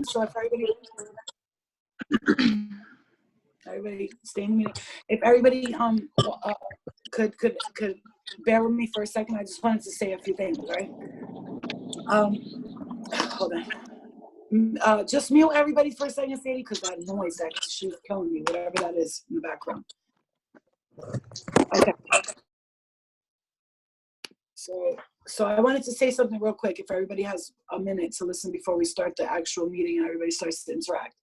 meeting. So if everybody stay in the meeting. If everybody could bear with me for a second, I just wanted to say a few things, right? Hold on. Just mute everybody for a second, Sadie, because that noise that she's killing me, whatever that is in the background. Okay. So I wanted to say something real quick, if everybody has a minute to listen before we start the actual meeting and everybody starts to interact.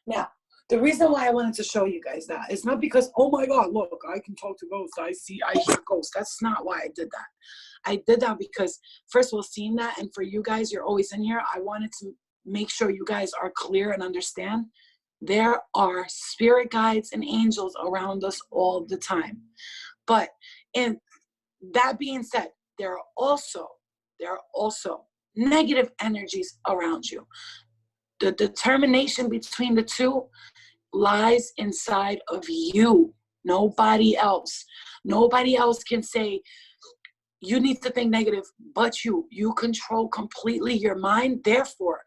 Now, the reason why I wanted to show you guys that is not because, oh my God, look, I can talk to ghosts, I hear ghosts. That's not why I did that. I did that because, first of all, seeing that, and for you guys, you're always in here, I wanted to make sure you guys are clear and understand there are spirit guides and angels around us all the time. But in that being said, there are also negative energies around you. The determination between the two lies inside of you. Nobody else. Nobody else can say, you need to think negative, but you control completely your mind. Therefore,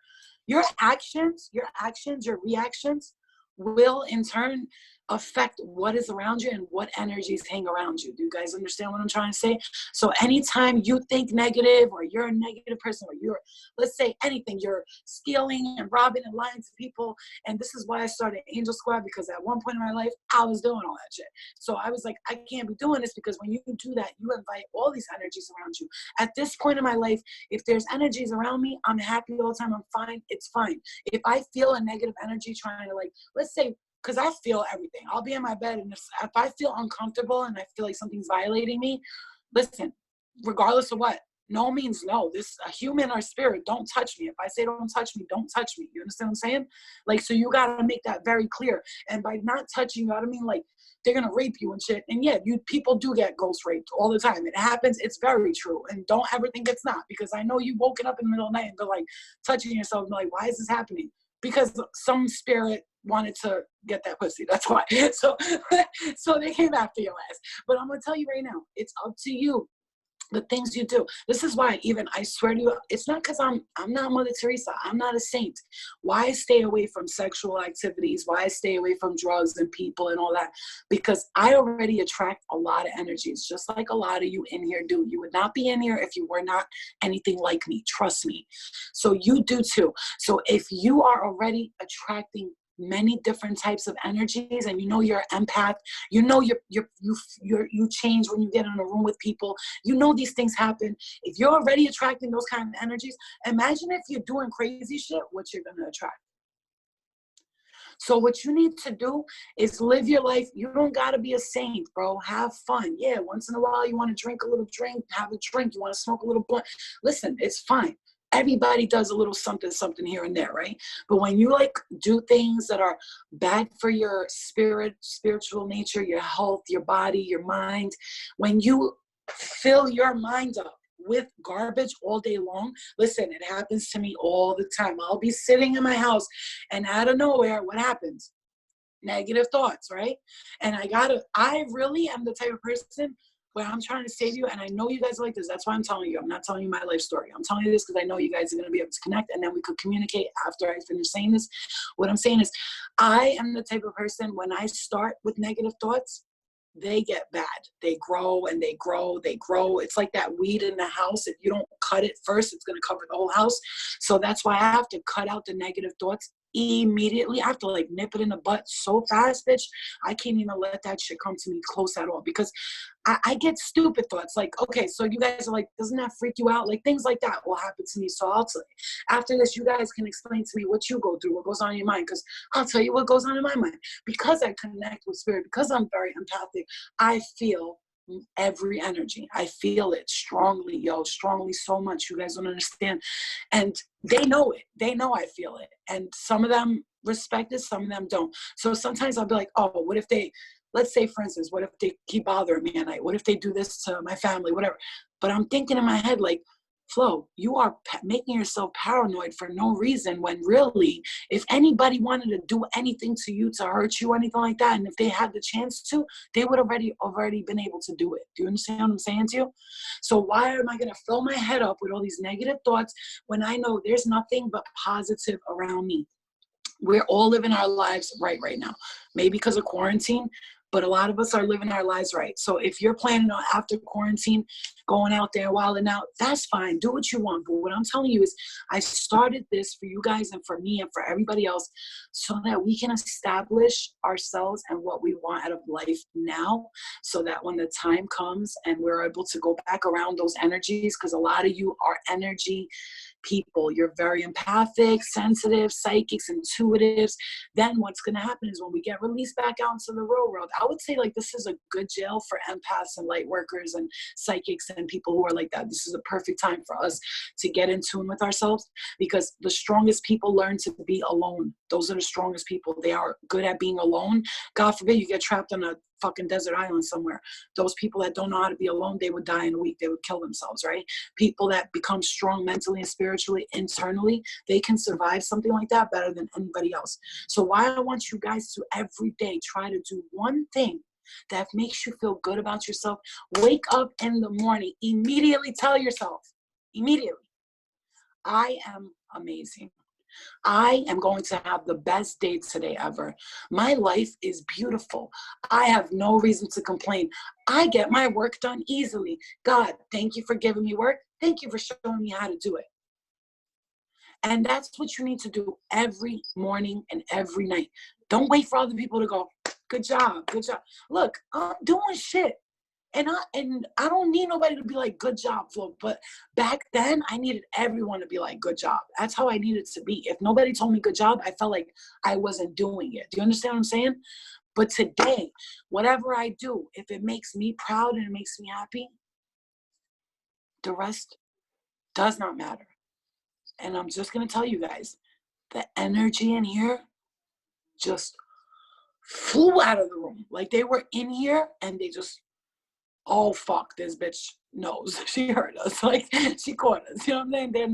your actions, your reactions will in turn affect what is around you and what energies hang around you. Do you guys understand what I'm trying to say? So anytime you think negative, or you're a negative person, or you're, let's say anything, you're stealing and robbing and lying to people. And this is why I started Angel Squad, because at one point in my life, I was doing all that shit. So I was like, I can't be doing this, because when you do that, you invite all these energies around you. At this point in my life, if there's energies around me, I'm happy all the time, I'm fine, it's fine. If I feel a negative energy trying to, like, let's say, because I feel everything. I'll be in my bed, and if I feel uncomfortable and I feel like something's violating me, listen, regardless of what, no means no. This, a human or spirit, don't touch me. If I say don't touch me, don't touch me. You understand what I'm saying? Like, so you got to make that very clear. And by not touching you, I don't mean like they're going to rape you and shit. And yeah, people do get ghost raped all the time. It happens. It's very true. And don't ever think it's not, because I know you woken up in the middle of the night and they're like touching yourself and like, why is this happening? Because some spirit wanted to get that pussy. That's why. So they came after your ass. But I'm going to tell you right now, it's up to you, the things you do. This is why, even, I swear to you, it's not because I'm not Mother Teresa. I'm not a saint. Why I stay away from sexual activities, why I stay away from drugs and people and all that, because I already attract a lot of energies, just like a lot of you in here do. You would not be in here if you were not anything like me. Trust me. So you do too. So if you are already attracting many different types of energies, and you know you're an empath, you know you change when you get in a room with people, you know these things happen. If you're already attracting those kind of energies, imagine if you're doing crazy shit, what you're going to attract. So what you need to do is live your life. You don't got to be a saint, bro. Have fun. Yeah, once in a while you want to drink a little drink, have a drink, you want to smoke a little blunt. Listen, it's fine. Everybody does a little something here and there, right? But when you like do things that are bad for your spiritual nature, your health, your body, your mind, when you fill your mind up with garbage all day long, listen, it happens to me all the time. I'll be sitting in my house and out of nowhere, what happens? Negative thoughts, right? And I really am the type of person where I'm trying to save you, and I know you guys are like this. That's why I'm telling you. I'm not telling you my life story. I'm telling you this because I know you guys are going to be able to connect, and then we could communicate after I finish saying this. What I'm saying is, I am the type of person, when I start with negative thoughts, they get bad. They grow and they grow, they grow. It's like that weed in the house. If you don't cut it first, it's going to cover the whole house. So that's why I have to cut out the negative thoughts immediately. I have to like nip it in the butt so fast, bitch. I can't even let that shit come to me close at all, because I get stupid thoughts like, okay, so you guys are like, doesn't that freak you out? Like things like that will happen to me. So I'll tell you, after this, you guys can explain to me what you go through, what goes on in your mind, because I'll tell you what goes on in my mind. Because I connect with spirit, because I'm very empathic, I feel every energy. I feel it strongly, strongly so much. You guys don't understand. And they know it. They know I feel it. And some of them respect it, some of them don't. So sometimes I'll be like, oh, what if they, let's say, for instance, what if they keep bothering me at night? What if they do this to my family, whatever? But I'm thinking in my head, like, Flo, you are making yourself paranoid for no reason, when really, if anybody wanted to do anything to you, to hurt you, or anything like that, and if they had the chance to, they would already been able to do it. Do you understand what I'm saying to you? So why am I going to fill my head up with all these negative thoughts when I know there's nothing but positive around me? We're all living our lives right now. Maybe because of quarantine, but a lot of us are living our lives right. So if you're planning on, after quarantine, going out there wilding out, that's fine. Do what you want. But what I'm telling you is, I started this for you guys and for me and for everybody else, so that we can establish ourselves and what we want out of life now, so that when the time comes and we're able to go back around those energies, because a lot of you are energy people. You're very empathic, sensitive, psychics, intuitives. Then what's going to happen is, when we get released back out into the real world, I would say, like, this is a good jail for empaths and light workers and psychics and people who are like that. This is a perfect time for us to get in tune with ourselves, because the strongest people learn to be alone. Those are the strongest people. They are good at being alone. God forbid you get trapped on a fucking desert island somewhere. Those people that don't know how to be alone, they would die in a week. They would kill themselves, right? People that become strong mentally and spiritually, internally, they can survive something like that better than anybody else. So why I want you guys to every day try to do one thing that makes you feel good about yourself. Wake up in the morning, immediately tell yourself, immediately, I am amazing. I am going to have the best day today ever. My life is beautiful. I have no reason to complain. I get my work done easily. God, thank you for giving me work. Thank you for showing me how to do it. And that's what you need to do every morning and every night. Don't wait for other people to go, good job, good job. Look, I'm doing shit. And I don't need nobody to be like, good job, Flo. But back then, I needed everyone to be like, good job. That's how I needed to be. If nobody told me good job, I felt like I wasn't doing it. Do you understand what I'm saying? But today, whatever I do, if it makes me proud and it makes me happy, the rest does not matter. And I'm just going to tell you guys, the energy in here just flew out of the room. Like, they were in here and they just, oh fuck, this bitch knows. She heard us. Like, she caught us. You know what I'm saying?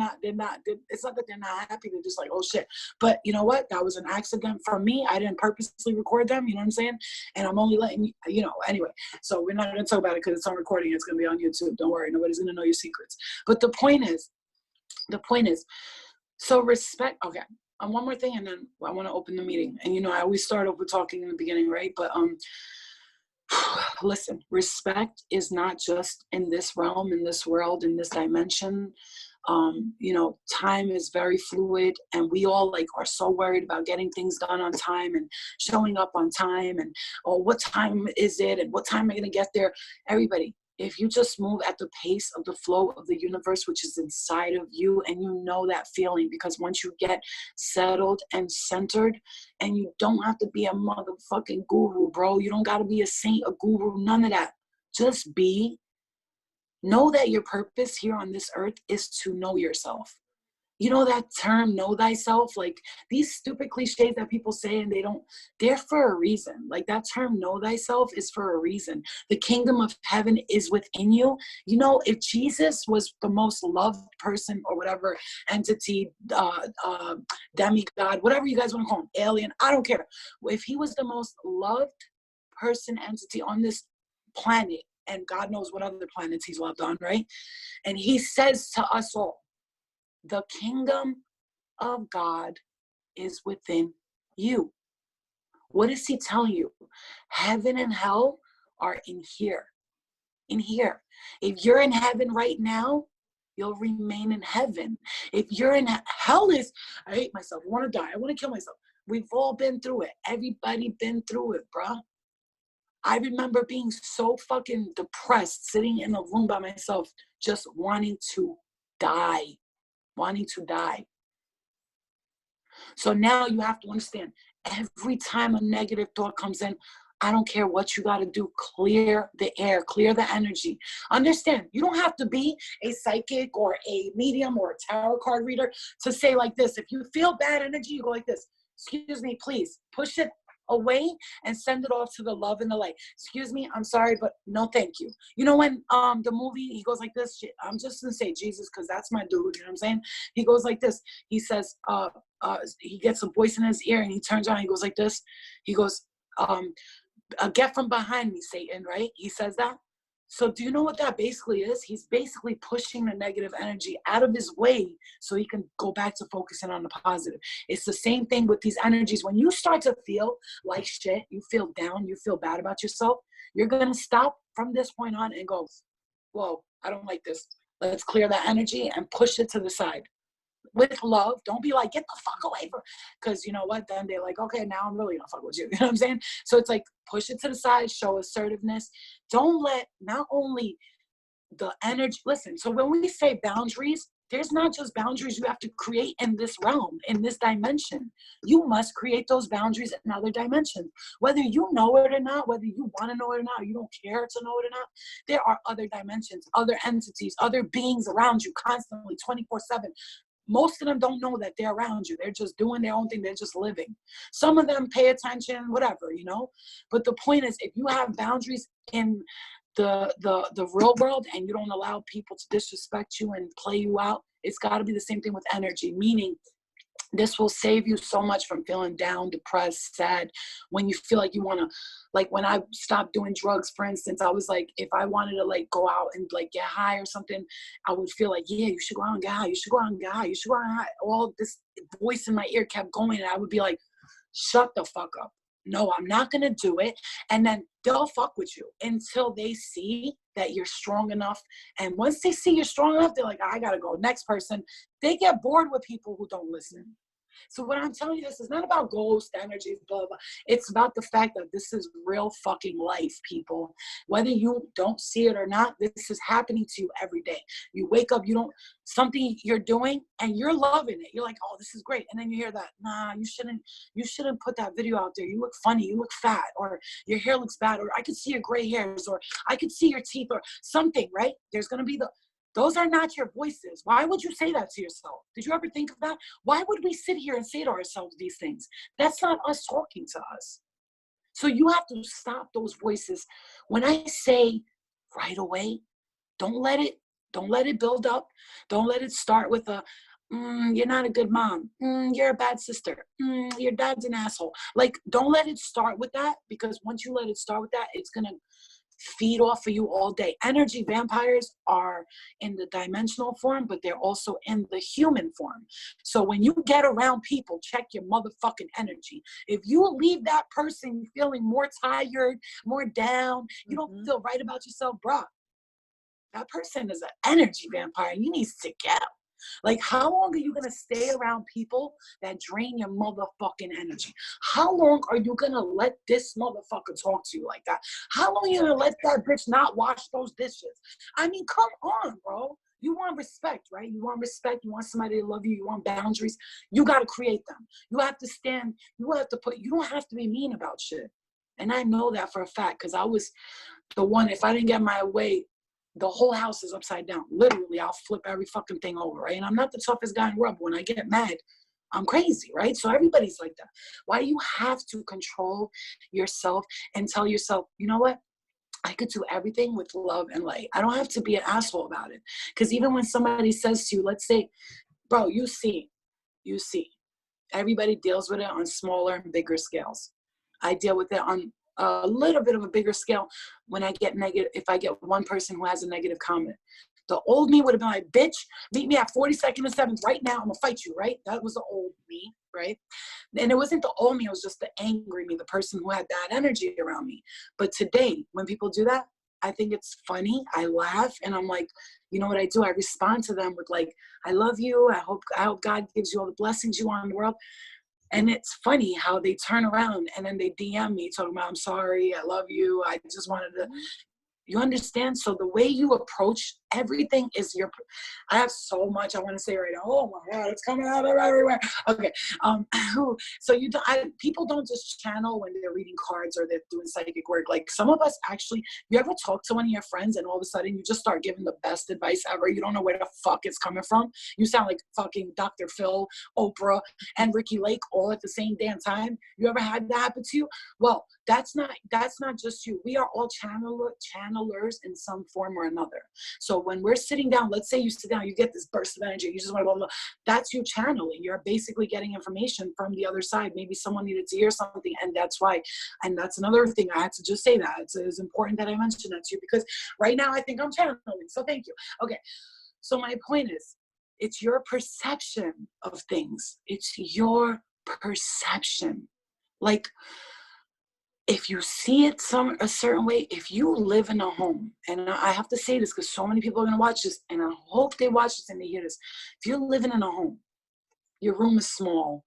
It's not that they're not happy. They're just like, oh shit. But you know what? That was an accident from me. I didn't purposely record them. You know what I'm saying? And I'm only letting you know, anyway. So we're not going to talk about it because it's on recording. It's going to be on YouTube. Don't worry. Nobody's going to know your secrets. But the point is, so respect. Okay. One more thing, and then I want to open the meeting. And you know, I always start off with talking in the beginning, right? But listen, respect is not just in this realm, in this world, in this dimension. You know, time is very fluid, and we all like are so worried about getting things done on time and showing up on time, and oh, what time is it, and what time am I gonna get there? Everybody, if you just move at the pace of the flow of the universe, which is inside of you, and you know that feeling, because once you get settled and centered, and you don't have to be a motherfucking guru, bro. You don't got to be a saint, a guru, none of that. Just be. Know that your purpose here on this earth is to know yourself. You know that term, know thyself? Like, these stupid cliches that people say and they're for a reason. Like, that term, know thyself, is for a reason. The kingdom of heaven is within you. You know, if Jesus was the most loved person or whatever, entity, demigod, whatever you guys want to call him, alien, I don't care. If he was the most loved person, entity on this planet, and God knows what other planets he's loved on, right? And he says to us all, the kingdom of God is within you. What is he telling you? Heaven and hell are in here. In here. If you're in heaven right now, you'll remain in heaven. If you're in hell, I hate myself. I want to die. I want to kill myself. We've all been through it. Everybody been through it, bruh. I remember being so fucking depressed, sitting in a room by myself, just wanting to die. So now you have to understand, every time a negative thought comes in, I don't care what you got to do, clear the air, clear the energy. Understand, you don't have to be a psychic or a medium or a tarot card reader to say like this. If you feel bad energy, you go like this. Excuse me, please, push it away and send it off to the love and the light. Excuse me, I'm sorry, but no thank you. You know when the movie, he goes like this, shit, I'm just gonna say Jesus because that's my dude, you know what I'm saying? He goes like this. He says, he gets a voice in his ear and he turns around, he goes like this. He goes, get from behind me, Satan, right? He says that. So do you know what that basically is? He's basically pushing the negative energy out of his way so he can go back to focusing on the positive. It's the same thing with these energies. When you start to feel like shit, you feel down, you feel bad about yourself, you're going to stop from this point on and go, whoa, I don't like this. Let's clear that energy and push it to the side. With love, don't be like, get the fuck away from, because you know what, then they're like, okay, now I'm really gonna fuck with you, you know what I'm saying? So it's like, push it to the side, show assertiveness. Don't let, not only the energy, listen, so when we say boundaries, there's not just boundaries you have to create in this realm, in this dimension. You must create those boundaries in other dimensions. Whether you know it or not, whether you want to know it or not, or you don't care to know it or not, there are other dimensions, other entities, other beings around you constantly, 24/7. Most of them don't know that they're around you. They're just doing their own thing. They're just living. Some of them pay attention, whatever, you know. But the point is, if you have boundaries in the real world and you don't allow people to disrespect you and play you out, it's got to be the same thing with energy, meaning this will save you so much from feeling down, depressed, sad. When you feel like you want to, like when I stopped doing drugs, for instance, I was like, if I wanted to like go out and like get high or something, I would feel like, yeah, you should go out and get high. You should go out and get high. You should go out and high. All this voice in my ear kept going. And I would be like, shut the fuck up. No, I'm not going to do it. And then they'll fuck with you until they see that you're strong enough. And once they see you're strong enough, they're like, I got to go. Next person. They get bored with people who don't listen. So what I'm telling you, this is not about ghost energies, blah, blah. It's about the fact that this is real fucking life, people. Whether you don't see it or not, this is happening to you every day. You wake up, something you're doing and you're loving it. You're like, oh, this is great. And then you hear that, nah, you shouldn't put that video out there. You look funny, you look fat, or your hair looks bad, or I could see your gray hairs, or I could see your teeth, or something, right? There's going to be those are not your voices. Why would you say that to yourself? Did you ever think of that? Why would we sit here and say to ourselves these things? That's not us talking to us. So you have to stop those voices. When I say right away, don't let it build up. Don't let it start with you're not a good mom. You're a bad sister. Your dad's an asshole. Like, don't let it start with that, because once you let it start with that, it's going to feed off of you all day. Energy vampires are in the dimensional form, but they're also in the human form. So when you get around people, check your motherfucking energy. If you leave that person feeling more tired, more down, you don't feel right about yourself, bruh, that person is an energy vampire. You need to get out. Like, how long are you going to stay around people that drain your motherfucking energy? How long are you going to let this motherfucker talk to you like that? How long are you going to let that bitch not wash those dishes? I mean, come on, bro. You want respect, right? You want respect. You want somebody to love you. You want boundaries. You got to create them. You have to stand. You have to you don't have to be mean about shit. And I know that for a fact, because I was the one, if I didn't get my way, the whole house is upside down. Literally, I'll flip every fucking thing over, right? And I'm not the toughest guy in the world. When I get mad, I'm crazy, right? So everybody's like that. Why do you have to control yourself and tell yourself, you know what? I could do everything with love and light. I don't have to be an asshole about it. Because even when somebody says to you, let's say, bro, you see, everybody deals with it on smaller and bigger scales. I deal with it on a little bit of a bigger scale when I get negative. If I get one person who has a negative comment, the old me would have been like, bitch, meet me at 42nd and 7th right now. I'm gonna fight you, right? That was the old me, right? And it wasn't the old me, it was just the angry me, the person who had bad energy around me. But today, when people do that, I think it's funny. I laugh and I'm like, you know what I do? I respond to them with like, I love you. I hope God gives you all the blessings you want in the world. And it's funny how they turn around and then they DM me talking about, I'm sorry, I love you, I just wanted to, you understand? So the way you approach everything is your, I have so much I want to say right now. Oh my God, it's coming out of everywhere. Okay. So people don't just channel when they're reading cards or they're doing psychic work. Like some of us actually, you ever talk to one of your friends and all of a sudden you just start giving the best advice ever. You don't know where the fuck it's coming from. You sound like fucking Dr. Phil, Oprah, and Ricky Lake all at the same damn time. You ever had that happen to you? Well, that's not just you. We are all channelers in some form or another. So when we're sitting down, let's say you sit down, you get this burst of energy, you just want to blah, blah, blah. That's you channeling. You're basically getting information from the other side. Maybe someone needed to hear something, and that's why. And that's another thing. I had to just say that. It's important that I mention that to you because right now I think I'm channeling. So thank you. Okay. So my point is, it's your perception of things. It's your perception. Like, if you see it a certain way, if you live in a home, and I have to say this because so many people are going to watch this, and I hope they watch this and they hear this. If you're living in a home, your room is small,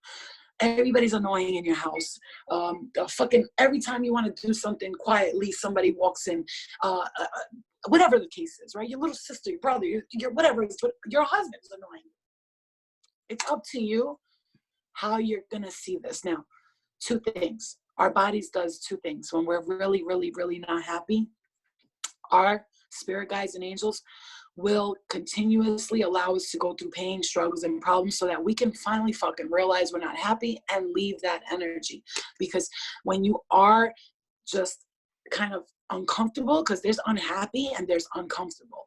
everybody's annoying in your house, fucking every time you want to do something quietly, somebody walks in, whatever the case is, right? Your little sister, your brother, your whatever, your husband's annoying. It's up to you how you're going to see this. Now, two things. Our bodies does two things. When we're really, really, really not happy, our spirit guides and angels will continuously allow us to go through pain, struggles, and problems so that we can finally fucking realize we're not happy and leave that energy. Because when you are just kind of uncomfortable, because there's unhappy and there's uncomfortable.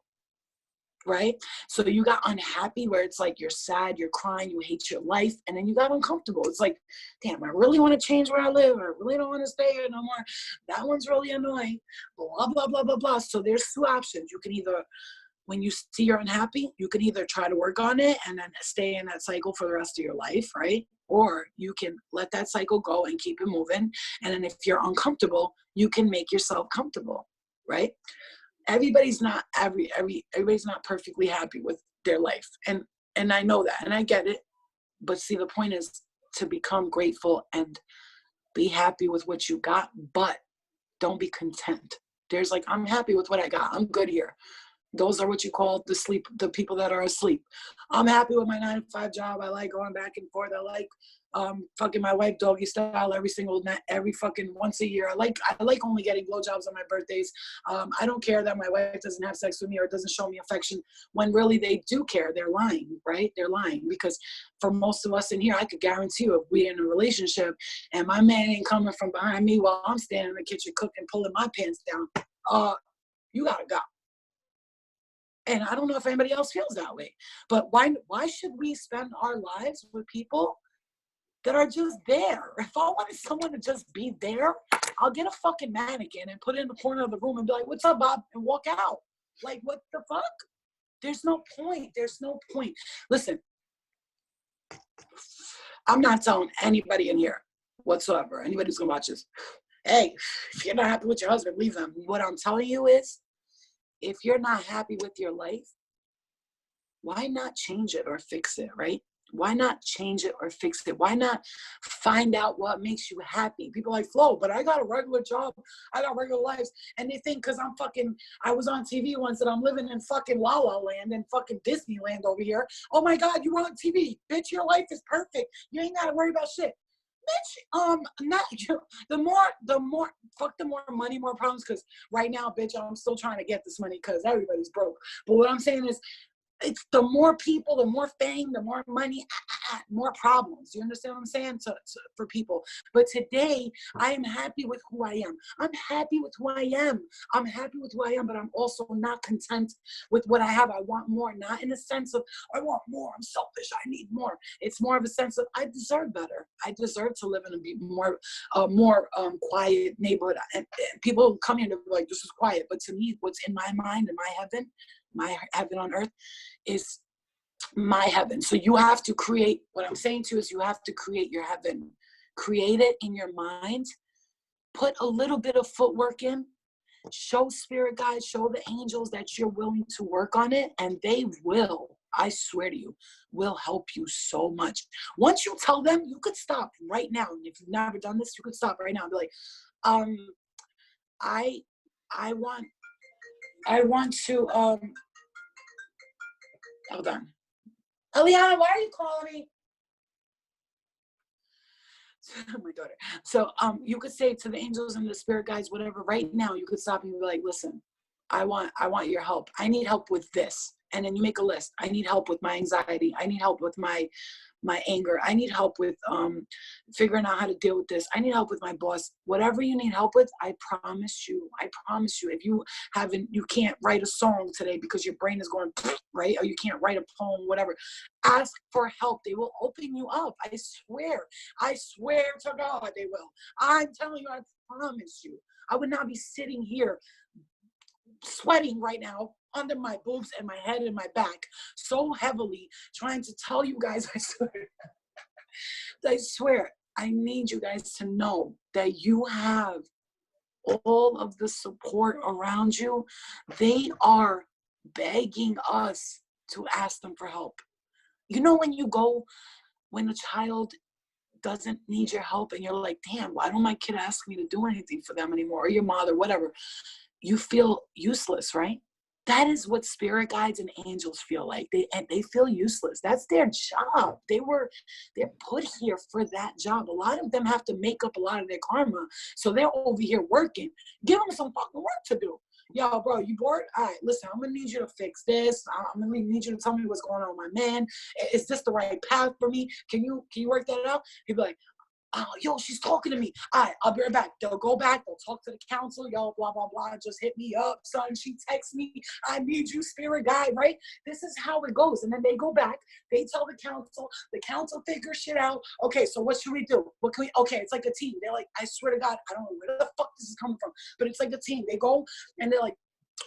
Right? So you got unhappy where it's like you're sad, you're crying, you hate your life, and then you got uncomfortable. It's like, damn, I really want to change where I live. I really don't want to stay here no more. That one's really annoying. Blah, blah, blah, blah, blah. So there's two options. You can either, when you see you're unhappy, you can either try to work on it and then stay in that cycle for the rest of your life, right? Or you can let that cycle go and keep it moving. And then if you're uncomfortable, you can make yourself comfortable, right? Everybody's not everybody's not perfectly happy with their life, and I know that, and I get it. But see, the point is to become grateful and be happy with what you got, but don't be content. There's like, I'm happy with what I got, I'm good here. Those are what you call the people that are asleep. I'm happy with my 9-to-5 job. I like going back and forth. I like fucking my wife doggy style every single night, every fucking once a year. I like only getting blowjobs on my birthdays. I don't care that my wife doesn't have sex with me or doesn't show me affection when really they do care. They're lying, right? They're lying because for most of us in here, I could guarantee you if we're in a relationship and my man ain't coming from behind me while I'm standing in the kitchen cooking, pulling my pants down, you gotta go. And I don't know if anybody else feels that way, but why should we spend our lives with people that are just there? If I wanted someone to just be there, I'll get a fucking mannequin and put it in the corner of the room and be like, what's up, Bob? And walk out. Like, what the fuck? There's no point. There's no point. Listen, I'm not telling anybody in here whatsoever, anybody who's gonna watch this, hey, if you're not happy with your husband, leave them. What I'm telling you is, if you're not happy with your life, why not change it or fix it, right? Why not change it or fix it? Why not find out what makes you happy? People are like, Flo, but I got a regular job. I got regular lives. And they think because I was on TV once that I'm living in fucking La La Land and fucking Disneyland over here. Oh my God, you were on TV. Bitch, your life is perfect. You ain't got to worry about shit. Bitch, the more money, more problems. Because right now, bitch, I'm still trying to get this money because everybody's broke. But what I'm saying is, it's the more people, the more fame, the more money, more problems. You understand what I'm saying? For people. But today, I am happy with who I am. I'm happy with who I am. I'm happy with who I am, but I'm also not content with what I have. I want more, not in the sense of, I want more, I'm selfish, I need more. It's more of a sense of, I deserve better. I deserve to live in a more quiet neighborhood. And people come here to be like, this is quiet. But to me, what's in my mind and my heaven on earth is my heaven. So you have to create, what I'm saying to you is you have to create your heaven. Create it in your mind. Put a little bit of footwork in. Show spirit guides, show the angels that you're willing to work on it, and they will, I swear to you, will help you so much. Once you tell them, you could stop right now. And if you've never done this, you could stop right now and be like, I want to Hold on. Eliana, why are you calling me? My daughter. So you could say to the angels and the spirit guides, whatever, right now, you could stop and be like, listen, I want your help. I need help with this. And then you make a list. I need help with my anxiety. I need help with my anger. I need help with figuring out how to deal with this. I need help with my boss. Whatever you need help with, I promise you, if you can't write a song today because your brain is going, right? Or you can't write a poem, whatever. Ask for help. They will open you up. I swear to God, they will. I'm telling you, I promise you. I would not be sitting here sweating right now under my boobs and my head and my back so heavily trying to tell you guys, I swear, I need you guys to know that you have all of the support around you. They are begging us to ask them for help. You know, when a child doesn't need your help and you're like, damn, why don't my kid ask me to do anything for them anymore? Or your mother, whatever. You feel useless, right? That is what spirit guides and angels feel like. They feel useless. That's their job. They're put here for that job. A lot of them have to make up a lot of their karma. So they're over here working. Give them some fucking work to do. Yo, bro, you bored? All right, listen, I'm going to need you to fix this. I'm going to need you to tell me what's going on with my man. Is this the right path for me? Can you work that out? He'd be like, oh, yo, she's talking to me. All right, I'll be right back. They'll go back. They'll talk to the council. Yo, blah, blah, blah. Just hit me up, son. She texts me. I need you, spirit guide, right? This is how it goes. And then they go back. They tell the council. The council figures shit out. Okay, so what should we do? What can we? Okay, it's like a team. They're like, I swear to God, I don't know where the fuck this is coming from, but it's like a team. They go and they're like,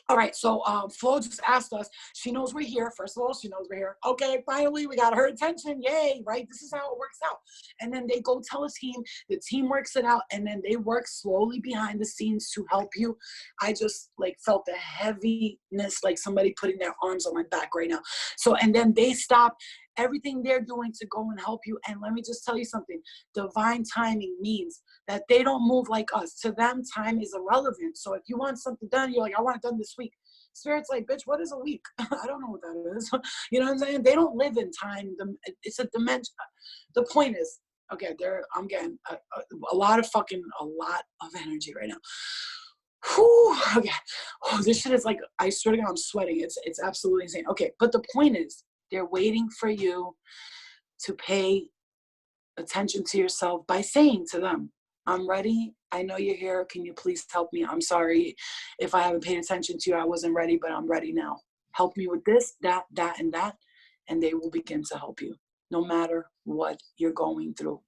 all right, so Flo just asked us. She knows we're here. First of all, she knows we're here. Okay, finally, we got her attention. Yay, right? This is how it works out. And then they go tell a team. The team works it out, and then they work slowly behind the scenes to help you. I just felt the heaviness, like somebody putting their arms on my back right now. So, and then they stop everything they're doing to go and help you. And let me just tell you something. Divine timing means that they don't move like us. To them, time is irrelevant. So if you want something done, you're like, I want it done this week. Spirit's like, bitch, what is a week? I don't know what that is. You know what I'm saying? They don't live in time. It's a dimension. The point is, okay, I'm getting a lot of energy right now. Whew, okay. Oh, this shit is like, I swear to God, I'm sweating. It's absolutely insane. Okay, but the point is, they're waiting for you to pay attention to yourself by saying to them, I'm ready. I know you're here. Can you please help me? I'm sorry if I haven't paid attention to you. I wasn't ready, but I'm ready now. Help me with this, that, and that. And they will begin to help you no matter what you're going through.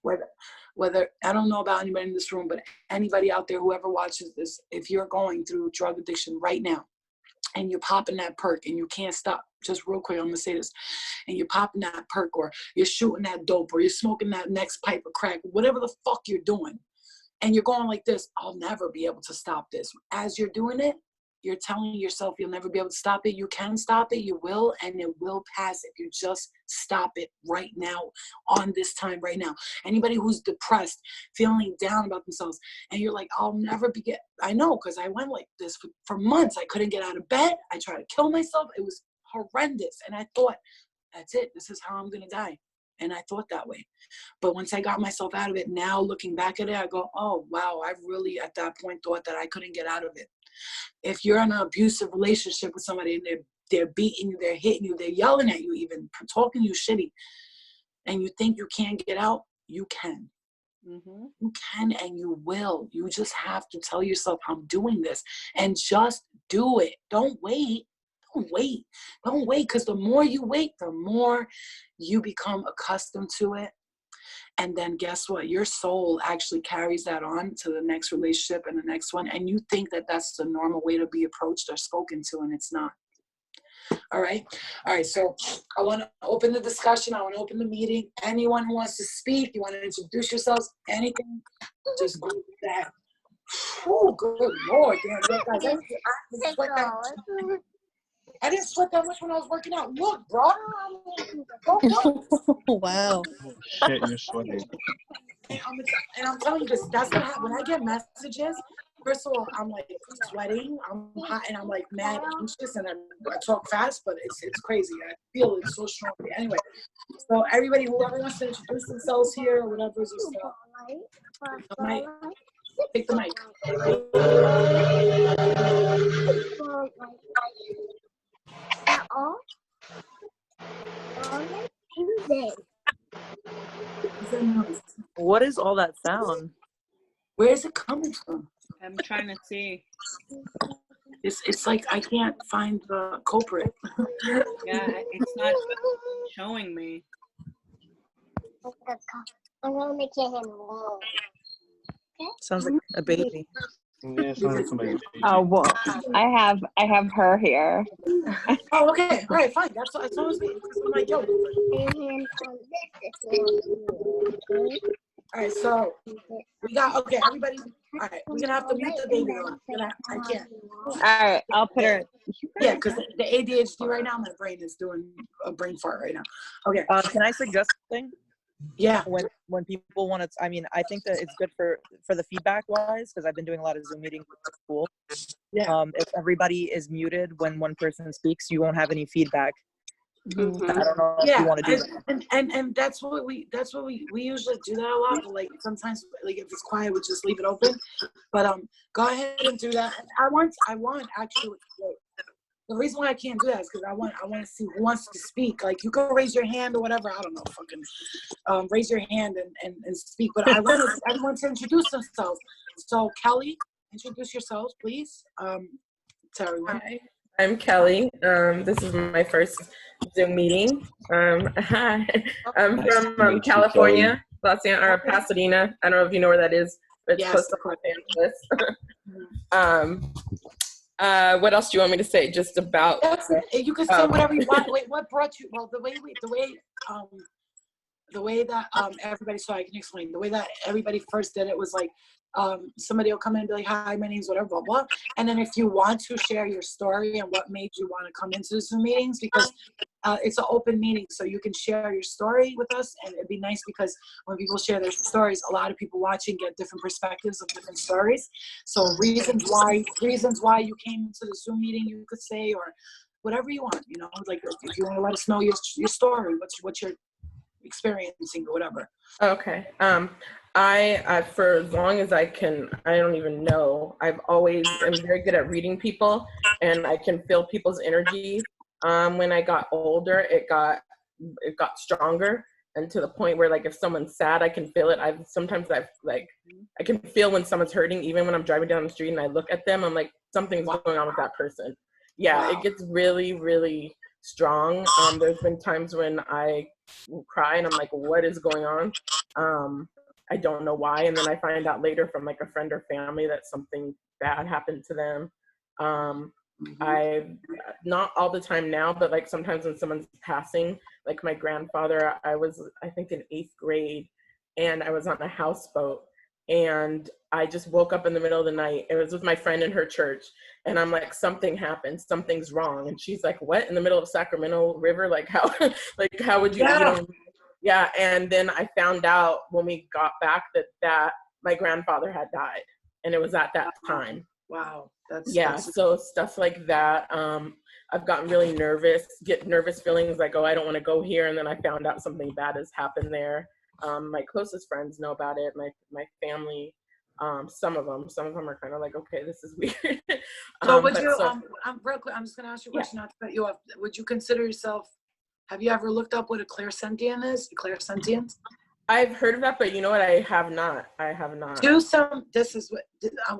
Whether I don't know about anybody in this room, but anybody out there, whoever watches this, if you're going through drug addiction right now, and you're popping that perk and you can't stop, just real quick, I'm going to say this, and you're popping that perk, or you're shooting that dope, or you're smoking that next pipe of crack, whatever the fuck you're doing, and you're going like this, I'll never be able to stop this. As you're doing it, you're telling yourself you'll never be able to stop it. You can stop it. You will, and it will pass if you just stop it right now, on this time right now. Anybody who's depressed, feeling down about themselves, and you're like, I'll never I know, because I went like this for months. I couldn't get out of bed. I tried to kill myself. It was horrendous. And I thought, that's it. This is how I'm going to die. And I thought that way. But once I got myself out of it, now looking back at it, I go, oh, wow, I really at that point thought that I couldn't get out of it. If you're in an abusive relationship with somebody and they're beating you, they're hitting you, they're yelling at you, even talking to you shitty, and you think you can't get out, you can. Mm-hmm. You can and you will. You just have to tell yourself, I'm doing this, and just do it. Don't wait. Don't wait, because the more you wait, the more you become accustomed to it. And then guess what? Your soul actually carries that on to the next relationship and the next one. And you think that that's the normal way to be approached or spoken to, and it's not. All right. So I want to open the discussion. I want to open the meeting. Anyone who wants to speak, you want to introduce yourselves, anything, just go with that. Oh, good Lord. Damn, I didn't sweat that much when I was working out. Look, bro. Wow. Oh, shit, you're sweating. And I'm telling you this, that's what happens. When I get messages, first of all, I'm like sweating, I'm hot, and I'm like mad anxious, and I talk fast, but it's crazy. I feel it so strongly. Anyway, so everybody, whoever wants to introduce themselves here or whatever, just the mic. Take the mic. What is all that sound? Where is it coming from? I'm trying to see. It's like I can't find the culprit. Yeah, it's not showing me. I'm gonna make your hand roll. Sounds like a baby. Yeah, sounds like somebody. Oh well, I have her here. Oh, okay. All right, fine. That's always me. I'm like, yo. All right, so we got, okay, everybody. All right, we're gonna have to mute the baby though. I can't. All right, I'll put her. Yeah, because the ADHD right now, my brain is doing a brain fart right now. Okay. Can I suggest something? Yeah. When people want to, I mean, I think that it's good for the feedback wise, because I've been doing a lot of Zoom meetings at school. Yeah. If everybody is muted when one person speaks, you won't have any feedback. Mm-hmm. I don't know if you want to do that. And that's what we usually do that a lot, but like sometimes like if it's quiet we just leave it open. But go ahead and do that. I want actually, the reason why I can't do that is because I want to see who wants to speak. Like you can raise your hand or whatever, I don't know, fucking raise your hand and speak, but I want everyone to introduce themselves. So Kelly, introduce yourselves please. To everyone. Hi, I'm Kelly. This is my first Zoom meeting. Hi. I'm Nice to from meet you, California, Pasadena. I don't know if you know where that is, but it's Yes, close to Los Angeles. What else do you want me to say? Just about. That's it. You can say whatever you want. Wait, what brought you? Well, the way that everybody, so I can explain. The way that everybody first did it was like somebody will come in and be like, "Hi, my name's whatever, blah blah." And then if you want to share your story and what made you want to come into Zoom meetings, because it's an open meeting, so you can share your story with us, and it'd be nice because when people share their stories, a lot of people watching get different perspectives of different stories. So reasons why you came into the Zoom meeting, you could say, or whatever you want. You know, like if you want to let us know your story, what you're experiencing or whatever. Okay. I for as long as I can, I don't even know. I'm very good at reading people, and I can feel people's energy. When I got older, it got stronger, and to the point where like if someone's sad, I can feel it. I can feel when someone's hurting, even when I'm driving down the street and I look at them. I'm like, something's going on with that person. Yeah, wow. It gets really, really strong. There's been times when I will cry and I'm like, what is going on? I don't know why. And then I find out later from like a friend or family that something bad happened to them. I not all the time now, but like sometimes when someone's passing, like my grandfather, I was, I think in 8th grade, and I was on a houseboat, and I just woke up in the middle of the night. It was with my friend in her church, and I'm like, something happened, something's wrong. And she's like, what, in the middle of Sacramento River? Like how, like how would you, yeah. And then I found out when we got back that my grandfather had died, and it was at that time. Wow. So stuff like that. I've gotten really nervous, get nervous feelings like, oh, I don't want to go here. And then I found out something bad has happened there. My closest friends know about it. My family, some of them are kind of like, okay, this is weird. So would you, I'm real quick, I'm just going to ask you a question, not to cut you off. Would you consider yourself, have you ever looked up what a clairsentient is? Clairsentient? I've heard of that, but you know what? I have not. This is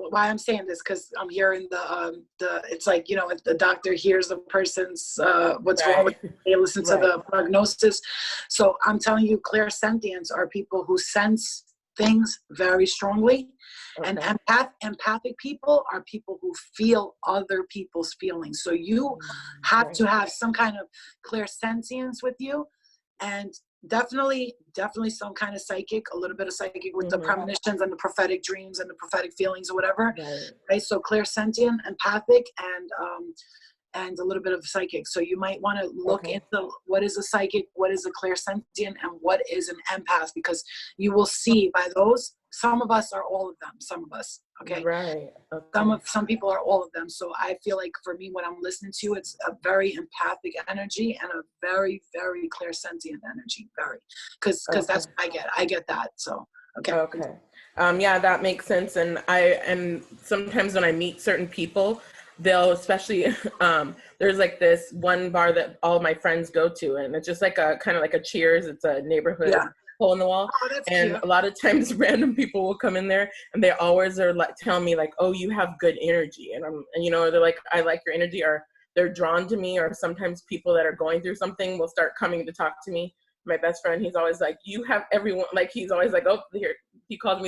why I'm saying this, because I'm hearing the it's like, you know, if the doctor hears the person's what's wrong with them, they listen to the prognosis. So I'm telling you, clairsentients are people who sense things very strongly. Okay. And empathic people are people who feel other people's feelings. So you have to have some kind of clairsentience with you, and definitely some kind of psychic, a little bit of psychic with the premonitions and the prophetic dreams and the prophetic feelings or whatever. Right? So clairsentient, empathic, and a little bit of psychic. So you might want to look into what is a psychic, what is a clairsentient, and what is an empath, because you will see by those some of us are all of them. Some of us, okay? Right. Okay. Some people are all of them. So I feel like for me, when I'm listening to you, it's a very empathic energy and a very, very clairsentient energy. Very, because that's what I get. I get that. So okay. Okay. Yeah, that makes sense. And sometimes when I meet certain people, they'll especially there's like this one bar that all of my friends go to, and it's just like a kind of like a Cheers. It's a neighborhood hole in the wall. Oh, that's And cute. a lot of times random people will come in there and they always are like telling me like, oh, you have good energy. And you know, they're like, I like your energy, or they're drawn to me. Or sometimes people that are going through something will start coming to talk to me. My best friend, he's always like, you have everyone, like he's always like, oh, here, he calls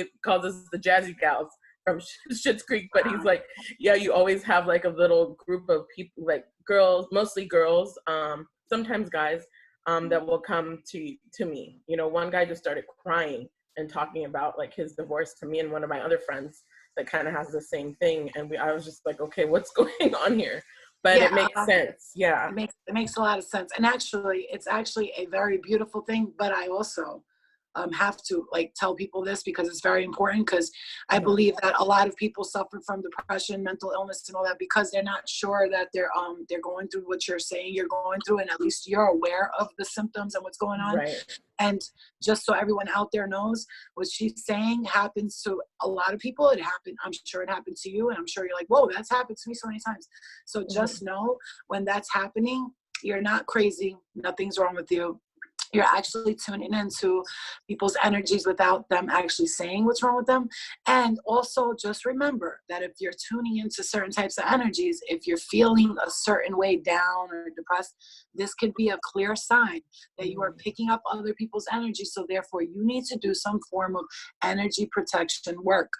us the Jazzy Gals from Schitt's Creek, but he's like, yeah, you always have like a little group of people, like girls, mostly girls, sometimes guys, that will come to me. You know, one guy just started crying and talking about like his divorce to me and one of my other friends that kind of has the same thing, and I was just like, okay, what's going on here? But it makes sense. Yeah. It makes a lot of sense. And actually, it's actually a very beautiful thing, but I also have to like tell people this because it's very important, because I believe that a lot of people suffer from depression, mental illness, and all that because they're not sure that they're going through what you're saying you're going through, and at least you're aware of the symptoms and what's going on. Right. And just so everyone out there knows, what she's saying happens to a lot of people. It happened. I'm sure it happened to you, and I'm sure you're like, whoa, that's happened to me so many times. So just know when that's happening, you're not crazy. Nothing's wrong with you. You're actually tuning into people's energies without them actually saying what's wrong with them. And also just remember that if you're tuning into certain types of energies, if you're feeling a certain way down or depressed, this could be a clear sign that you are picking up other people's energy. So therefore you need to do some form of energy protection work.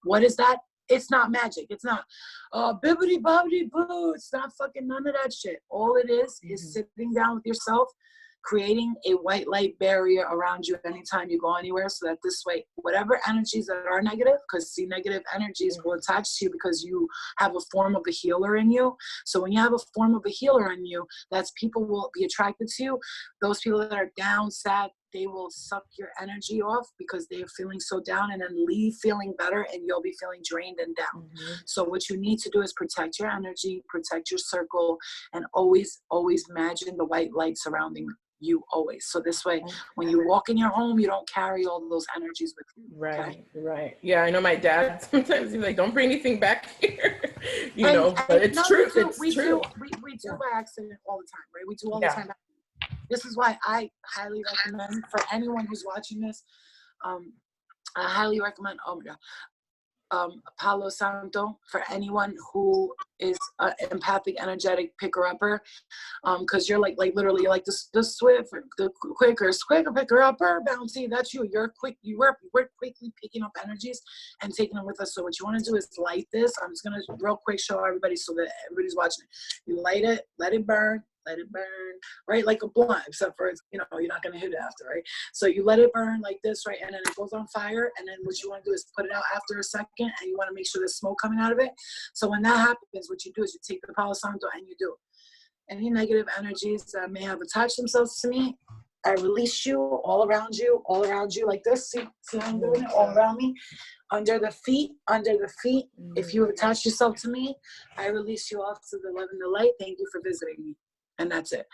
What is that? It's not magic. It's not bibbity bobbity boo. It's not fucking none of that shit. All it is sitting down with yourself, creating a white light barrier around you anytime you go anywhere, so that this way, whatever energies that are negative, because see, negative energies will attach to you because you have a form of a healer in you. So when you have a form of a healer in you, that's people will be attracted to you. Those people that are down, sad, they will suck your energy off because they're feeling so down, and then leave feeling better, and you'll be feeling drained and down. So what you need to do is protect your energy, protect your circle, and always imagine the white light surrounding you always. So this way, when you walk in your home, you don't carry all those energies with you. Right, okay? right. Yeah, I know my dad sometimes he's like, don't bring anything back here. But it's true. We do by accident all the time, right? We do all the time. This is why I highly recommend for anyone who's watching this, I highly recommend, oh my God, Palo Santo for anyone who is an empathic, energetic picker-upper, because you're like literally you're like the swift, the quicker picker-upper, bouncy. That's you. You're quick. We're quickly picking up energies and taking them with us. So what you want to do is light this. I'm just gonna real quick show everybody so that everybody's watching it. You light it, let it burn, right? Like a blunt, except for, you're not going to hit it after, right? So you let it burn like this, right? And then it goes on fire. And then what you want to do is put it out after a second, and you want to make sure there's smoke coming out of it. So when that happens, what you do is you take the Palo Santo and you do any negative energies that may have attached themselves to me. I release you all around you like this. See how I'm doing it? All around me. Under the feet. If you attach yourself to me, I release you off to the love and the light. Thank you for visiting me. And that's it.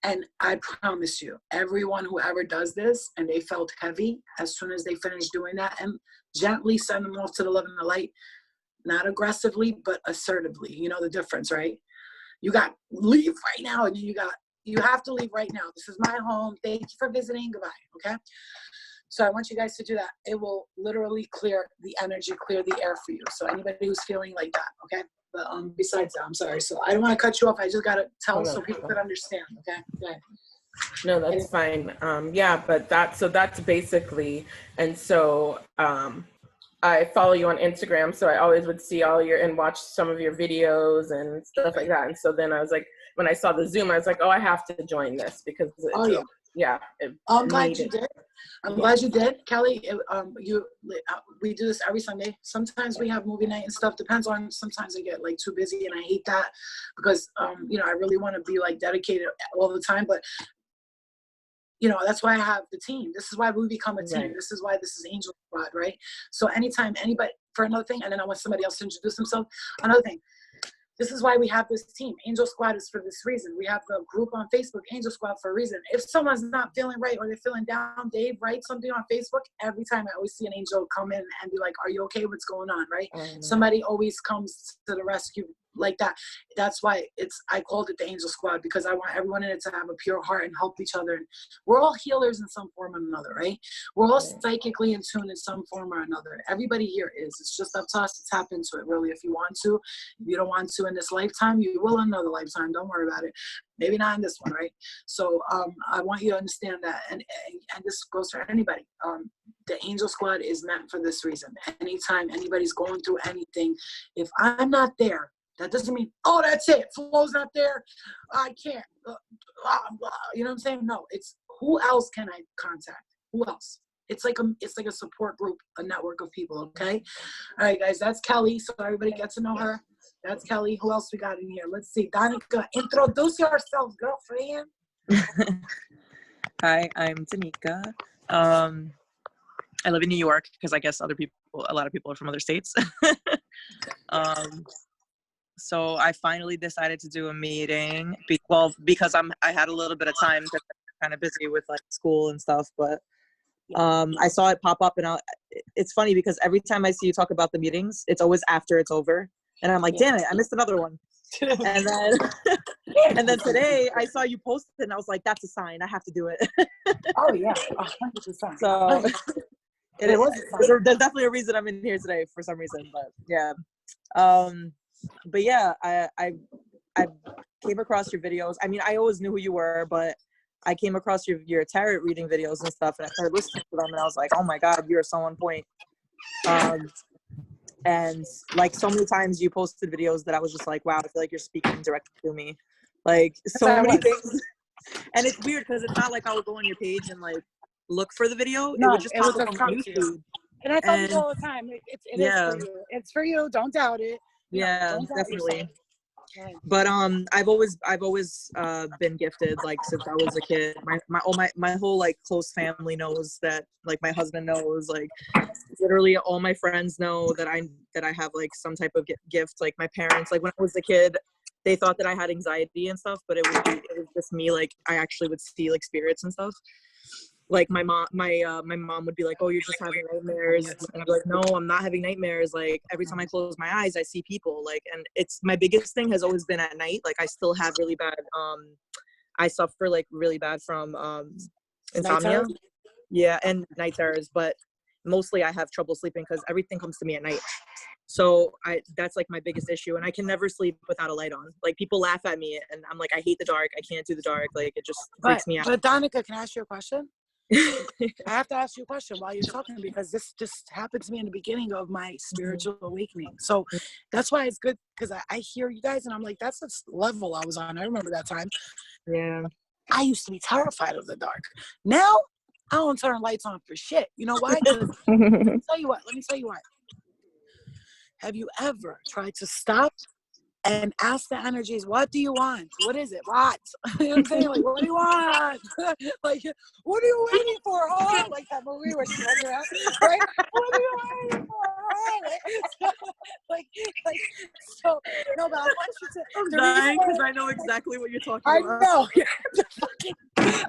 And I promise you, everyone who ever does this and they felt heavy, as soon as they finish doing that, and gently send them off to the love and the light, not aggressively, but assertively. You know the difference, right? You got leave right now, and then you have to leave right now. This is my home. Thank you for visiting. Goodbye. Okay. So I want you guys to do that. It will literally clear the energy, clear the air for you. So anybody who's feeling like that, okay? But besides that, I'm sorry. So I don't want to cut you off. I just got to tell so people can understand, okay? Okay. No, that's fine. But that's basically, and so I follow you on Instagram, so I always would see and watch some of your videos and stuff like that. And so then I was like, when I saw the Zoom, I was like, oh, I have to join this because I'm glad you did. I'm glad you did, Kelly. We do this every Sunday. Sometimes we have movie night and stuff. Depends on. Sometimes I get like too busy, and I hate that because I really want to be like dedicated all the time. But you know, that's why I have the team. This is why we become a team. Right. This is why this is Angel Squad, right? So anytime anybody, for another thing, and then I want somebody else to introduce themselves, another thing. This is why we have this team. Angel Squad is for this reason. We have the group on Facebook, Angel Squad, for a reason. If someone's not feeling right or they're feeling down, Dave writes something on Facebook. Every time I always see an angel come in and be like, are you okay? What's going on, right? Somebody always comes to the rescue like that. That's why I called it the Angel Squad, because I want everyone in it to have a pure heart and help each other. And we're all healers in some form or another, right? We're all psychically in tune in some form or another. Everybody here is. It's just up to us to tap into it, really, if you want to. If you don't want to in this lifetime, you will in another lifetime. Don't worry about it. Maybe not in this one, right? So I want you to understand that. And this goes for anybody. The Angel Squad is meant for this reason. Anytime anybody's going through anything, if I'm not there, that doesn't mean, oh, that's it. Flo's not there. I can't. You know what I'm saying? No, it's who else can I contact? Who else? It's like a support group, a network of people, okay? All right, guys, that's Kelly. So everybody gets to know her. That's Kelly. Who else we got in here? Let's see. Danica, introduce yourself, girlfriend. Hi, I'm Danica. I live in New York because I guess a lot of people are from other states. So I finally decided to do a meeting because I had a little bit of time because I'm kind of busy with like school and stuff, but I saw it pop up, and it's funny because every time I see you talk about the meetings, it's always after it's over, and I'm like, damn it, I missed another one. and then today I saw you post it, and I was like, that's a sign, I have to do it. Oh yeah, 100%. So there's definitely a reason I'm in here today for some reason, but yeah. But yeah, I came across your videos. I mean, I always knew who you were, but I came across your tarot reading videos and stuff, and I started listening to them, and I was like, oh my God, you're so on point. And like so many times you posted videos that I was just like, wow, I feel like you're speaking directly to me. Like so many things. And it's weird because it's not like I would go on your page and like look for the video. No, it would just pop up on come YouTube. to you. And I tell people all the time, it is for you. It's for you. Don't doubt it. Yeah, definitely. But I've always been gifted, like since I was a kid. My whole like close family knows that, like my husband knows, like literally all my friends know that I have like some type of gift. Like my parents, like when I was a kid, they thought that I had anxiety and stuff, but it was just me. Like I actually would see like spirits and stuff. Like my mom would be like, oh, you're just having nightmares. And I'd be like, no, I'm not having nightmares. Like every time I close my eyes, I see people. Like, and it's my biggest thing has always been at night. Like I still have really bad, I suffer like really bad from insomnia. Yeah, and night terrors, but mostly I have trouble sleeping because everything comes to me at night. So that's like my biggest issue, and I can never sleep without a light on. Like people laugh at me, and I'm like, I hate the dark. I can't do the dark. Like it just freaks me out. But Danica, can I ask you a question? I have to ask you a question while you're talking, because this just happened to me in the beginning of my spiritual awakening. So that's why it's good, because I hear you guys and I'm like, that's the level I was on. I remember that time. Yeah. I used to be terrified of the dark. Now I don't turn lights on for shit. You know why? Let me tell you what. Have you ever tried to stop and ask the energies, what do you want? What is it? What? You know what I'm saying? Like, what do you want? Like, what are you waiting for? Oh, like that movie where she runs around, right? What are you waiting for? So, no, but I want you to. I'm dying because I know exactly what you're talking about. I know.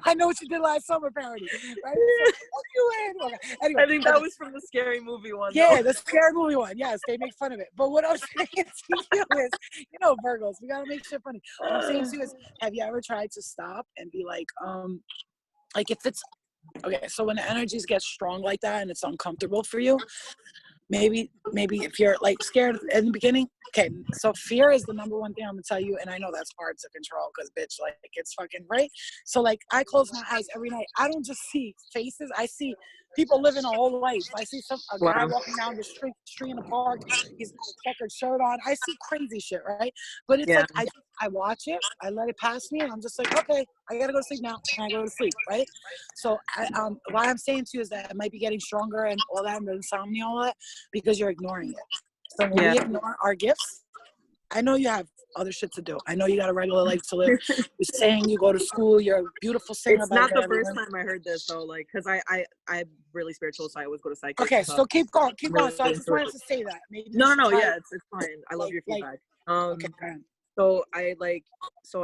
I know what you did last summer parody, right? So, what are you waiting for? Anyway, I think that was from the Scary Movie one. Yeah, the Scary Movie one. Yes, they make fun of it. But what I'm saying to you is, you know, Virgos, we gotta make shit funny. What I'm saying to you is, have you ever tried to stop and be like if it's okay, so when the energies get strong like that and it's uncomfortable for you, maybe if you're like scared in the beginning, okay, so fear is the number one thing I'm gonna tell you, and I know that's hard to control because bitch, like it's fucking right. So like I close my eyes every night. I don't just see faces, I see people living a whole life. I see a guy walking down the street in the park, he's got a checkered shirt on. I see crazy shit, right? But it's like I watch it, I let it pass me, and I'm just like, okay, I gotta go to sleep now, and I go to sleep, right? So why I'm saying to you is that it might be getting stronger and all that, and the insomnia, all that, because you're ignoring it. So when we ignore our gifts, I know you have other shit to do. I know you got a regular life to live. You're saying you go to school. You're a beautiful singer. It's not the first time I heard this though, like, cause I'm really spiritual, so I always go to psychics. Okay, so keep going. Really So I just wanted to say that. Maybe no, try, yeah, it's fine. I love your feedback. Okay, go ahead. So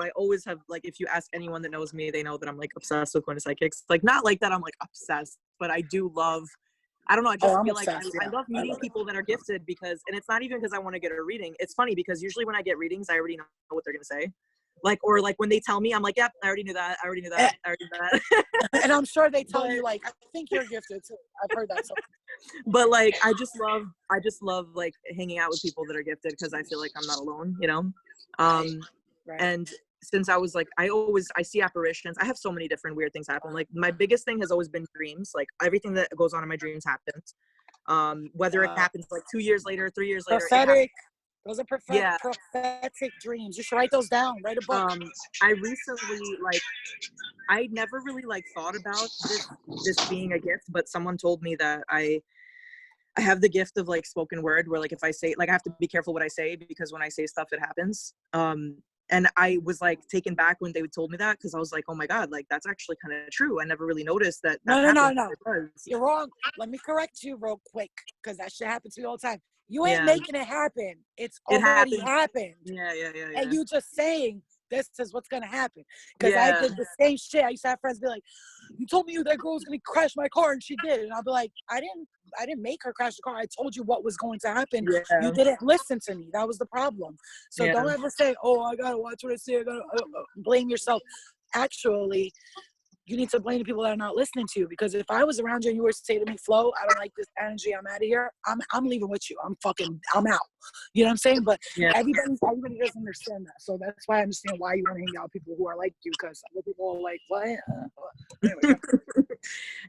I always have, like, if you ask anyone that knows me, they know that I'm like obsessed with going to psychics. Like, not like that I'm like obsessed, but I do love, I don't know, I just feel like I love meeting people that are gifted, because, and it's not even because I want to get a reading. It's funny because usually when I get readings, I already know what they're going to say. Like, or like when they tell me, I'm like, yep, I already knew that. I already knew that. And I'm sure they tell you, like, I think you're gifted too. I've heard that. So. But like, I just love like hanging out with people that are gifted, because I feel like I'm not alone, you know? Right. And since I was like, I see apparitions. I have so many different weird things happen. Like, my biggest thing has always been dreams. Like, everything that goes on in my dreams happens. Whether it happens like 2 years later, 3 years later. Prophetic. Those are prophetic dreams. You should write those down. Write a book. I recently, like, I never really like thought about this being a gift, but someone told me that I have the gift of like spoken word, where like if I say, like, I have to be careful what I say, because when I say stuff, it happens. And I was like taken back when they told me that, because I was like, oh my God, like that's actually kind of true. I never really noticed that. No. You're wrong. Let me correct you real quick, because that shit happens to me all the time. You ain't making it happen. It's already happened. Yeah. And you just saying, this is what's going to happen. Because I did the same shit. I used to have friends be like, you told me that girl was going to crash my car, and she did. And I'll be like, I didn't make her crash the car. I told you what was going to happen. Yeah. You didn't listen to me. That was the problem. So don't ever say, oh, I got to watch what I say. I got to blame yourself. Actually, you need to blame the people that are not listening to you, because if I was around you and you were to say to me, Flo, I don't like this energy, I'm out of here, I'm leaving with you. I'm out. You know what I'm saying? But everybody doesn't understand that. So that's why I understand why you want to hang out with people who are like you, because other people are like, what? Anyway.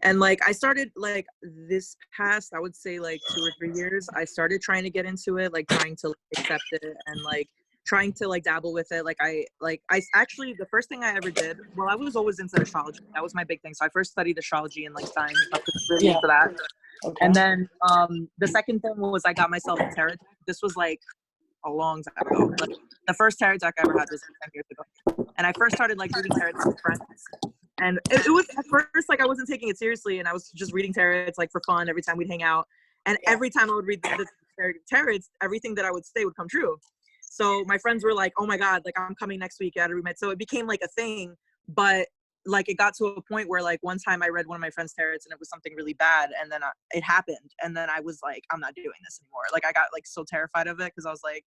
And like, I started like this past, I would say like 2 or 3 years, I started trying to get into it, like trying to accept it and like trying to like dabble with it. I actually, the first thing I ever did, well, I was always into astrology. That was my big thing. So I first studied astrology and like signs. I was really into that. Okay. And then the second thing was I got myself a tarot deck. This was like a long time ago. Like, the first tarot deck I ever had was like 10 years ago. And I first started like reading tarot with friends. And it was at first like I wasn't taking it seriously, and I was just reading tarot like for fun every time we'd hang out. And every time I would read the tarot, everything that I would say would come true. So my friends were like, oh my God, like I'm coming next week. So it became like a thing. But like it got to a point where like one time I read one of my friend's tarots and it was something really bad. And then it happened. And then I was like, I'm not doing this anymore. Like I got like so terrified of it, because I was like,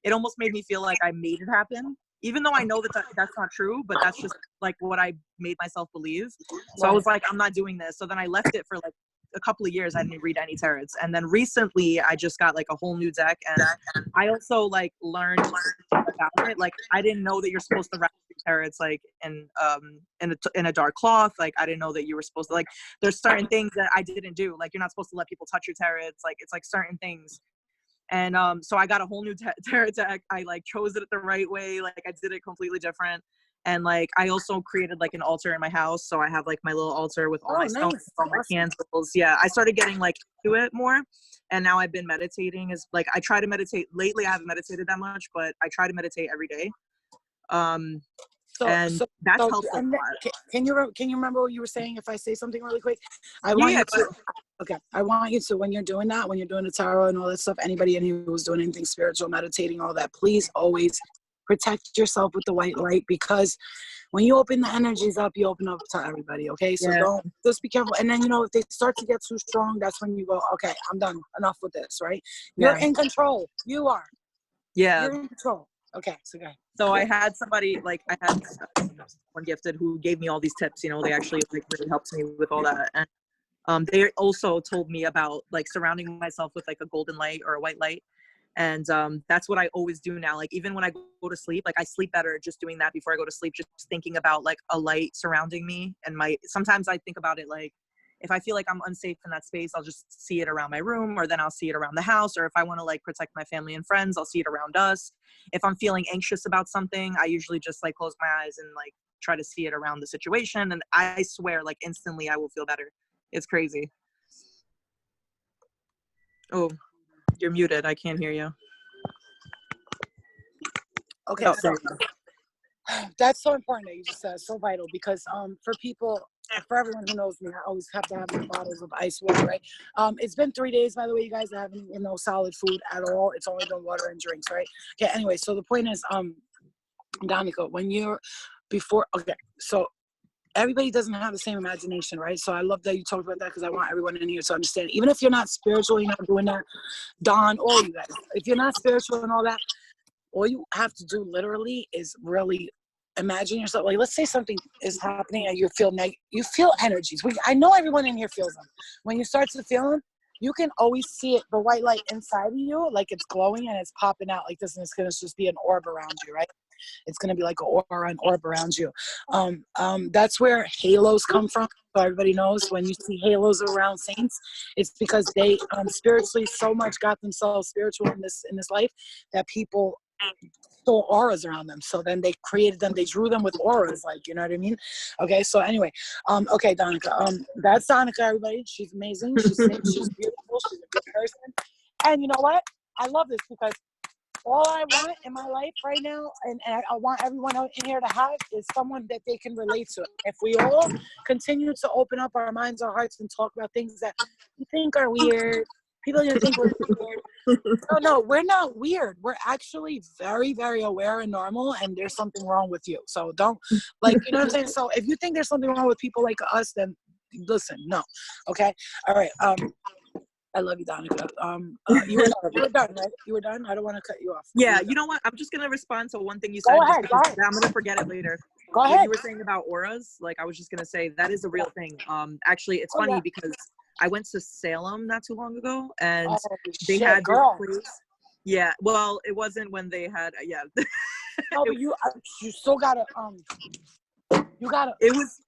it almost made me feel like I made it happen. Even though I know that that's not true, but that's just like what I made myself believe. So I was like, I'm not doing this. So then I left it for like a couple of years. I didn't read any tarots. And then recently I just got like a whole new deck. And I also like learned about it. Like I didn't know that you're supposed to wrap tarots like in a dark cloth. Like I didn't know that you were supposed to, like, there's certain things that I didn't do. Like you're not supposed to let people touch your tarots. Like it's like certain things. And so I got a whole new tarot deck. I like chose it the right way. Like I did it completely different. And like I also created like an altar in my house. So I have like my little altar with all my stones, all my candles. Yeah, I started getting like to it more. And now I've been meditating. Is like I try to meditate. Lately I haven't meditated that much, but I try to meditate every day. And that's helped a lot. Can you remember what you were saying? If I say something really quick, I want you to, when you're doing that, when you're doing the tarot and all that stuff, anybody in here who's doing anything spiritual, meditating, all that, please always protect yourself with the white light, because when you open the energies up, you open up to everybody. Okay, so don't, just be careful. And then if they start to get too strong, that's when you go, okay, I'm done, enough with this, right? You're in control. You are. You're in control. Okay, so go ahead. So I had somebody, like I had someone gifted who gave me all these tips. They actually like really helped me with all that. And they also told me about like surrounding myself with like a golden light or a white light. And that's what I always do now. Like even when I go to sleep, like I sleep better just doing that before I go to sleep, just thinking about like a light surrounding me. And sometimes I think about it like, if I feel like I'm unsafe in that space, I'll just see it around my room, or then I'll see it around the house. Or if I want to like protect my family and friends, I'll see it around us. If I'm feeling anxious about something, I usually just like close my eyes and like try to see it around the situation. And I swear like instantly I will feel better. It's crazy. Oh, you're muted. I can't hear you. Okay, Oh, so that's so important that you just said, so vital, because for people, for everyone who knows me, I always have to have my bottles of ice water, right? It's been 3 days, by the way, you guys. I haven't eaten no solid food at all. It's only been water and drinks, right? Okay, anyway, so the point is, Danica, when you're okay, so everybody doesn't have the same imagination, right? So I love that you talked about that, because I want everyone in here to understand, even if you're not spiritual, you're not doing that, Don, all you guys, if you're not spiritual and all that, all you have to do literally is really imagine yourself, like, let's say something is happening and you feel energies. I know everyone in here feels them. When you start to feel them, you can always see it, the white light inside of you, like it's glowing and it's popping out like this, and it's going to just be an orb around you, right? It's going to be like an orb around you. That's where halos come from. So everybody knows, when you see halos around saints, it's because they spiritually so much got themselves spiritual in this life, that people saw auras around them. So then they created them, they drew them with auras, like, you know what I mean? Okay, so anyway, okay, Danica, that's Danica, everybody. She's amazing. She's beautiful. She's a good person. And you know what? I love this, because all I want in my life right now, and I want everyone in here to have, is someone that they can relate to. If we all continue to open up our minds, our hearts, and talk about things that we think are weird, people are going to think we're weird. No, we're not weird. We're actually very, very aware and normal, and there's something wrong with you. So don't, like, you know what I'm saying? So if you think there's something wrong with people like us, then listen, no. Okay? All right. I love you, Danica. You were done, right? You were done? I don't want to cut you off. Yeah, you know what? I'm just going to respond to one thing you said. Go ahead. I'm going to forget it later. Go What ahead. you were saying about auras, like, I was just going to say that is a real thing. Actually, it's funny because I went to Salem not too long ago, and they had this place. Yeah, well, it wasn't when they had, No, but you still gotta, it was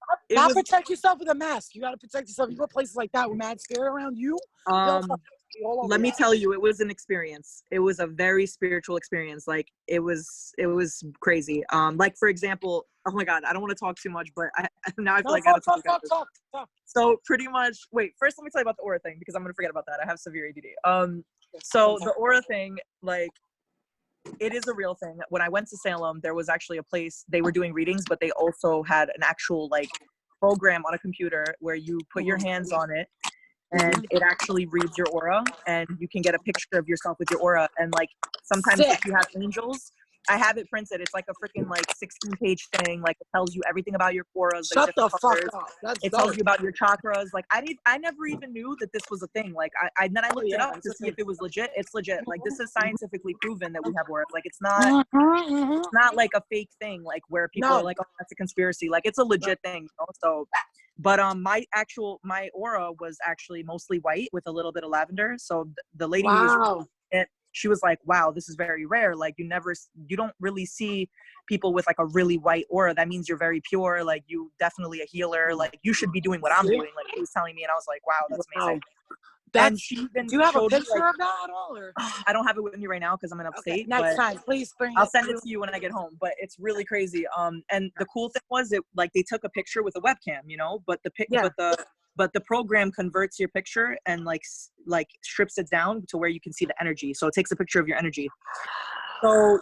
protect yourself with a mask. You gotta protect yourself. You go places like that with mad spirit around you. Let me tell you, it was an experience. It was a very spiritual experience. Like, it was crazy. Like, for example, oh my God, I don't want to talk too much, but I feel like I gotta talk. So pretty much, wait, first let me tell you about the aura thing, because I'm gonna forget about that. I have severe ADD. So the aura thing, like, it is a real thing. When I went to Salem, there was actually a place, they were doing readings, but they also had an actual, like, program on a computer where you put your hands on it, and it actually reads your aura, and you can get a picture of yourself with your aura. And, like, sometimes if you have angels, I have it printed. It's like a freaking, like, 16-page thing. Like, it tells you everything about your auras. Shut the fuck up. It tells you about your chakras. Like, I never even knew that this was a thing. Like, then I looked it up to see if it was legit. It's legit. Like, this is scientifically proven that we have auras. Like, it's not it's not like a fake thing, like, where people are like, oh, that's a conspiracy. Like, it's a legit thing, you know? So, but my aura was actually mostly white with a little bit of lavender. So the lady who was she was like, wow, this is very rare. Like, you don't really see people with, like, a really white aura. That means you're very pure. Like, you definitely a healer. Like, you should be doing what I'm doing. Like, she was telling me, and I was like, wow, that's amazing. And she even do you have a showed me, picture of that at all? Or? I don't have it with me right now because I'm in upstate. Next time, please bring I'll send it to you when I get home. But it's really crazy. And the cool thing was, it, like, they took a picture with a webcam, you know, but the program converts your picture and like strips it down to where you can see the energy. So it takes a picture of your energy. So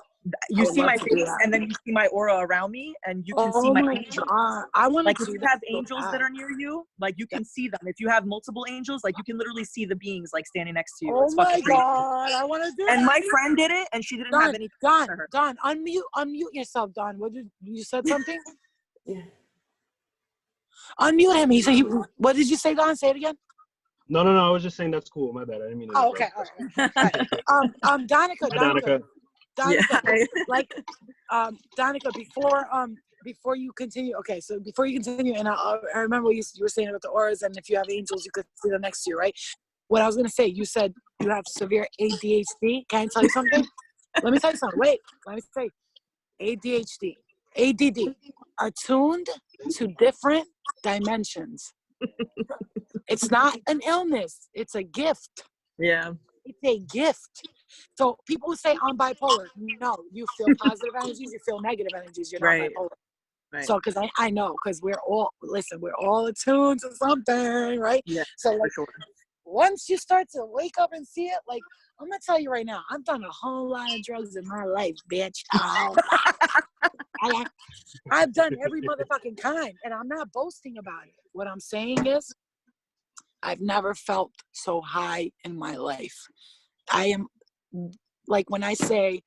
you see my face, and then you see my aura around me, and you can see my angels. I want to. Like, if you have angels that are near you, like, you can see them. If you have multiple angels, like, you can literally see the beings, like, standing next to you. Oh my God, I want to do it. And my friend did it, and she didn't have any. Don, unmute yourself, Don. What did you said something? Yeah. Unmute him. He said, what did you say, Don? Say it again. No. I was just saying that's cool. My bad. I didn't mean to. Oh, okay. All right. Danica. Danica, before you continue. Okay, so before you continue, and I remember you were saying about the auras, and if you have angels, you could see them next to you, right? What I was gonna say, you said you have severe ADHD. Can I tell you something? Let me tell you something. Wait, let me say, ADHD, ADD are tuned to different dimensions. It's not an illness. It's a gift. Yeah. It's a gift. So people say I'm bipolar. No, you feel positive energies, you feel negative energies. You're not bipolar. Right. So, because I know, because we're all attuned to something, right? Yeah. So, like, for sure. once you start to wake up and see it, like, I'm gonna tell you right now, I've done a whole lot of drugs in my life, bitch. I've done every motherfucking kind, and I'm not boasting about it. What I'm saying is, I've never felt so high in my life. I am, like, when I say,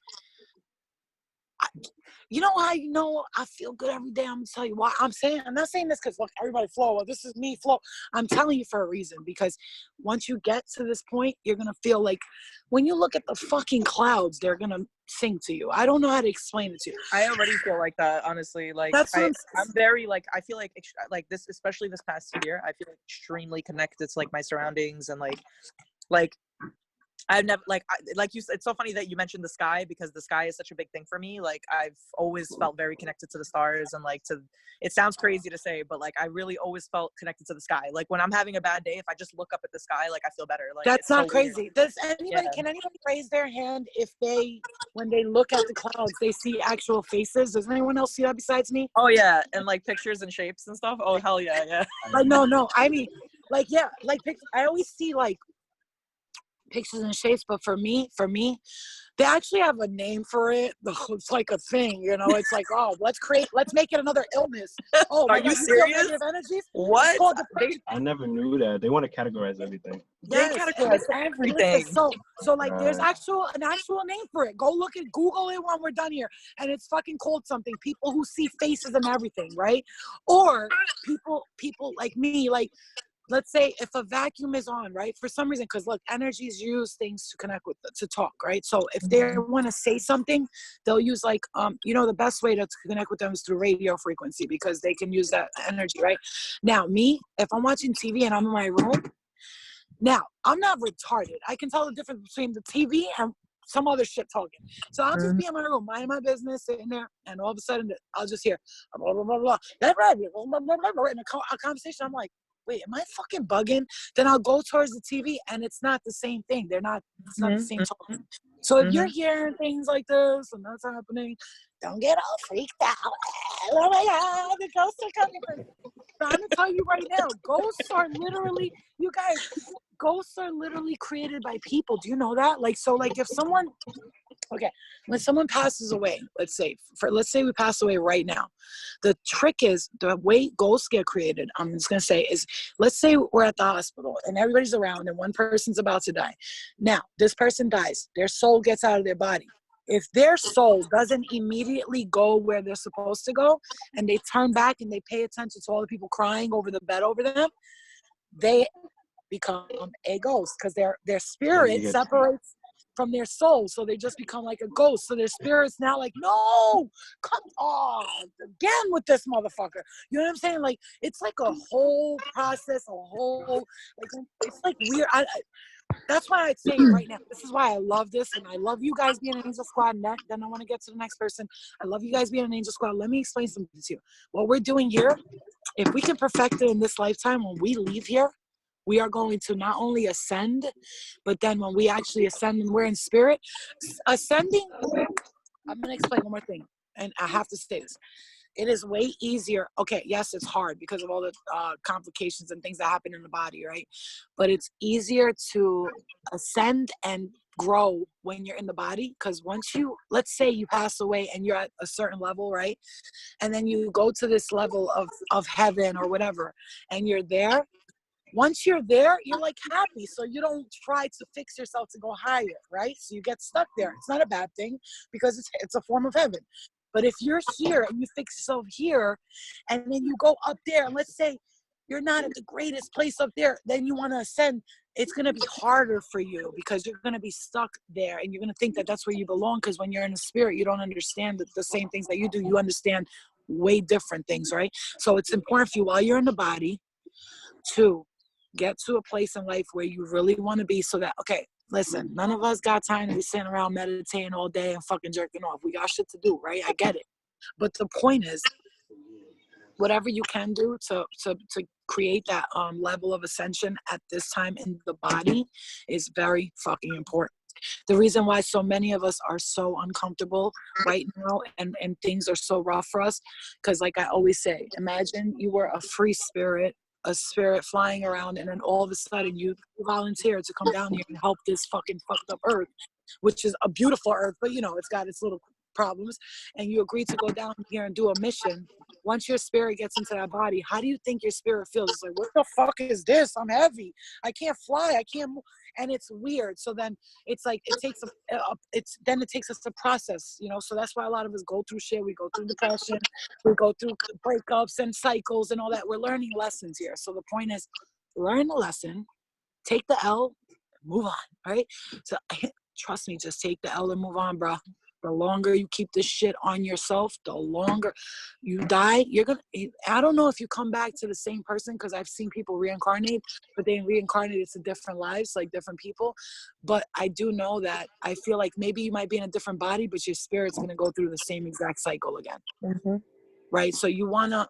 you know how you know I feel good every day? I'm gonna tell you why. I'm not saying this because look, everybody flow. Well, this is me flow. I'm telling you for a reason, because once you get to this point, you're gonna feel like when you look at the fucking clouds, they're gonna sing to you. I don't know how to explain it to you. I already feel like that, honestly. Like, That's what I'm very, like, I feel like this, especially this past year, I feel extremely connected to, like, my surroundings, and like I've never, like you said, it's so funny that you mentioned the sky, because the sky is such a big thing for me. Like, I've always felt very connected to the stars, and like it sounds crazy to say, but like I really always felt connected to the sky. Like, when I'm having a bad day, if I just look up at the sky, like I feel better. Like, that's it's not so crazy. weird. Can anybody raise their hand if when they look at the clouds, they see actual faces? Does anyone else see that besides me? Oh yeah, and like pictures and shapes and stuff. Oh hell yeah, yeah. Like, no. I mean, like, yeah, like I always see like pictures and shapes, but for me, they actually have a name for it. It's like a thing, you know. It's like, oh, let's make it another illness. Oh, Are you serious? Negative energies? What? I never knew that. They want to categorize everything. They categorize everything. So like, there's an actual name for it. Go look at, Google it when we're done here, and it's fucking called something. People who see faces and everything, right? Or people like me, like, let's say if a vacuum is on, right? For some reason, because look, energies use things to connect with, to talk, right? So if they want to say something, they'll use like, the best way to connect with them is through radio frequency, because they can use that energy, right? Now, me, if I'm watching TV and I'm in my room, now I'm not retarded. I can tell the difference between the TV and some other shit talking. So I'll just be in my room, minding my business, sitting there, and all of a sudden I'll just hear blah, blah, blah, blah, in a conversation. I'm like, wait, am I fucking bugging? Then I'll go towards the TV, and it's not the same thing. It's not the same talking. So if you're hearing things like this and that's happening, don't get all freaked out. Oh my God, the ghosts are coming. So I'm gonna tell you right now, ghosts are literally created by people. Do you know that? Like, so like if someone, when someone passes away, let's say we pass away right now, the trick is, the way ghosts get created, I'm just going to say, is, let's say we're at the hospital and everybody's around and one person's about to die. Now, this person dies. Their soul gets out of their body. If their soul doesn't immediately go where they're supposed to go, and they turn back and they pay attention to all the people crying over the bed over them, they become a ghost, because their spirit separates from their soul, so they just become like a ghost. So their spirit's now like, no, come on again with this motherfucker. You know what I'm saying? Like, it's like a whole process, it's like weird. That's why I'd say right now, this is why I love this, and I love you guys being an Angel Squad. And then I want to get to the next person. I love you guys being an Angel Squad. Let me explain something to you. What we're doing here, if we can perfect it in this lifetime, when we leave here, we are going to not only ascend, but then when we actually ascend and we're in spirit, ascending, I'm going to explain one more thing, and I have to say this. It is way easier. Okay, yes, it's hard because of all the complications and things that happen in the body, right? But it's easier to ascend and grow when you're in the body, because once let's say you pass away and you're at a certain level, right? And then you go to this level of heaven or whatever, and you're there. Once you're there, you're like happy. So you don't try to fix yourself to go higher, right? So you get stuck there. It's not a bad thing, because it's a form of heaven. But if you're here and you fix yourself here, and then you go up there, and let's say you're not at the greatest place up there, then you want to ascend, it's going to be harder for you, because you're going to be stuck there, and you're going to think that that's where you belong, because when you're in the spirit, you don't understand the same things that you do. You understand way different things, right? So it's important for you, while you're in the body, to get to a place in life where you really want to be, so that, okay, listen, none of us got time to be sitting around meditating all day and fucking jerking off. We got shit to do, right? I get it. But the point is, whatever you can do to create that level of ascension at this time in the body is very fucking important. The reason why so many of us are so uncomfortable right now, and things are so rough for us, because like I always say, imagine you were a free spirit a spirit flying around, and then all of a sudden you volunteer to come down here and help this fucking fucked up earth, which is a beautiful earth, but you know, it's got its little problems, and you agree to go down here and do a mission. Once your spirit gets into that body, how do you think your spirit feels? It's like, what the fuck is this? I'm heavy. I can't fly. I can't move. And it's weird. So then it's like, it takes it takes us to process, you know? So that's why a lot of us go through shit. We go through depression. We go through breakups and cycles and all that. We're learning lessons here. So the point is, learn the lesson, take the L, move on, right? So trust me, just take the L and move on, bro. The longer you keep this shit on yourself, the longer you die. I don't know if you come back to the same person, because I've seen people reincarnate, but they reincarnated to different lives, like different people. But I do know that I feel like maybe you might be in a different body, but your spirit's going to go through the same exact cycle again. Mm-hmm. Right? So you want to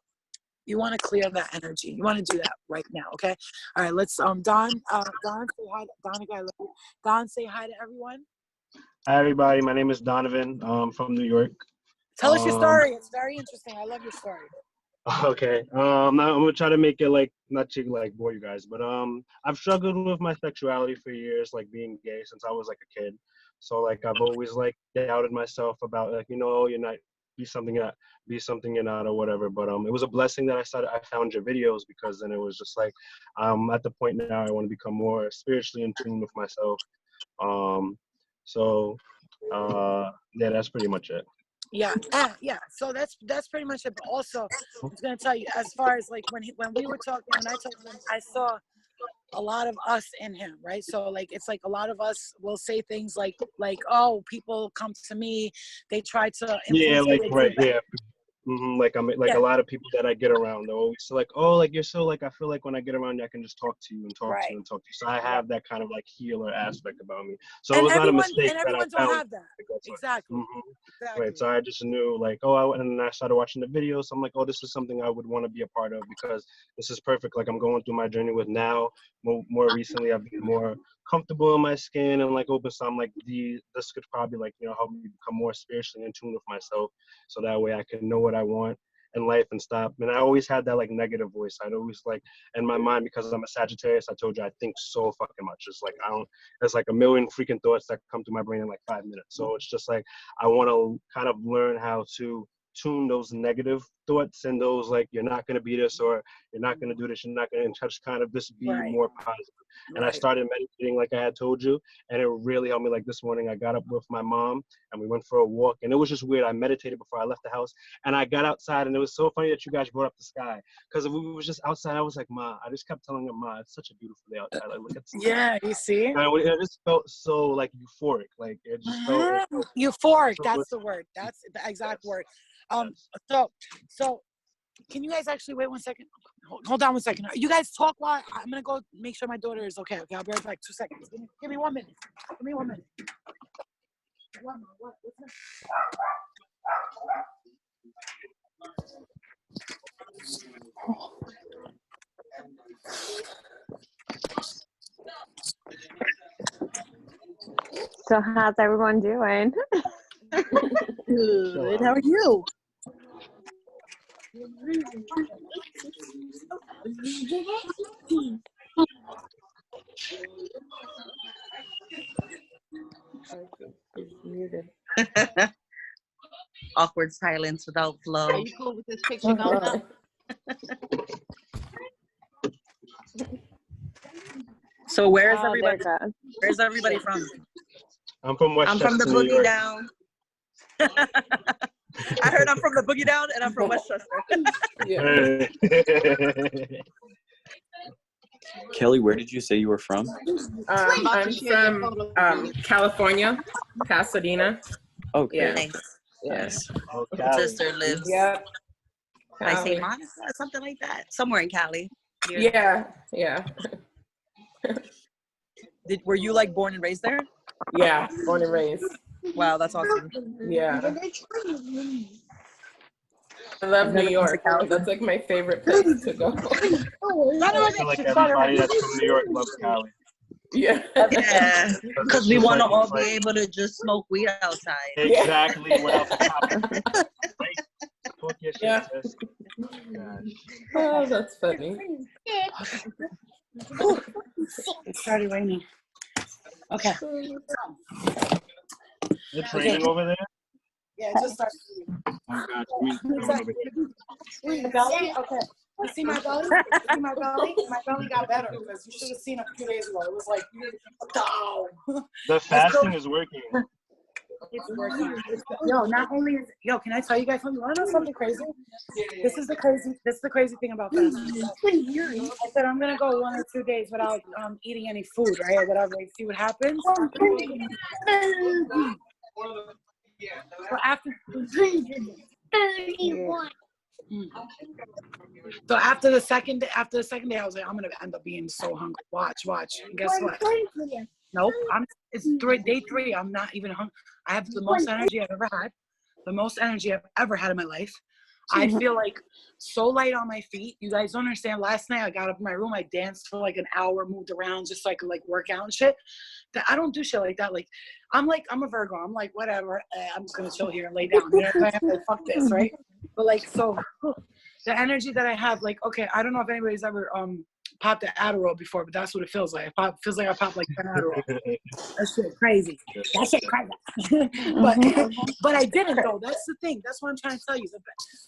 clear that energy. You want to do that right now, okay? All right, let's, Don, say hi. Don, say hi to everyone. Hi, everybody. My name is Donovan. I'm from New York. Tell us your story. It's very interesting. I love your story. Okay. I'm gonna try to make it like not to like bore you guys, but I've struggled with my sexuality for years, like being gay since I was like a kid. So like I've always like doubted myself about like, you know, you're not be something you're not or whatever. But it was a blessing that I found your videos, because then it was just like at the point now I want to become more spiritually in tune with myself. So yeah, that's pretty much it. Yeah, so that's pretty much it. But also, I was gonna tell you, as far as like when we were talking, when I told him, I saw a lot of us in him, right? So like it's like a lot of us will say things like oh, people come to me, they try to Yeah, like right, yeah. Like yeah. a lot of people that I get around, they're always like, oh, like you're so like I feel like when I get around you, I can just talk to you and talk to you and talk to you. So I have that kind of like healer aspect about me. So it was not a mistake that I found. Have that. Exactly. Exactly. Right. So I just knew like, oh, and then I started watching the videos. So I'm like, oh, this is something I would want to be a part of, because this is perfect. Like I'm going through my journey with now. More recently, I've been more comfortable in my skin and like open. So I'm like, this could probably like, you know, help me become more spiritually in tune with myself. So that way I can know what I want in life and stop. And I always had that like negative voice. I'd always like in my mind, because I'm a Sagittarius, I told you I think so fucking much. It's like there's like a million freaking thoughts that come to my brain in like 5 minutes. So it's just like I want to kind of learn how to tune those negative thoughts and those like you're not going to be this, or you're not going to do this, you're not going to, just kind of just be more positive. And I started meditating like I had told you, and it really helped me. Like this morning I got up with my mom and we went for a walk, and it was just weird. I meditated before I left the house, and I got outside, and it was so funny that you guys brought up the sky, because we was just outside. I was like, Ma, I just kept telling her, Ma, it's such a beautiful day outside. Like, look at the sky. Yeah, you see? And it just felt so like euphoric. Like it just felt euphoric. That's the word. That's the exact word. So can you guys actually wait 1 second? Hold on 1 second. You guys talk while I'm gonna go make sure my daughter is okay. Okay, I'll be right back. 2 seconds. Give me 1 minute. Give me 1 minute. What's that? So how's everyone doing? Good. How are you? Awkward silence without flow. Are you cool with this picture going? So where's Oh, everybody? there it goes. Where's everybody from? I'm from Westchester, I'm from the New Boogie York. Down. I heard I'm from the Boogie Down and I'm from Westchester. Kelly, where did you say you were from? I'm from California, Pasadena. Okay. Yeah. Nice. Yes. Oh, My Cali. sister lives Yep. by Cali. St. Monica, something like that. Somewhere in Cali. Yeah. Yeah. Were you like born and raised there? Yeah. Born and raised. Wow, that's awesome. Yeah. I love New York. That's like my favorite place to go. I feel like everybody that's from New York loves Cali. Yeah. Yeah. Because we want to all be able to just smoke weed outside. Exactly. What else? Talk your shit, sis. Oh, that's funny. It started raining. Okay. It's raining over there? Yeah, it just started raining. Oh, God. Me coming over here. The belly? Okay. You see my belly? You see my belly? My belly got better because you should have seen it a few days ago. It was like, oh. The fasting is working. It's working. Yo, not only is can I tell you guys something? You want to know something crazy? This is the crazy thing about fasting. I said I'm gonna go 1 or 2 days without eating any food, right? Or whatever. See what happens. So after 31. So after the second day, I was like, I'm gonna end up being so hungry. Watch. And guess what? Nope. It's day 3. I'm not even hungry. I have the most energy I've ever had. The most energy I've ever had in my life. I feel like so light on my feet. You guys don't understand. Last night I got up in my room. I danced for like an hour, moved around just so I could like work out and shit. That I don't do shit like that. Like I'm a Virgo. I'm like, whatever. I'm just gonna chill here and lay down. You know what I'm saying? Like, fuck this, right? But like, so the energy that I have, like, okay, I don't know if anybody's ever popped an Adderall before, but that's what it feels like. It feels like I popped like 10 Adderall. That shit crazy. That shit crazy. but I didn't though. That's the thing. That's what I'm trying to tell you.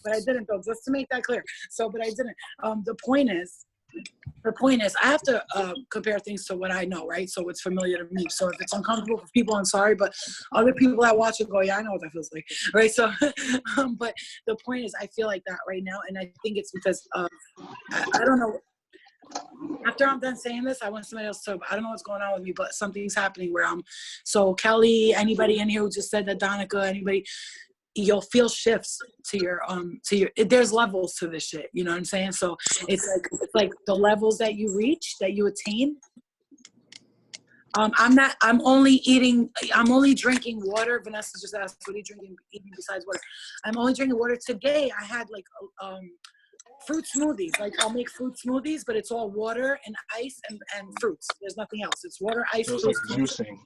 But I didn't though. Just to make that clear. But I didn't. The point is, I have to compare things to what I know, right? So it's familiar to me. So if it's uncomfortable for people, I'm sorry, but other people that watch it go, yeah, I know what that feels like, right? So, but the point is, I feel like that right now, and I think it's because I don't know. After I'm done saying this, I want somebody else to. I don't know what's going on with me, but something's happening where I'm. So Kelly, anybody in here who just said that, Donica, anybody. You'll feel shifts to your there's levels to this shit, you know what I'm saying? So it's like the levels that you reach, that you attain. I'm only drinking water. Vanessa just asked, what are you eating besides water? I'm only drinking water. Today I had like fruit smoothies. Like I'll make fruit smoothies, but it's all water and ice and fruits. There's nothing else. It's water, ice, So it's fruits. like juicing.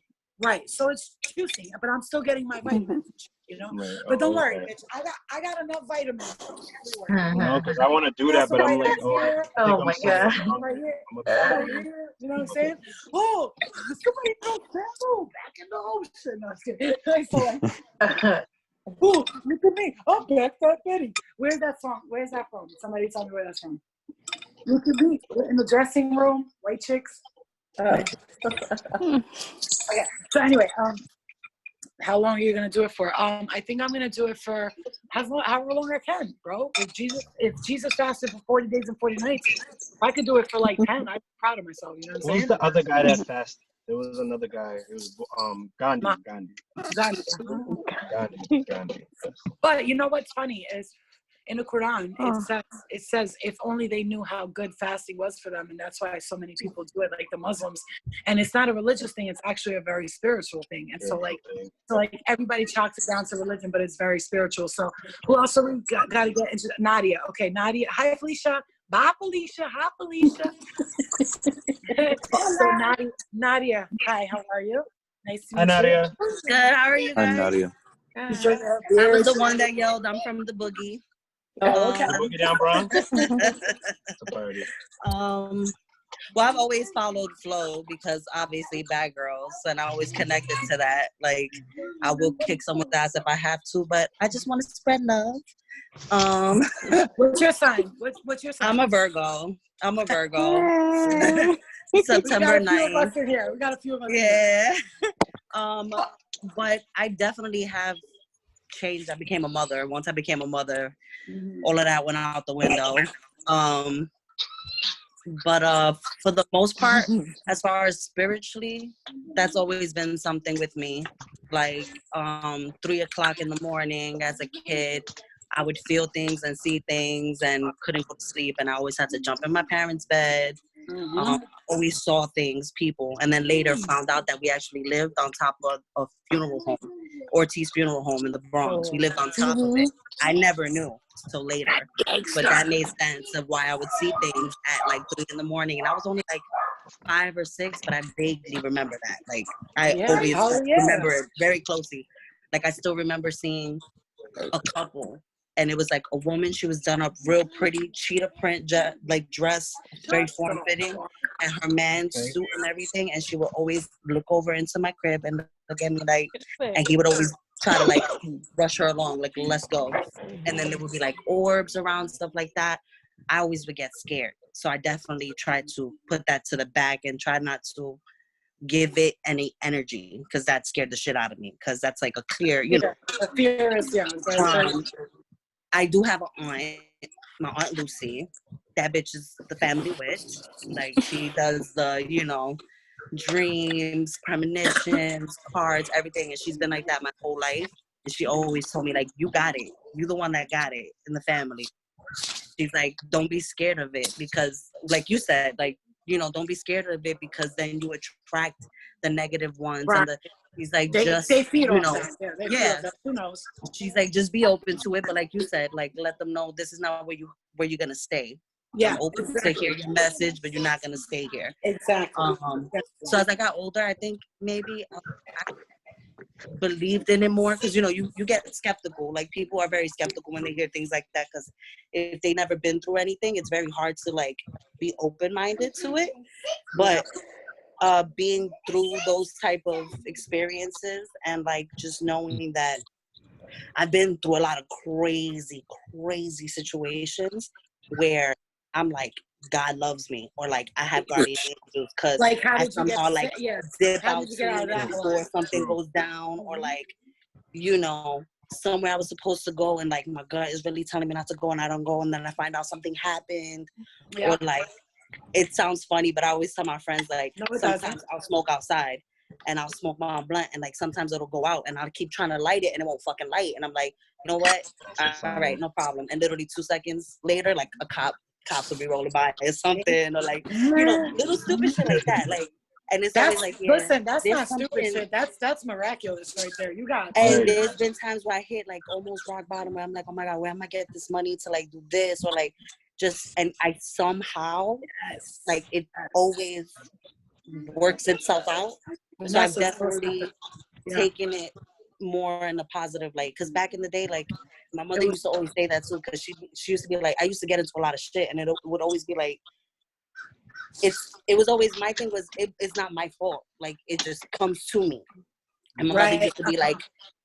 Right. So it's juicing, but I'm still getting my vitamins, you know? Right. But don't worry, bitch. I got enough vitamins. No, because I want to do that, but I'm like, oh my God. Right here. You know what I'm saying? Oh, somebody throw bamboo back in the ocean. No, I'm just kidding. Oh, look at me. Oh, back that Betty. Where's that song? Where's that from? Somebody tell me where that's from. Look at me. We're in the dressing room. White chicks. Okay. So anyway, how long are you gonna do it for? I think I'm gonna do it for however long I can, bro. If Jesus fasted for 40 days and 40 nights, if I could do it for like 10, I'm proud of myself. You know what I'm saying? Who's the other guy that fasted? There was another guy. It was Gandhi. But you know what's funny is, in the Quran, it says if only they knew how good fasting was for them, and that's why so many people do it, like the Muslims. And it's not a religious thing; it's actually a very spiritual thing. And so everybody chalks it down to religion, but it's very spiritual. So who else are we got to get into? Nadia. Okay, Nadia. Hi, Felicia. Bye, Felicia. Hi, Felicia. So Nadia. Hi, how are you? Nice to meet you. Hi, Nadia. Good. How are you guys? I'm Nadia. I was the one that yelled, "I'm from the boogie." Oh, okay. Boogie down, bro. It's a party. Well, I've always followed flow because obviously bad girls, and I always connected to that. Like, I will kick someone's ass if I have to, but I just want to spread love. What's your sign? What's your sign? I'm a Virgo. September 9th. We got a few of us here. But I definitely have changed. I became a mother. Once I became a mother, all of that went out the window. But for the most part, as far as spiritually, that's always been something with me. Like 3 o'clock in the morning as a kid, I would feel things and see things and couldn't go to sleep, and I always had to jump in my parents' bed. Always saw things, people, and then later found out that we actually lived on top of a funeral home, Ortiz Funeral Home in the Bronx. We lived on top of it. I never knew till later, but that made sense of why I would see things at like 3 in the morning, and I was only like 5 or 6, but I vaguely remember that. Like I always remember it very closely. Like I still remember seeing a couple and it was like a woman. She was done up real pretty, cheetah print, like dress, very form fitting, and her man suit and everything. And she would always look over into my crib and look at me like, and he would always try to like rush her along, like let's go. And then there would be like orbs around, stuff like that. I always would get scared, so I definitely tried to put that to the back and try not to give it any energy, because that scared the shit out of me, because that's like a clear, you know. The fear is, I do have an aunt, my aunt Lucy. That bitch is the family witch. Like, she does the, you know, dreams, premonitions, cards, everything. And she's been like that my whole life. And she always told me, like, you got it. You're the one that got it in the family. She's like, don't be scared of it, because, like you said, like, you know, don't be scared of it, because then you attract the negative ones. Right. And he's like, they feed you on know, that. They feed on that. Who knows? She's like, just be open to it, but like you said, like, let them know this is not where you're gonna stay. Yeah, I'm open exactly. to hear your message, but you're not gonna stay here. Exactly. So as I got older, I think maybe I believed in it more, because you know, you get skeptical. Like, people are very skeptical when they hear things like that, because if they never been through anything, it's very hard to like be open-minded to it. But being through those type of experiences, and like just knowing that I've been through a lot of crazy situations where I'm like, God loves me, or like I have guardian angels, because like, how I did you somehow get, like zip out to, or something goes down, or like, you know, somewhere I was supposed to go and like my gut is really telling me not to go and I don't go, and then I find out something happened. Or like, it sounds funny, but I always tell my friends, like, sometimes I'll smoke outside and I'll smoke my blunt, and like sometimes it'll go out and I'll keep trying to light it and it won't fucking light, and I'm like, you know what, all right, no problem. And literally 2 seconds later, like cops will be rolling by or something, or like, you know, little stupid shit like that. Like, and it's always like, yeah, listen, that's not stupid shit. That's miraculous right there. You got it. And there's been times where I hit like almost rock bottom, where I'm like, oh my God, where am I get this money to like do this, or like just, and I somehow like it always works itself out. So I've definitely taken it more in the positive light, because back in the day, like my mother used to always say that too, because she used to be like, I used to get into a lot of shit, and it would always be like, it was always, my thing was, it's not my fault, like it just comes to me. And my mother used to be like,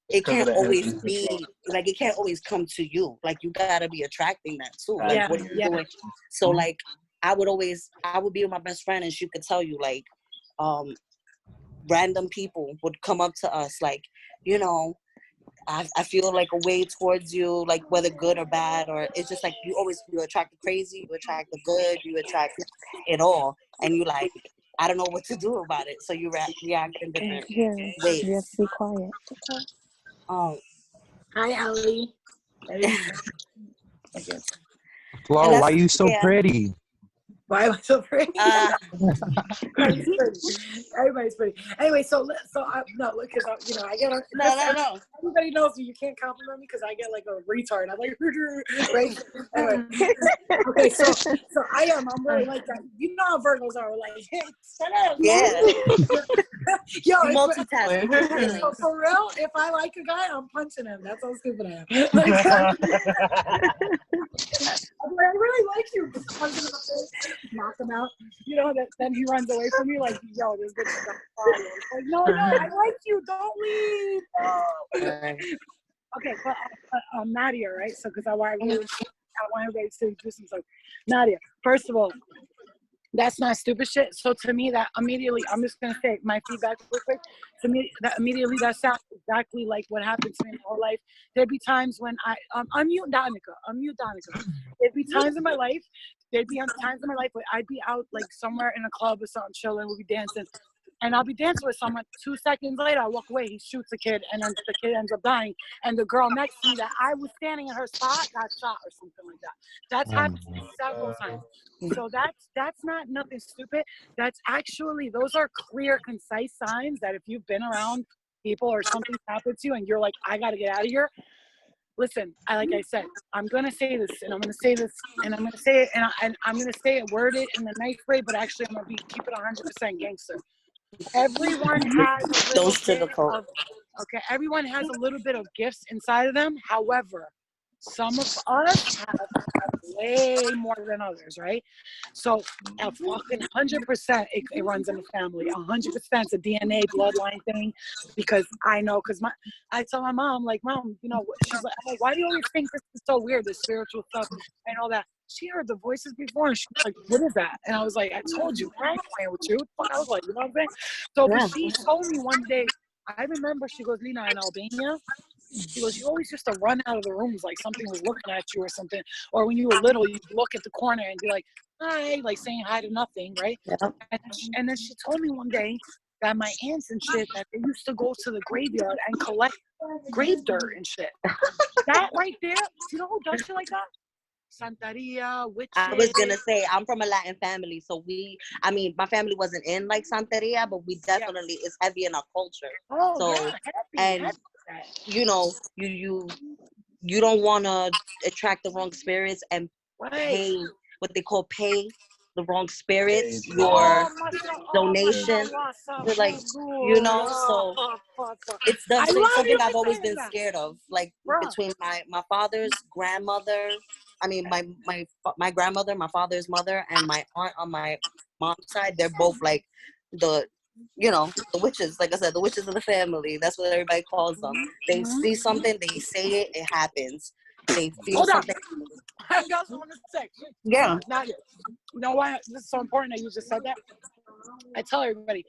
it can't always be like, it can't always come to you, like you gotta be attracting that too, like what are you doing? So like I would be with my best friend, and she could tell you, like, random people would come up to us, like, you know, I feel like a way towards you, like whether good or bad, or it's just like you attract the crazy, you attract the good, you attract it all, and you like, I don't know what to do about it, so you react in different ways. Just be quiet. Oh, hi, Ellie. Flo, why are you so pretty? Why am I so pretty? Everybody's pretty. Anyway, so no, because you know, I get no. Everybody knows me. You can't compliment me because I get like a retard. I'm like, right? Anyway. Okay, so I'm really like that. You know how Virgos are, like, hey, shut up. Yeah. Yo, multitasking. So for real, if I like a guy, I'm punching him. That's how stupid I am. Like, I'm like, I really like you. Punch him in the face, knock him out. You know, then he runs away from me like, yo, this bitch is like, no, I like you. Don't leave. No. Okay, but Nadia, right? So, because I want everybody to introduce themselves. Nadia, first of all, that's not stupid shit. So to me, that immediately, I'm just gonna say my feedback real quick. To me, that sounds exactly like what happened to me in my whole life. There'd be times when unmute Donica. There'd be times in my life. Where I'd be out like somewhere in a club or something, chilling. We'll be dancing, and I'll be dancing with someone. 2 seconds later, I walk away. He shoots a kid, and then the kid ends up dying. And the girl next to me that I was standing in her spot got shot or something like that. That's happened to me several times. So that's not nothing stupid. That's actually, those are clear, concise signs that if you've been around people or something's happened to you and you're like, I got to get out of here. Listen, like I said, I'm going to say this, and I'm going to say this, and I'm going to say it, and I'm going to say it worded in the nice way, but actually I'm going to keep it 100% gangster. Everyone has a little bit of, everyone has a little bit of gifts inside of them. However, Some of us have way more than others, right? So a fucking 100% it runs in the family. 100% it's a DNA bloodline thing, because I know, because I tell my mom, like, Mom, you know, she's like, oh, why do you always think this is so weird, this spiritual stuff and all that? She heard the voices before and she's like, what is that? And I was like, I told you, I ain't playing with you. Fuck, I was like, you know what I'm saying? So but she told me one day, I remember, she goes, Lena, in Albania, she goes, you always used to run out of the rooms like something was looking at you or something. Or when you were little, you'd look at the corner and be like, hi, like saying hi to nothing, right? Yep. And then she told me one day that my aunts and shit, that they used to go to the graveyard and collect grave dirt and shit. That right there, you know who does shit like that? Santeria, witches. I was gonna say, I'm from a Latin family, so my family wasn't in like Santeria, but we definitely, it's heavy in our culture. Oh, so yeah, heavy. You know, you don't want to attract the wrong spirits and pay what they call the wrong spirits, your donation. Like, you know, so it's definitely something I've always been scared of. Like, between my father's grandmother, my grandmother, my father's mother, and my aunt on my mom's side, they're both like the witches. Like I said, the witches of the family. That's what everybody calls them. They see something, they say it, it happens. They feel something. I got something to say. Yeah. Not yet. You know why this is so important that you just said that? I tell everybody,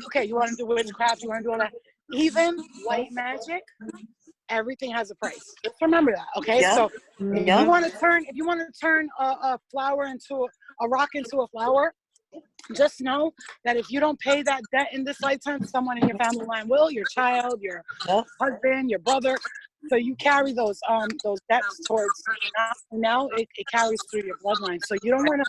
okay, you want to do witchcraft, you want to do all that. Even white magic, everything has a price. Just remember that, okay? Yeah. So if you want to turn a flower into a rock into a flower, just know that if you don't pay that debt in this lifetime, someone in your family line will, your child, your husband, your brother. So you carry those debts towards now it carries through your bloodline. So you don't want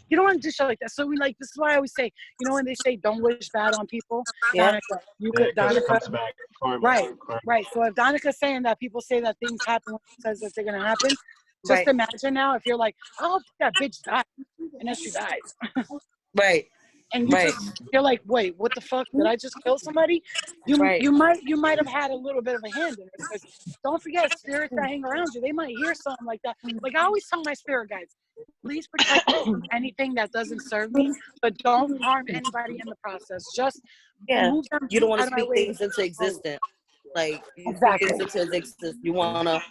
to do shit like that. So this is why I always say, you know, when they say don't wish bad on people, Donica, it comes back. Karma. Right. So if Donica's saying that people say that things happen when she says that they're gonna happen, just imagine now if you're like, oh, that bitch died, and then she dies. Right. And you're like, wait, what the fuck? Did I just kill somebody? You might have had a little bit of a hand in it, because don't forget, spirits that hang around you, they might hear something like that. Like I always tell my spirit guides, please protect me from anything that doesn't serve me, but don't harm anybody in the process. Just move them. You don't want to speak things into existence. Like you speak things into existence. You want to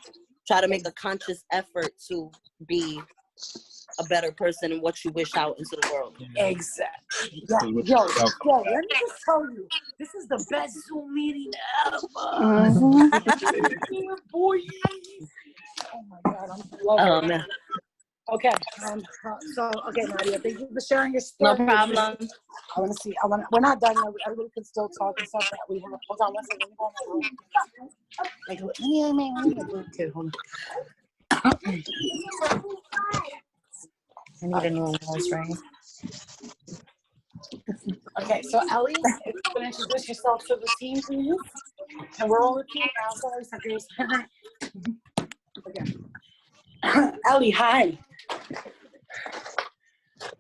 try to make a conscious effort to be a better person and what you wish out into the world. Exactly. Yo, let me just tell you, this is the best Zoom meeting ever. Boy. Oh my God, I'm loving it. Okay, okay, Nadia, thank you for sharing your story. No problem. I want to see. We're not done yet. Everybody can still talk and stuff that we have. Hold on one second. Let me go in my room. Okay, hold on. I need a new nose ring. Okay, so Ellie, if you could introduce yourself to the team, please. And we're all the team now. Okay. Ellie, hi.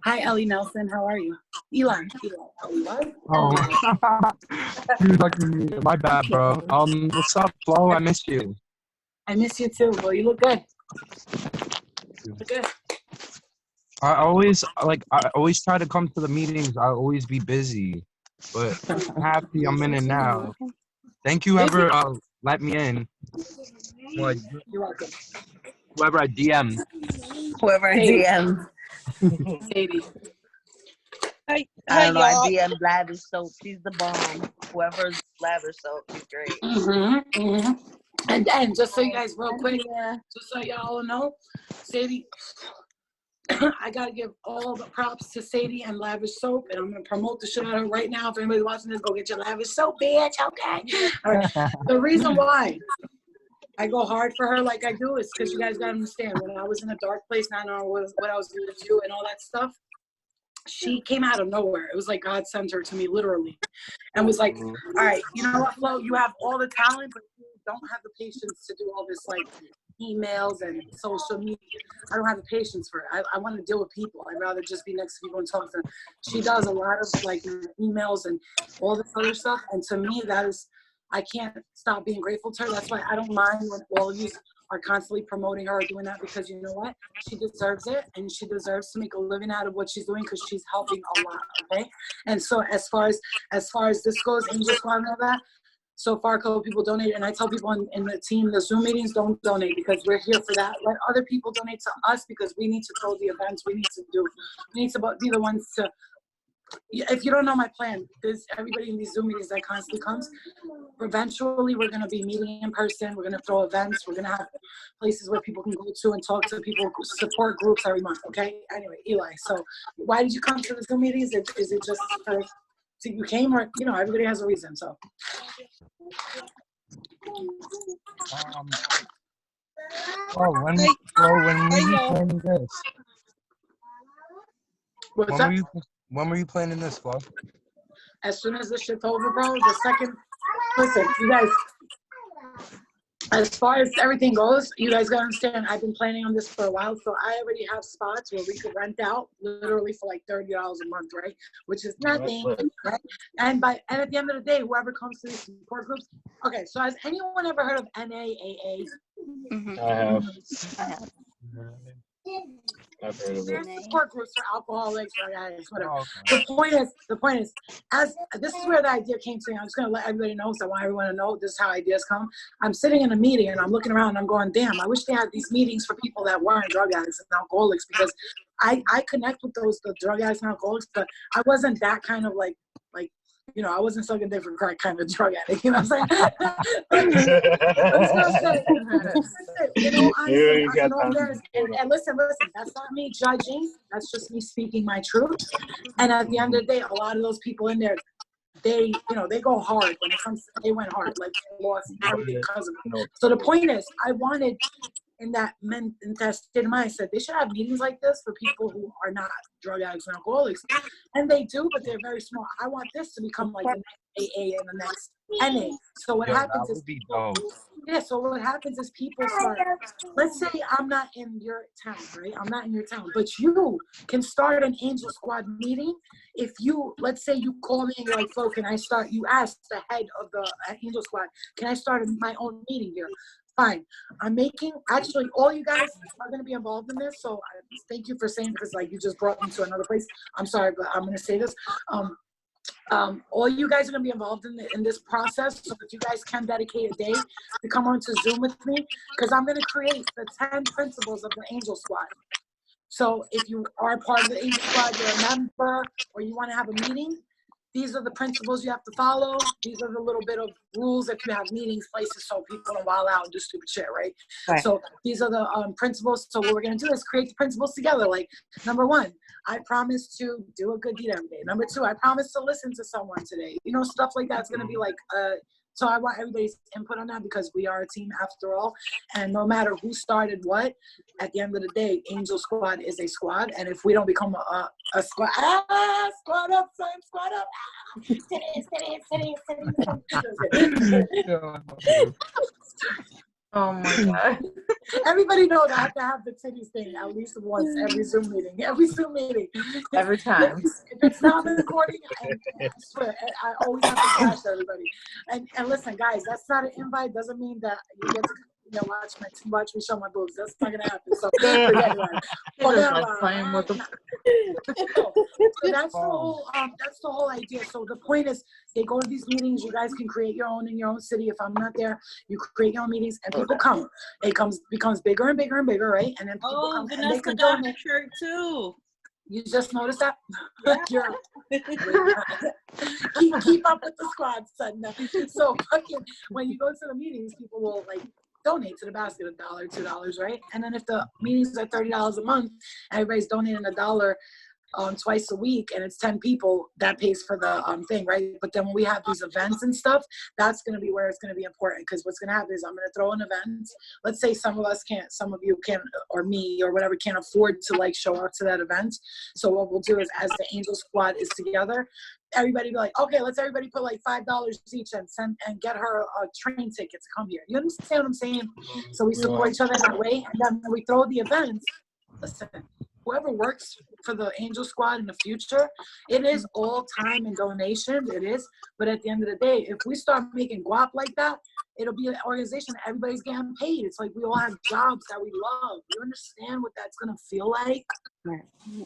Hi, Ellie Nelson. How are you? Eli. Ellie, what? Oh, you like my bad, bro. What's up, Flo? I miss you. I miss you too. Well, you look good. Look good. I always try to come to the meetings. I always be busy, but I'm happy I'm in it now. Thank you, whoever let me in. Like, you're welcome. Whoever I DM. Whoever I DM. Sadie. I don't know. I DM Lavish Soap. She's the bomb. Whoever's Lavish Soap, she's great. And just so you guys real quick, just so y'all know, Sadie, I gotta give all the props to Sadie and Lavish Soap, and I'm gonna promote the shit out of her right now. If anybody's watching this, go get your Lavish Soap, bitch. Okay. All right. The reason why I go hard for her like I do is because you guys gotta understand, when I was in a dark place, not knowing what I was going to do and all that stuff, she came out of nowhere. It was like God sent her to me, literally, and was like, all right, you know what, Flo, you have all the talent, but you don't have the patience to do all this, like, emails and social media. I don't have the patience for it. I want to deal with people. I'd rather just be next to people and talk to them. She does a lot of, like, emails and all this other stuff, and to me, that is, I can't stop being grateful to her. That's why I don't mind when all of you are constantly promoting her, doing that, because you know what? She deserves it, and she deserves to make a living out of what she's doing because she's helping a lot, okay? And so as far as this goes, Angel Squad and all that, so far a couple people donated, and I tell people in the team, the Zoom meetings, don't donate because we're here for that. Let other people donate to us because we need to throw the events. We need to be the ones to. If you don't know my plan, there's everybody in these Zoom meetings that constantly comes. Eventually, we're going to be meeting in person. We're going to throw events. We're going to have places where people can go to and talk to people, support groups every month. Okay. Anyway, Eli. So, why did you come to the Zoom meetings? Is it just for? So you came, or everybody has a reason. So. When we planning this? What's up? When were you planning this, Flo? As soon as this shit's over, bro. The second. Listen, you guys. As far as everything goes, you guys gotta understand, I've been planning on this for a while, so I already have spots where we could rent out literally for like $30 a month, right? Which is nothing, right? And at the end of the day, whoever comes to these support groups, okay, so has anyone ever heard of NAAA? Mm-hmm. I have. I've heard of it. Support groups for alcoholics, whatever. The point is, as this is where the idea came to me. I'm just gonna let everybody know, so I want everyone to know this is how ideas come. I'm sitting in a meeting and I'm looking around and I'm going, damn, I wish they had these meetings for people that weren't drug addicts and alcoholics, because I connect with the drug addicts and alcoholics, but I wasn't that kind of like I wasn't sucking dick for crack kind of drug addict, you know what I'm saying? I'm just gonna say, and listen, that's not me judging, that's just me speaking my truth. And at the end of the day, a lot of those people in there, they go hard when it comes to, they went hard, like they lost everything because of it. So the point is, I wanted in that state of mind, I said they should have meetings like this for people who are not drug addicts and alcoholics, and they do, but they're very small. I want this to become like the next AA and the next NA. So what happens is so what happens is people start, let's say I'm not in your town, right? I'm not in your town, but you can start an Angel Squad meeting. If you, let's say you call me and you're like, Flo, can I start, you ask the head of the Angel Squad, can I start my own meeting here? Fine. I'm making, actually, all you guys are going to be involved in this, so thank you for saying, because like you just brought me to another place. I'm sorry, but I'm going to say this. All you guys are going to be involved in this process, so if you guys can dedicate a day to come on to Zoom with me, because I'm going to create the 10 principles of the Angel Squad. So if you are part of the Angel Squad, you're a member, or you want to have a meeting, these are the principles you have to follow. These are the little bit of rules if you have meetings, places, so people don't wild out and do stupid shit, right? So these are the principles. So what we're going to do is create the principles together. Like, number 1, I promise to do a good deed every day. Number 2, I promise to listen to someone today. Stuff like that's going to be like, so I want everybody's input on that, because we are a team after all. And no matter who started what, at the end of the day, Angel Squad is a squad. And if we don't become a squad, squad up, son, squad up. Oh my God. Everybody knows I have to have the titties thing at least once every Zoom meeting. Every time. If it's not recording, I swear, I always have to flash everybody. And listen, guys, that's not an invite. Doesn't mean that you get to watch me show my boobs. That's not gonna happen. So forget it. So that's the whole idea. So the point is, they go to these meetings. You guys can create your own in your own city. If I'm not there, you create your own meetings, and people come. It becomes bigger and bigger and bigger, right? And then people come. Vanessa and they can got donate. a shirt too. You just noticed that? Yeah. keep up with the squad, son. So fucking when you go to the meetings, people will like donate to the basket $1, $2, right? And then if the meetings are $30 a month, everybody's donating $1 twice a week, and it's 10 people, that pays for the thing, right? But then when we have these events and stuff, that's going to be where it's going to be important, because what's going to happen is I'm going to throw an event. Let's say some of us can't, some of you can't, or me or whatever can't afford to like show up to that event. So what we'll do is, as the Angel Squad is together, everybody be like, okay, let's everybody put like $5 each and send and get her a train ticket to come here. You understand what I'm saying? So we support each other that way, and then when we throw the events, listen, whoever works for the Angel Squad in the future, it is all time and donations. It is. But at the end of the day, if we start making guap like that, it'll be an organization that everybody's getting paid. It's like we all have jobs that we love. You understand what that's going to feel like?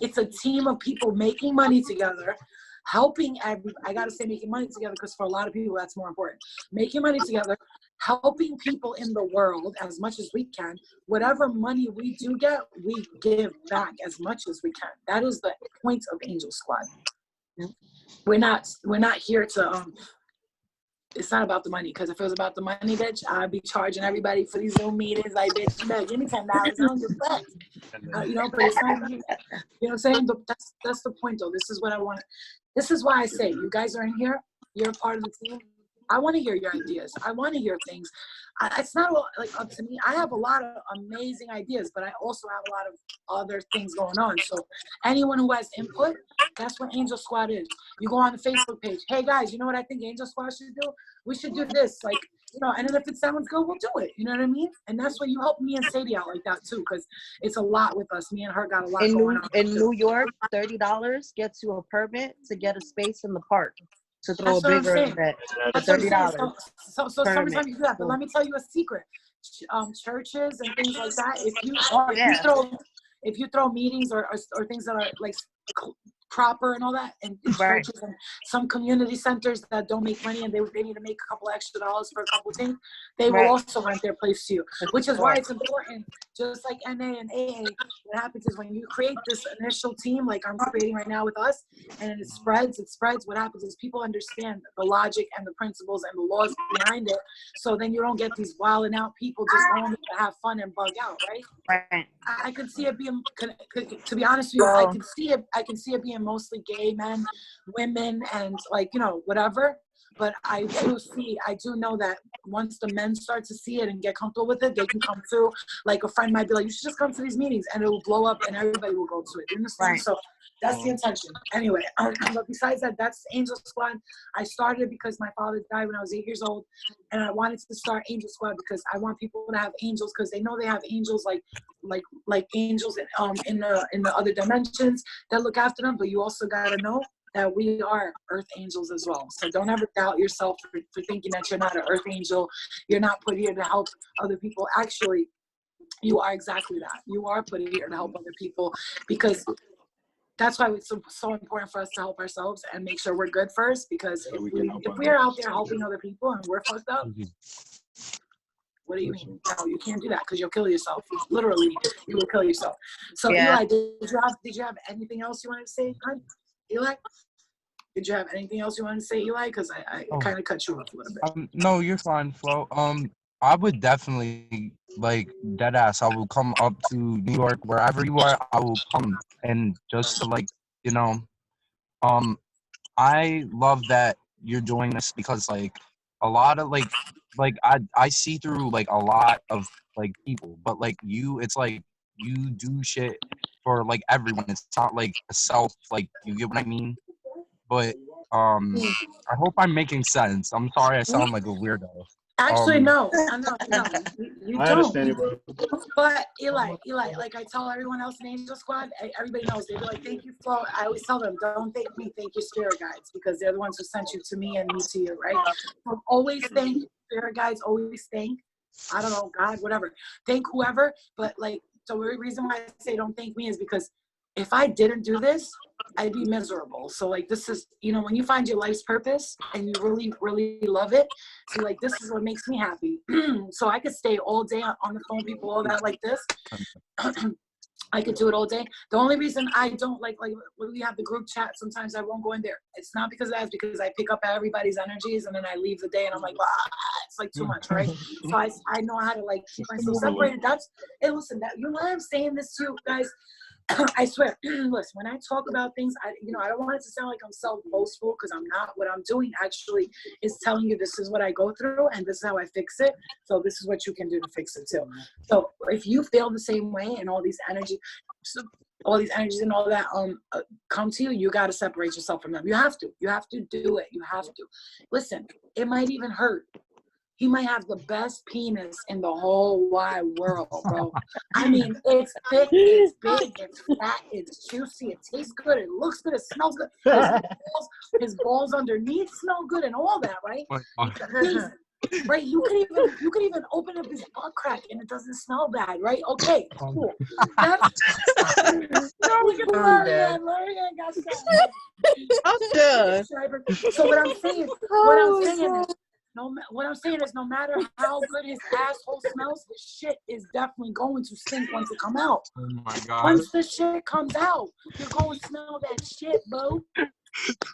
It's a team of people making money together, helping I got to say making money together because for a lot of people that's more important. Making money together, helping people in the world as much as we can. Whatever money we do get, we give back as much as we can. That is the point of Angel Squad. We're not here to it's not about the money, because if it was about the money, bitch, I'd be charging everybody for these Zoom meetings. Like, bitch, you better give me $10. I don't give a fuck. You know, but it's not, you know what I'm saying? That's the point, though. This is what I want. This is why I say, you guys are in here. You're a part of the team. I want to hear your ideas. I want to hear things. It's not all, like, up to me. I have a lot of amazing ideas, but I also have a lot of other things going on. So anyone who has input, that's what Angel Squad is. You go on the Facebook page. Hey, guys, you know what I think Angel Squad should do? We should do this. Like, you know, and then if it sounds good, we'll do it. You know what I mean? And that's what you help me and Sadie out like that, too, because it's a lot with us. Me and her got a lot going on. In New York, $30 gets you a permit to get a space in the park. To throw That's a bigger event for $30. So sometimes you do that. But let me tell you a secret. Churches and things like that. If you throw meetings or things that are like proper and all that, and churches and some community centers that don't make money and they need to make a couple extra dollars for a couple things, they will also rent their place to you, which is why it's important. Just like NA and AA, what happens is when you create this initial team, like I'm creating right now with us, and it spreads, what happens is people understand the logic and the principles and the laws behind it, so then you don't get these wilding out people just going to have fun and bug out, right? I could see it being, to be honest with you, I can see it being mostly gay men, women, and like, you know, whatever. But I do know that once the men start to see it and get comfortable with it, they can come through. Like a friend might be like, you should just come to these meetings, and it will blow up and everybody will go to it. You understand? So that's the intention. Anyway, but besides that, that's Angel Squad. I started it because my father died when I was 8 years old, and I wanted to start Angel Squad because I want people to have angels, because they know they have angels like angels in the other dimensions that look after them. But you also got to know that we are earth angels as well. So don't ever doubt yourself for thinking that you're not an earth angel. You're not put here to help other people. Actually, you are exactly that. You are put here to help other people, because that's why it's so important for us to help ourselves and make sure we're good first, because if we're out there helping other people and we're fucked up, what do you mean? No, you can't do that, because you'll kill yourself. Literally, you will kill yourself. So Eli, did you have anything else you wanted to say, Eli? Did you have anything else you wanted to say, Eli? Because I kind of cut you off a little bit. No, you're fine, Flo. I would definitely, like, dead ass, I will come up to New York, wherever you are, I will come, and just to, like, you know, I love that you're doing this, because, like, a lot of, like I see through, like, a lot of, like, people, but, like, it's like you do shit for, like, everyone. It's not like a self, like, you get what I mean? But I hope I'm making sense. I'm sorry I sound like a weirdo. Actually, no, you I don't. understand you, bro. But Eli, like I tell everyone else in Angel Squad, everybody knows. They're like, thank you, Flo. I always tell them, don't thank me, thank your spirit guides, because they're the ones who sent you to me and me to you, right? So always thank spirit guides, always thank, I don't know, God, whatever. Thank whoever, but like, the reason why I say don't thank me is because if I didn't do this, I'd be miserable. So like, this is, you know, when you find your life's purpose and you really, really love it, so like, this is what makes me happy. So I could stay all day on the phone, people, all that like this. I could do it all day. The only reason I don't like when we have the group chat, sometimes I won't go in there. It's not because of that, it's because I pick up everybody's energies and then I leave the day and I'm like, it's like too much, right? So I know how to like keep myself separated. Hey, listen, you know I'm saying this to you guys. I swear, listen, when I talk about things, I don't want it to sound like I'm self-boastful, because I'm not. What I'm doing actually is telling you this is what I go through and this is how I fix it. So this is what you can do to fix it too. So if you feel the same way and all these energies and all that come to you, you got to separate yourself from them. You have to do it. You have to. Listen, it might even hurt. He might have the best penis in the whole wide world, bro. I mean, it's thick, it's big, it's fat, it's juicy, it tastes good, it looks good, it smells good. His balls underneath smell good and all that, right? Right, you could even open up his butt crack and it doesn't smell bad, right? Okay, cool. That's look at Larry, Larry got something. So what I'm saying is, no matter how good his asshole smells, the shit is definitely going to stink once it comes out. Oh my God. Once the shit comes out, you're going to smell that shit, bro.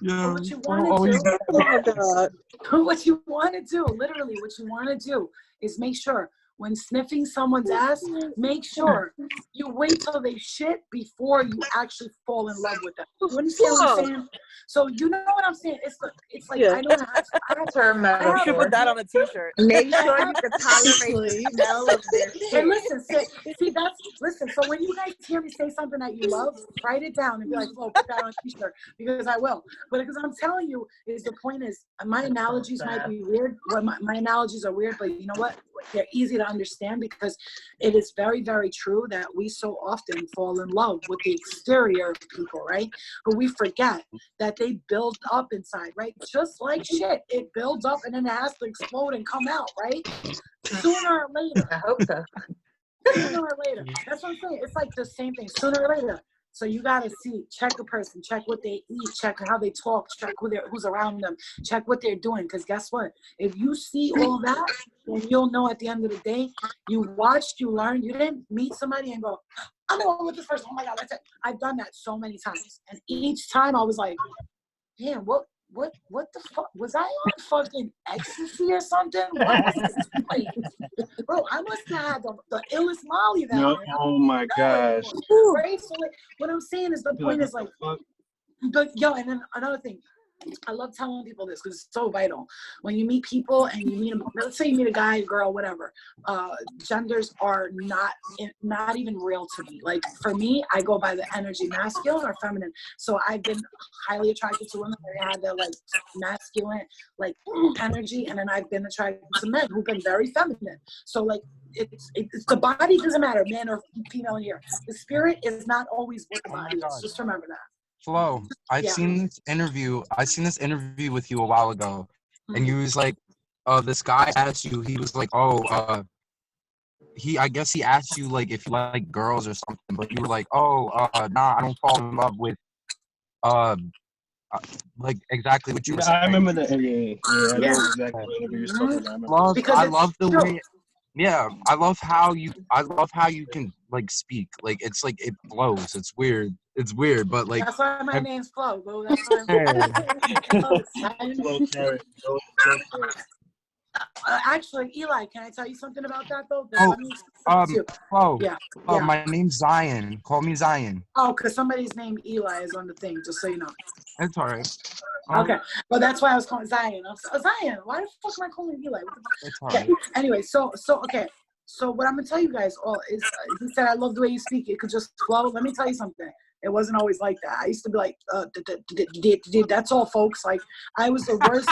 Yeah. What you want to do? Oh my God. What you want to do, literally, what you want to do is make sure when sniffing someone's ass, make sure you wait till they shit before you actually fall in love with them. You understand what I'm saying? So you know what I'm saying? It's like I know I have term. You should put that on a t-shirt. Make sure you can tolerate the smell of their shit. And listen, so when you guys hear me say something that you love, write it down and be like, Flo, put that on a t-shirt, because I will. But because I'm telling you, the point is, my analogies might be weird. Well, my analogies are weird, but you know what? They're easy to understand, because it is very, very true that we so often fall in love with the exterior of people, right? But we forget that they build up inside, right? Just like shit, it builds up and then it has to explode and come out, right? Sooner or later. I hope so. Sooner or later. That's what I'm saying. It's like the same thing. Sooner or later. So you gotta check a person, check what they eat, check how they talk, check who's around them, check what they're doing. Because guess what? If you see all that, then you'll know at the end of the day, you watched, you learned. You didn't meet somebody and go, I'm going with this person. Oh my God, that's it. I've done that so many times, and each time I was like, damn, what the fuck? Was I on fucking ecstasy or something? What was this point? Bro, I must have had the illest Molly that No, oh my gosh. Right? So like, what I'm saying is, the point is like, but yo, and then another thing, I love telling people this because it's so vital. When you meet people and you meet them, let's say you meet a guy, a girl, whatever, genders are not even real to me. Like for me, I go by the energy, masculine or feminine. So I've been highly attracted to women that have that like masculine like energy, and then I've been attracted to men who've been very feminine. So like it's the body doesn't matter, man or female in here. The spirit is not always what the body is. Just remember that. Flo, I've seen this interview with you a while ago, and you was like, this guy asked you, he was like, I guess he asked you like if you like girls or something, but you were like, nah, I don't fall in love with, like exactly what you were saying. I remember that. Yeah, I know exactly what you were talking about. I love the way. Yeah, I love how you can like speak. Like it's like it flows. It's weird. But like that's why my name's Flo, bro. That's why actually, Eli, can I tell you something about that though? Flo. Yeah. My name's Zion. Call me Zion. Oh, because somebody's name Eli is on the thing, just so you know. It's all right. Okay, well that's why I was calling Zion. Zion, why the fuck am I calling Eli? Okay. Anyway, so okay. So what I'm gonna tell you guys all is, he said, I love the way you speak. It could just flow. Let me tell you something. It wasn't always like that. I used to be like, that's all, folks. Like I was the worst.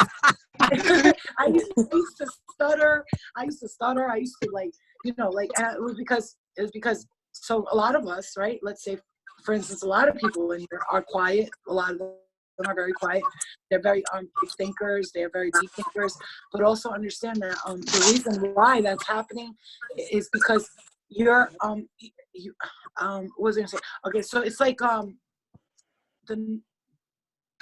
I used to stutter. I used to like, and it was because so a lot of us, right? Let's say, for instance, a lot of people in here are quiet. A lot of them are very quiet. They're very big thinkers. They're very deep thinkers. But also understand that the reason why that's happening is because you're what was I gonna say? Okay, so it's like the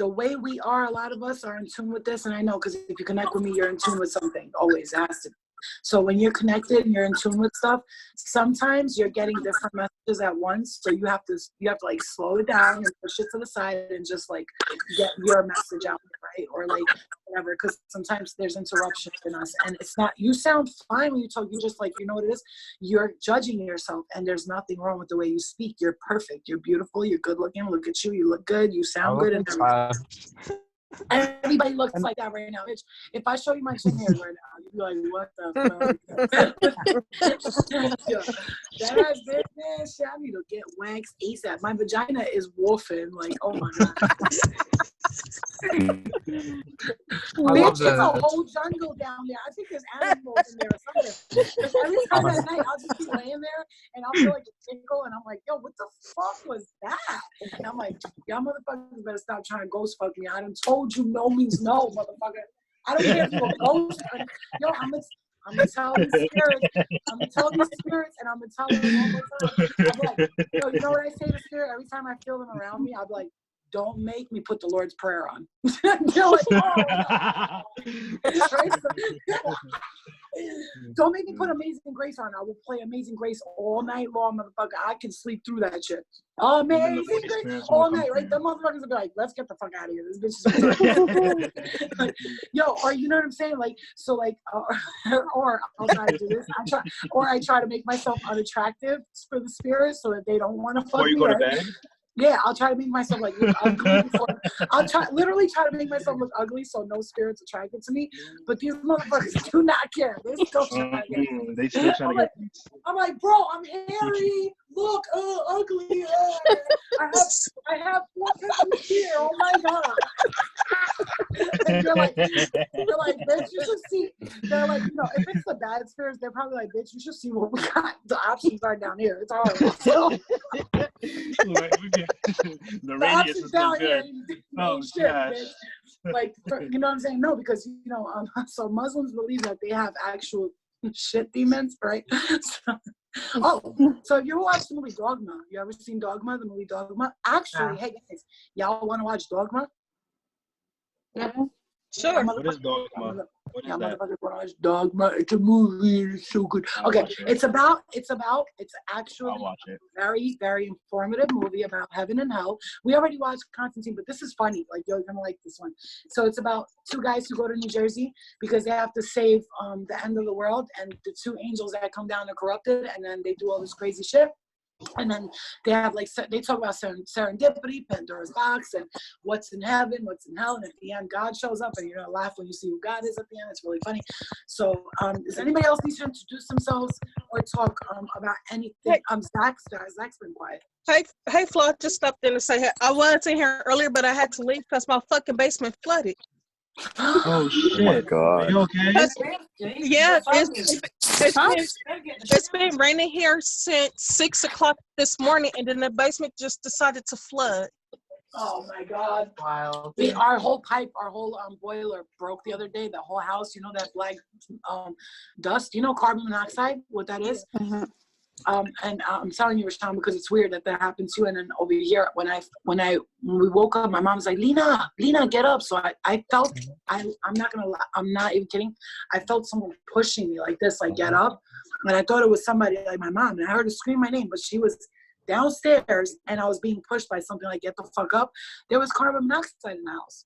way we are, a lot of us are in tune with this, and I know because if you connect with me, you're in tune with something. Always, it has to be. So when you're connected and you're in tune with stuff, sometimes you're getting different messages at once. So you have to like slow it down and push it to the side and just like get your message out, right? Or like whatever, because sometimes there's interruptions in us, and it's not. You sound fine when you talk. You just like, you know what it is. You're judging yourself, and there's nothing wrong with the way you speak. You're perfect. You're beautiful. You're good looking. Look at you. You look good. You sound good. And everybody looks like that right now. If I show you my chin hairs right now, you'd be like, what the fuck? That ass bitch, man, shit, I need to get waxed ASAP. My vagina is wolfing. Like, oh my God. I love Bitch, it's a that. whole jungle down there. I think there's animals in there or something. Because every time at night, I'll just be laying there and I'll feel like a tickle and I'm like, yo, what the fuck was that? And I'm like, y'all motherfuckers better stop trying to ghost fuck me. I done told you no means no, motherfucker. I don't care if you're a ghost. Yo, I'm gonna tell these spirits. I'm gonna tell these spirits, and I'm gonna tell them one more time. I'm like, yo, you know what I say to spirit every time I feel them around me? I'll be like, don't make me put the Lord's Prayer on. They're like, oh, right? Don't make me put Amazing Grace on. I will play Amazing Grace all night long, motherfucker. I can sleep through that shit. Amazing Grace all night, right? Them motherfuckers will be like, let's get the fuck out of here. This bitch is like, yo, or you know what I'm saying? Like, so like, or I'll try to do this. I try to make myself unattractive for the spirit so that they don't want to fuck me. Before you go to bed? Yeah, I'll try to make myself like look ugly before. I'll literally try to make myself look ugly so no spirit's attracted to me. But these motherfuckers do not care. They're still trying to get. They still trying to get. I'm like, bro, I'm hairy. Look, ugly. I have 4 pimples here. Oh my God. And they're like, bitch, you should see. They're like, you know, if it's the bad spirits, they're probably like, bitch, you should see what we got. The options are down here. It's hard. So, the radius is so good. Oh, shit, bitch. Like, you know what I'm saying? No, because, you know, so Muslims believe that they have actual shit demons, right? So you ever watched the movie Dogma? You ever seen Dogma, the movie Dogma? Actually, hey guys, y'all want to watch Dogma? Mm-hmm. Sure. What is Dogma? What is that? Watch Dogma. It's a movie. It's so good. Okay, it's actually very, very informative movie about heaven and hell. We already watched Constantine, but this is funny. Like, you're gonna like this one. So it's about 2 guys who go to New Jersey because they have to save the end of the world, and the 2 angels that come down are corrupted, and then they do all this crazy shit. And then they have like, they talk about serendipity, Pandora's box, and what's in heaven, what's in hell. And at the end, God shows up, and you're gonna laugh when you see who God is at the end. It's really funny. So, does anybody else need to introduce themselves or talk about anything? Zach's been quiet. Hey, Flo, just stopped in to say hey. I was in here earlier, but I had to leave because my fucking basement flooded. Oh shit! Oh my God. Are you okay? Yeah, it's been raining here since 6 o'clock this morning, and then the basement just decided to flood. Oh my God! Wow. Our whole boiler broke the other day. The whole house, you know that black dust. You know carbon monoxide. What that is? Mm-hmm. And I'm telling you, Rashawn, because it's weird that happened to you. And then over here, when we woke up, my mom's like, Lena, get up. So I felt, I'm not gonna lie, I'm not even kidding. I felt someone pushing me like this, like get up. And I thought it was somebody like my mom. And I heard her scream my name, but she was downstairs and I was being pushed by something like get the fuck up. There was carbon monoxide in the house.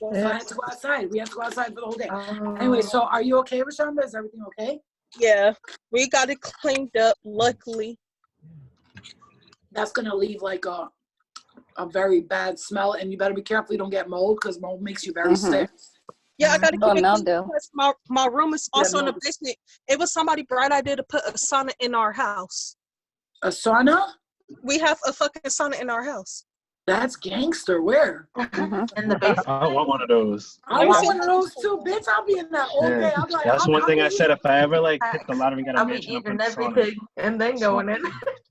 So I had to go outside. We had to go outside for the whole day. Anyway, so are you okay, Rashawn? Is everything okay? Yeah, we got it cleaned up, luckily. That's going to leave like a very bad smell, and you better be careful you don't get mold, because mold makes you very sick. Yeah, I got to keep it clean mildew. because my room is also in the basement. It was somebody's bright idea to put a sauna in our house. A sauna? We have a fucking sauna in our house. That's gangster. Where? In the basement. I want one of those. I want one of those too, bitch. I'll be in that all day. I'll be like, that's one thing I said. If I ever like hit the lottery and get a I'll be mansion, eating everything and then going in.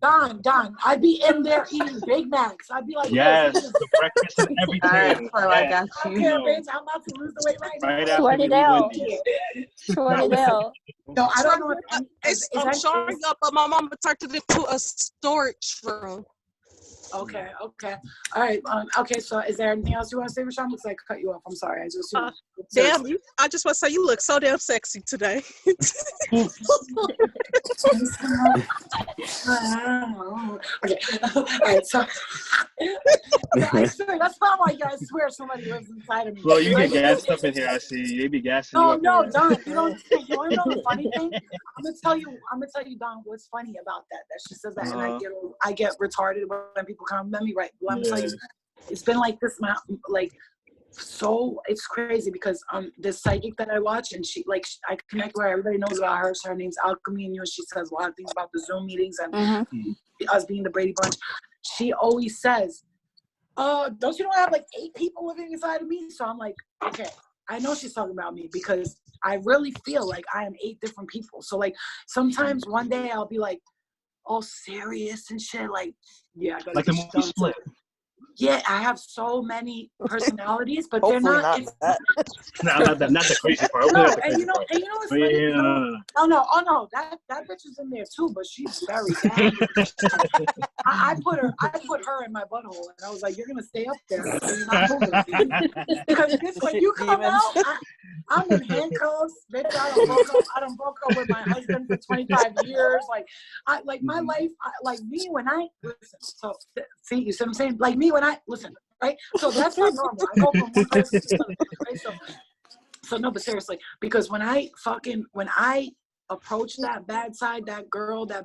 Don, I'd be in there eating Big Macs. I'd be like, yes, the breakfast and everything. All right, I got you. Okay, bitch, I'm about to lose the weight right now. Right Sweat after it out. Sweat it out. No, I don't know. I'm showing up, but my mama turned it into a storage room. Okay. All right. Okay, so is there anything else you want to say, Rashawn? Because I cut you off. I'm sorry. I just damn, I just want to say you look so damn sexy today. Okay. All right, so I swear, that's not why you guys swear somebody lives inside of me. Well, you get gassed up in here. I see. They be gassing you up. No, Don. You want to know the funny thing? I'm gonna tell you, Don, what's funny about that she says that, and I get retarded when people compliment me. Right? Well, I'm telling you, it's been like this, like so it's crazy because this psychic that I watch, and she like I connect with her. Everybody knows about her. So her name's Alchemy, and she says a lot of things about the Zoom meetings and us being the Brady Bunch. She always says, don't you know I have like 8 people living inside of me? So I'm like, okay, I know she's talking about me because I really feel like I am 8 different people. So like sometimes one day I'll be like all serious and shit, like, yeah, I gotta like the movie Split. Yeah, I have so many personalities, but they're not. Not the crazy part. No, and you know what's funny? No. That bitch is in there too, but she's very bad. I put her in my butthole, and I was like, "You're gonna stay up there. You're not moving." Because when you come out, I'm in handcuffs, bitch. I done broke up with my husband for 25 years. Like my life, like me when I listen. So see, you see what I'm saying? Like me when I listen, right? So that's not normal. I go from one person to another, right? So no, but seriously, because when I approach that bad side, that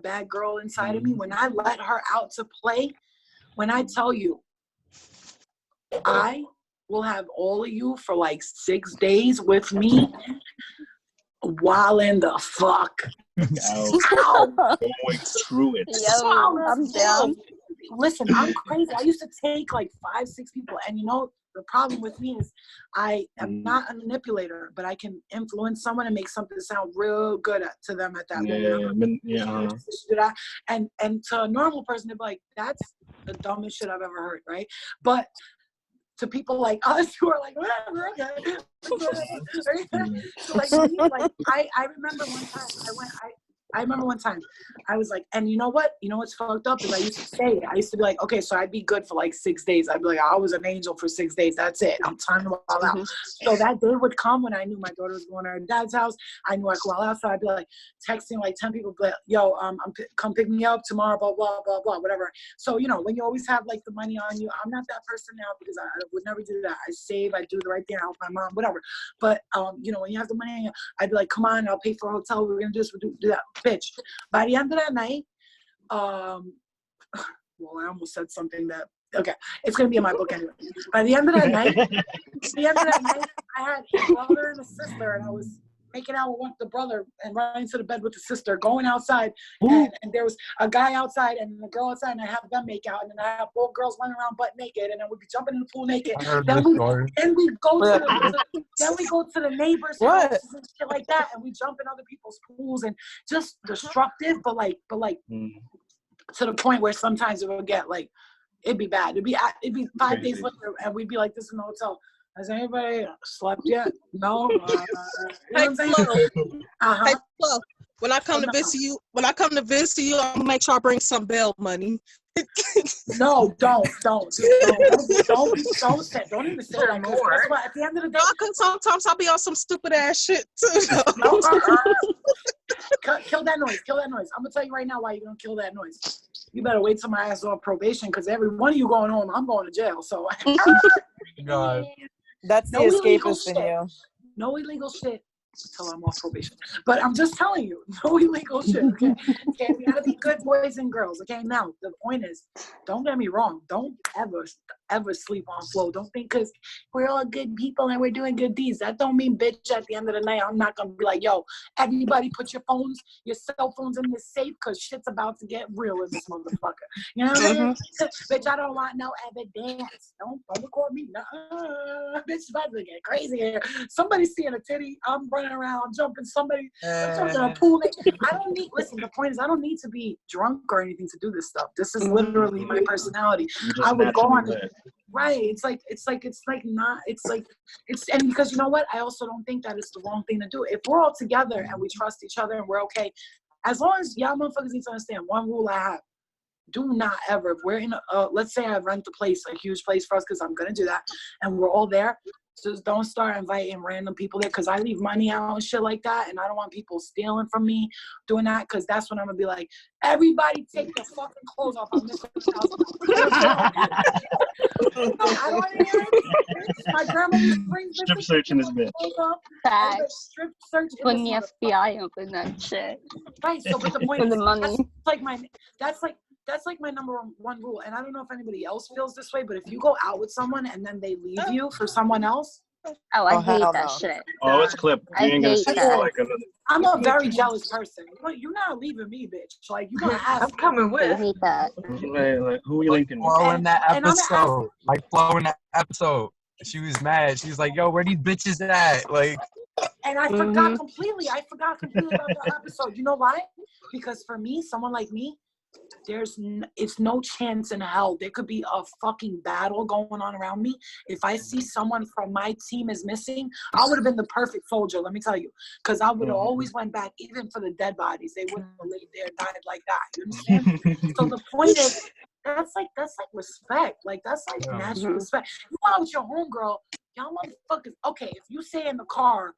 bad girl inside of me, when I let her out to play, when I tell you, I will have all of you for like 6 days with me, while in the fuck. Going through it. Yo, I'm down. Listen, I'm crazy. I used to take like 5-6 people, and you know the problem with me is I am not a manipulator, but I can influence someone and make something sound real good to them at that moment. Yeah. And to a normal person, they'd be like, "That's the dumbest shit I've ever heard," right? But to people like us who are like, whatever, okay. So like, I remember one time I was like, and you know what's fucked up is I used to say it. I used to be like, okay, so I'd be good for like 6 days. I'd be like, I was an angel for 6 days. That's it. I'm time to wild out. So that day would come when I knew my daughter was going to her dad's house. I knew I could wild out. So I'd be like texting like 10 people, but yo, come pick me up tomorrow, blah, blah, blah, blah, whatever. So, you know, when you always have like the money on you, I'm not that person now because I would never do that. I save, I do the right thing, I help my mom, whatever. But, you know, when you have the money on you, I'd be like, come on, I'll pay for a hotel. We're going to do this, we'll do that. Bitch. By the end of that night, well, I almost said something that, okay, it's going to be in my book anyway. By the end of that night, I had a brother and a sister, and I was making out with the brother and running to the bed with the sister, going outside, and there was a guy outside and a girl outside, and I have them make out, and then I have both girls running around butt naked, and then we'd be jumping in the pool naked. Then we go to the neighbors' houses and shit like that, and we jump in other people's pools, and just destructive, but like to the point where sometimes it would get like, it'd be bad. It'd be 5 days later, and we'd be like, this is an hotel. Has anybody slept yet? No. Hey, Flo. When I come to visit you, I'm gonna make sure I bring some bail money. No, don't even say that more. At the end of the day, sometimes I'll be on some stupid ass shit too. Kill that noise. I'm gonna tell you right now why you're gonna kill that noise. You better wait till my ass is on probation, because every one of you going home, I'm going to jail. So God. That's the escapist in you. No illegal shit until I'm off probation. But I'm just telling you, no illegal shit. Okay, we gotta be good boys and girls. Okay, now the point is, don't get me wrong. Don't ever sleep on Flo. Don't think because we're all good people and we're doing good deeds. That don't mean, bitch, at the end of the night, I'm not gonna be like, yo, everybody put your cell phones in this safe, because shit's about to get real in this motherfucker. You know what I mean? Bitch, I don't want no evidence. Don't record me. Bitch, it's about to get crazy here. Somebody's seeing a titty. I'm running around. I'm jumping. I'm jumping in a pool. Listen, the point is, I don't need to be drunk or anything to do this stuff. This is literally my personality. I would go on it. Right. It's and because you know what? I also don't think that it's the wrong thing to do. If we're all together and we trust each other and we're okay, as long as y'all motherfuckers need to understand one rule I have. Do not ever, if we're in let's say I rent a place, a huge place for us, because I'm going to do that, and we're all there, just don't start inviting random people there, because I leave money out and shit like that, and I don't want people stealing from me, doing that, because that's when I'm going to be like, everybody take your fucking clothes off. I'm missing I don't want to hear it. My grandma brings strip search in this bit. Strip search when the FBI opened that shit. Right, so but the point is, the money. that's like my number one rule. And I don't know if anybody else feels this way, but if you go out with someone and then they leave you for someone else. Oh, I hate hell that no. shit. Oh, it's clipped. I You ain't gonna hate see that. for like another. I'm a very jealous person. You're not leaving me, bitch. Like, you gonna ask. I'm coming I with. hate that. Like who you Like linking Flo with? in that And I'm gonna episode. Like Flo in that episode. She was mad. She was like, yo, where these bitches at? Like, And I forgot completely. I forgot completely about that episode. You know why? Because for me, someone like me, it's no chance in hell. There could be a fucking battle going on around me. If I see someone from my team is missing, I would have been the perfect soldier. Let me tell you, because I would have always went back, even for the dead bodies. They wouldn't have laid there and died like that. You understand? So the point is, that's like respect. Like that's like natural respect. You go out with your homegirl, y'all motherfuckers. Okay, if you say in the car,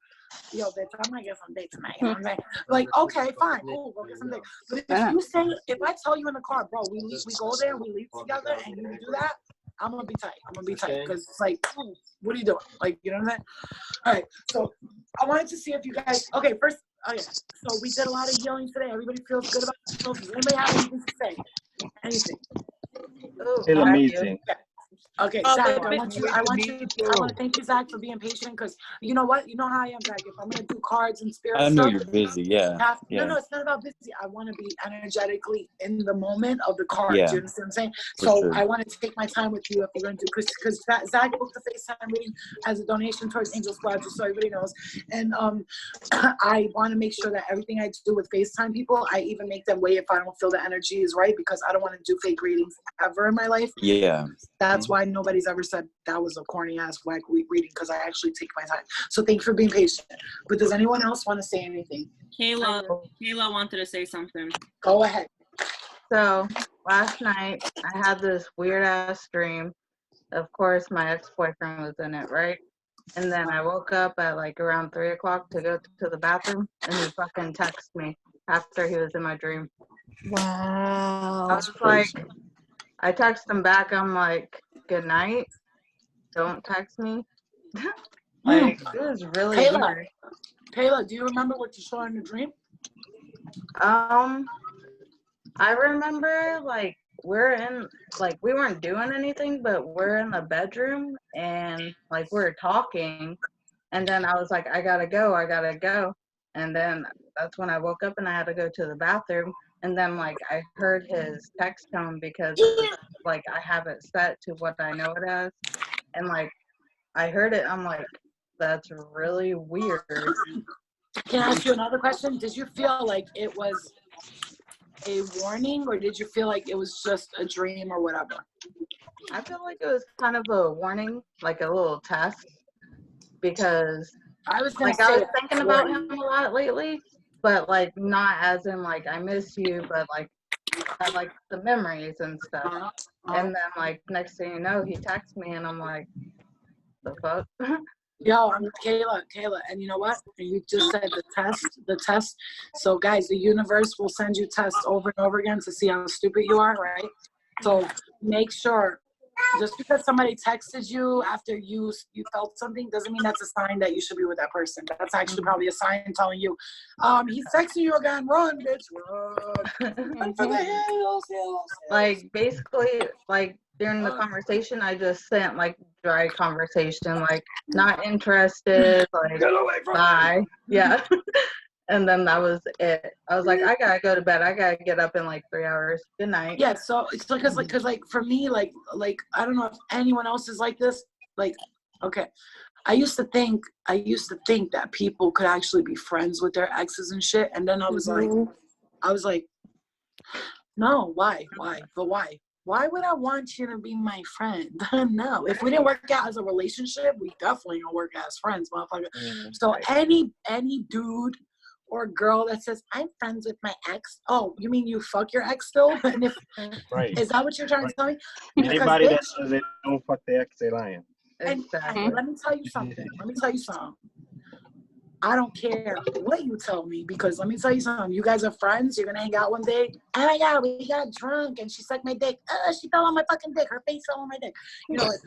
yo, bitch, I might get some dick tonight. You know what I'm saying? Like, okay, fine, cool, go get some dick. But if I tell you in the car, bro, we go there, we leave together, and you do that, I'm gonna be tight. Because it's like, what are you doing? Like, you know what I'm saying? All right, so I wanted to see if you guys. Okay, first, so we did a lot of healing today. Everybody feels good about themselves. Does anybody have anything to say? Anything? Feel amazing. Okay, Zach, I want to thank you, Zach, for being patient, because you know what? You know how I am, Zach. If I'm going to do cards and spirit I know stuff. you're busy, yeah. No, it's not about busy. I want to be energetically in the moment of the cards. Yeah. You understand what I'm saying? For So sure. I want to take my time with you if you're going to do, because Zach booked the FaceTime reading as a donation towards Angel Squad, just so everybody knows. And I want to make sure that everything I do with FaceTime people, I even make them wait if I don't feel the energy is right, because I don't want to do fake readings ever in my life. Yeah. That's why nobody's ever said that was a corny ass whack reading, because I actually take my time. So thank you for being patient. But does anyone else want to say anything? Kayla wanted to say something. Go ahead. So last night I had this weird ass dream. Of course, my ex-boyfriend was in it, right? And then I woke up at like around 3 o'clock to go to the bathroom, and he fucking texted me after he was in my dream. Wow. I was like, I text him back. I'm like, good night. Don't text me. Like, it was really weird. Kayla, do you remember what you saw in the dream? I remember like we weren't doing anything, but we're in the bedroom and like we're talking, and then I was like, I gotta go, and then that's when I woke up and I had to go to the bathroom, and then like I heard his text tone because like I have it set to what I know it as, and like I heard it, I'm like, that's really weird. Can I ask you another question? Did you feel like it was a warning, or did you feel like it was just a dream or whatever? I feel like it was kind of a warning, like a little test, because I was thinking about him a lot lately, but like not as in like I miss you, but like I like the memories and stuff. And then like next thing you know, he texts me and I'm like, the fuck? Yo, I'm Kayla, and you know what? You just said the test. So guys, the universe will send you tests over and over again to see how stupid you are, right? So make sure, just because somebody texted you after you felt something doesn't mean that's a sign that you should be with that person. That's actually probably a sign telling you, he's texting you again, run, bitch, run for the hills. Like basically, like during the conversation, I just sent like dry conversation, like not interested, like bye, yeah. And then that was it. I was like, I gotta go to bed. I gotta get up in like 3 hours. Good night. Yeah. So it's because for me, like I don't know if anyone else is like this. Like, okay, I used to think that people could actually be friends with their exes and shit, and then I was like, no, why? But why? Why would I want you to be my friend? No. If we didn't work out as a relationship, we definitely gonna work out as friends, motherfucker. So any dude or girl that says, I'm friends with my ex, oh, you mean you fuck your ex still? And if is that what you're trying to tell me? Anybody that says they don't fuck their ex, they lying. And let me tell you something. I don't care what you tell me, because let me tell you something. You guys are friends. You're gonna hang out one day. Oh my God, we got drunk and she sucked my dick. She fell on my fucking dick. Her face fell on my dick. You know, like,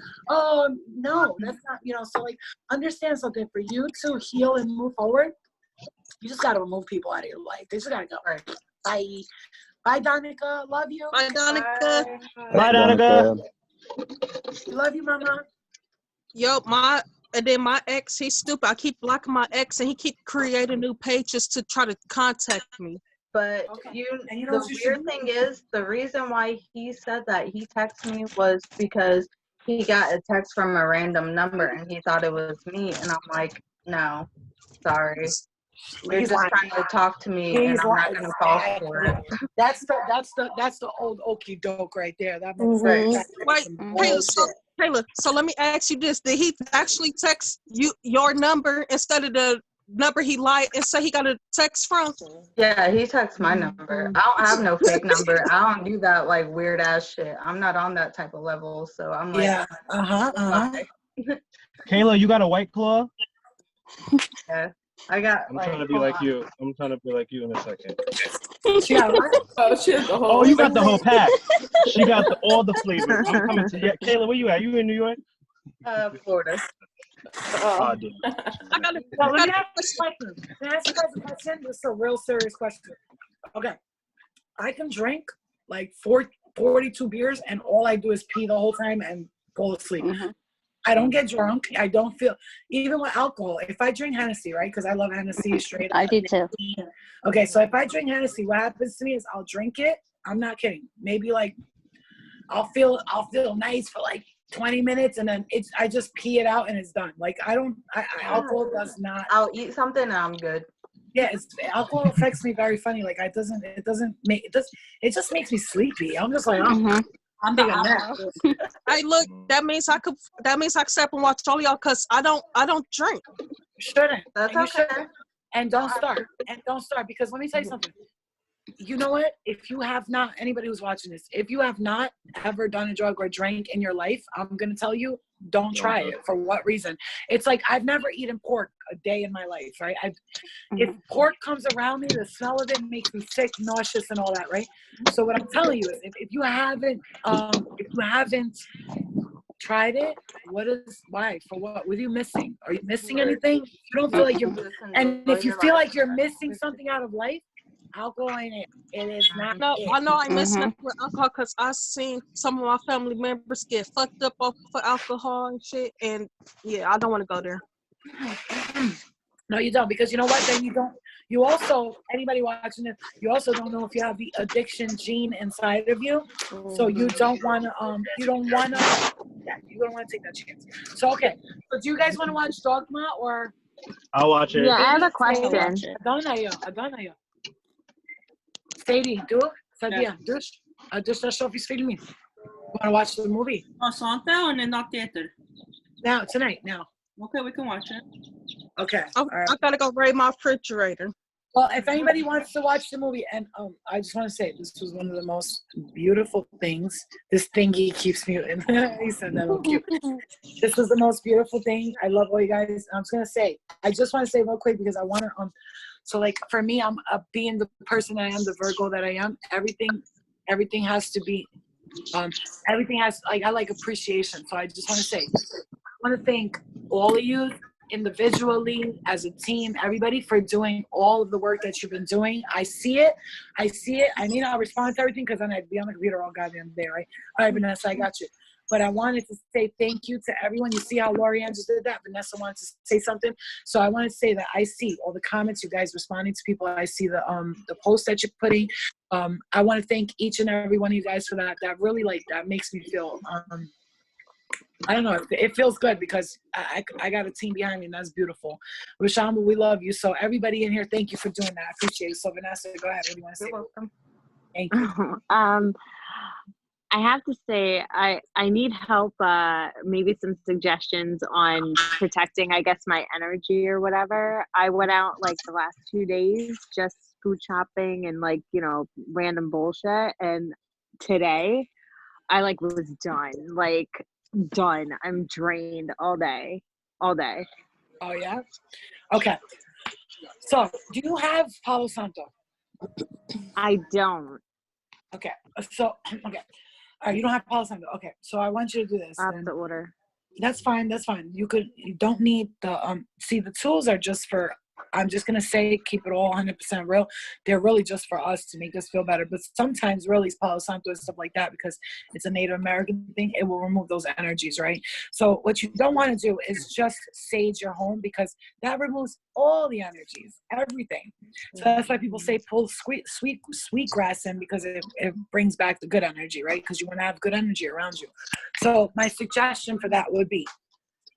no, that's not. You know, so like, understand something. For you to heal and move forward, you just gotta remove people out of your life. They just gotta go. Bye. Bye, Danica. Love you. Bye, Danica. Bye, Danica. Love you, Mama. Yo, and then my ex, he's stupid. I keep blocking my ex, and he keep creating new pages to try to contact me. But the weird thing is, the reason why he said that he texted me was because he got a text from a random number and he thought it was me, and I'm like, no, sorry. You're He's just lying. trying to talk to me, and I'm not gonna fall for it. That's the old okie doke right there. That Wait, Taylor, so let me ask you this. Did he actually text you your number instead of the number he lied and say he got a text from? Yeah, he texts my number. I don't have no fake number. I don't do that like weird ass shit. I'm not on that type of level, so I'm like, yeah, Kayla, you got a White Claw? Yeah, I got. I'm trying to be like you. I'm trying to be like you in a second. Yeah. Oh, you got the whole pack. She got all the flavors. I'm coming to you. Kayla, where you at? You in New York? Florida. Oh, dude. Let me ask you guys a question. This is a real serious question. Okay. I can drink like 42 beers and all I do is pee the whole time and fall asleep. I don't get drunk. I don't feel, even with alcohol, if I drink Hennessy, right? Because I love Hennessy straight up. I do too. Okay, so if I drink Hennessy, what happens to me is I'll drink it. I'm not kidding. Maybe like I'll feel nice for like 20 minutes and then I just pee it out and it's done. Like alcohol does not. I'll eat something and I'm good. Yeah, alcohol affects me very funny. Like it just makes me sleepy. I'm just like, I'm thinking that. Hey, look, that means I could step and watch all y'all because I don't drink. You shouldn't. That's and okay. And don't start. Because let me tell you something. You know what? If you have not, anybody who's watching this, if you have not ever done a drug or drank in your life, I'm going to tell you, don't try it. For what reason? It's like I've never eaten pork a day in my life, right? If pork comes around me, the smell of it makes me sick, nauseous, and all that, right? So what I'm telling you is, if you haven't tried it, why? For what? What are you missing? Are you missing anything? You don't feel like you're, and if you feel like you're missing something out of life, alcohol ain't it. It is not. No, it. I know I miss nothing with alcohol because I've seen some of my family members get fucked up off for alcohol and shit, and yeah, I don't want to go there. No, you don't, because you know what? Then you don't. You also, anybody watching this, you also don't know if you have the addiction gene inside of you, so you don't want to. You don't want to. Yeah, you don't want to take that chance. So okay. So do you guys want to watch Dogma or? I'll watch it. Yeah, I have a question. Adonaya. Sadie, do it. Sadie, do it. Just show if you speak to me. Want to watch the movie? Sånt där och not theater. Now, tonight, now. Okay, we can watch it. Okay. I gotta go raid my refrigerator. Well, if anybody wants to watch the movie, and I just want to say this was one of the most beautiful things. This thingy keeps me in. He said that all cute. This was the most beautiful thing. I love all you guys. I'm just gonna say. I just want to say real quick because I want to. So like for me, I'm being the person I am, the Virgo that I am. Everything has to be. Everything has I like appreciation. So I just want to say, I want to thank all of you individually, as a team, everybody for doing all of the work that you've been doing. I see it. I mean, I'll respond to everything because then I'd be on the computer all goddamn day, right? All right, Vanessa, I got you. But I wanted to say thank you to everyone. You see how Lorianne just did that? Vanessa wanted to say something. So I want to say that I see all the comments, you guys responding to people. I see the posts that you're putting. I want to thank each and every one of you guys for that. That really, that makes me feel, I don't know. It feels good because I got a team behind me, and that's beautiful. Rashamba, we love you. So everybody in here, thank you for doing that. I appreciate it. So Vanessa, go ahead. What do you want to say? You're welcome. Thank you. I have to say, I need help, maybe some suggestions on protecting, I guess, my energy or whatever. I went out the last 2 days just food shopping and random bullshit. And today I was done. I'm drained all day. Oh yeah? Okay. So do you have Palo Santo? I don't. Okay. So, okay. All right, you don't have Palo Santo. Okay. So I want you to do this. I have to order. That's fine. You don't need the, see, the tools are just for I'm just going to say, keep it all 100% real. They're really just for us to make us feel better. But sometimes really Palo Santo and stuff like that, because it's a Native American thing, it will remove those energies, right? So what you don't want to do is just sage your home, because that removes all the energies, everything. So that's why people say pull sweet grass in, because it brings back the good energy, right? Because you want to have good energy around you. So my suggestion for that would be,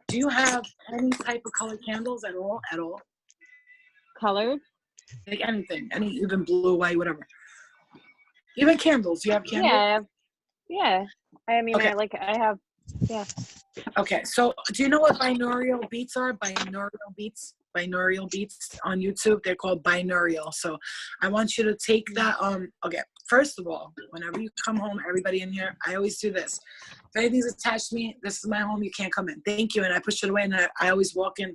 do you have any type of colored candles at all? At all? Colored? Like anything, even blue, white, whatever. Even candles. You have candles? Yeah. I mean, Okay. I have, yeah. Okay, so do you know what binaural beats are? Binaural beats on YouTube. They're called binaural. So I want you to take that. Okay, first of all, whenever you come home, everybody in here, I always do this. If anything's attached to me, this is my home, you can't come in. Thank you. And I push it away, and I always walk in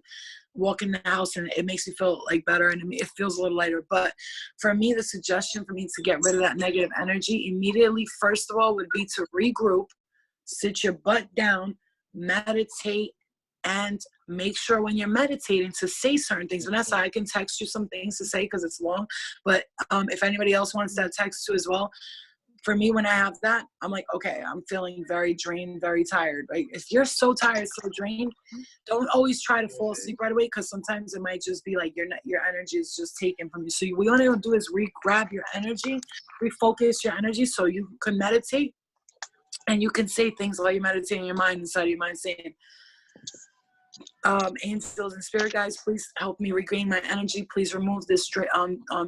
the house, and it makes me feel like better, and it feels a little lighter. But for me, the suggestion for me to get rid of that negative energy immediately, first of all, would be to regroup, sit your butt down, meditate, and make sure when you're meditating to say certain things. Vanessa, I can text you some things to say because it's long, but if anybody else wants that text too as well. For me, when I have that, I'm like, okay, I'm feeling very drained, very tired, right? If you're so tired, so drained, don't always try to fall asleep right away, because sometimes it might just be like your energy is just taken from you. So what you want to do is grab your energy, refocus your energy, so you can meditate, and you can say things while you meditate in your mind, inside of your mind, saying, angels and spirit guides, please help me regain my energy. Please remove this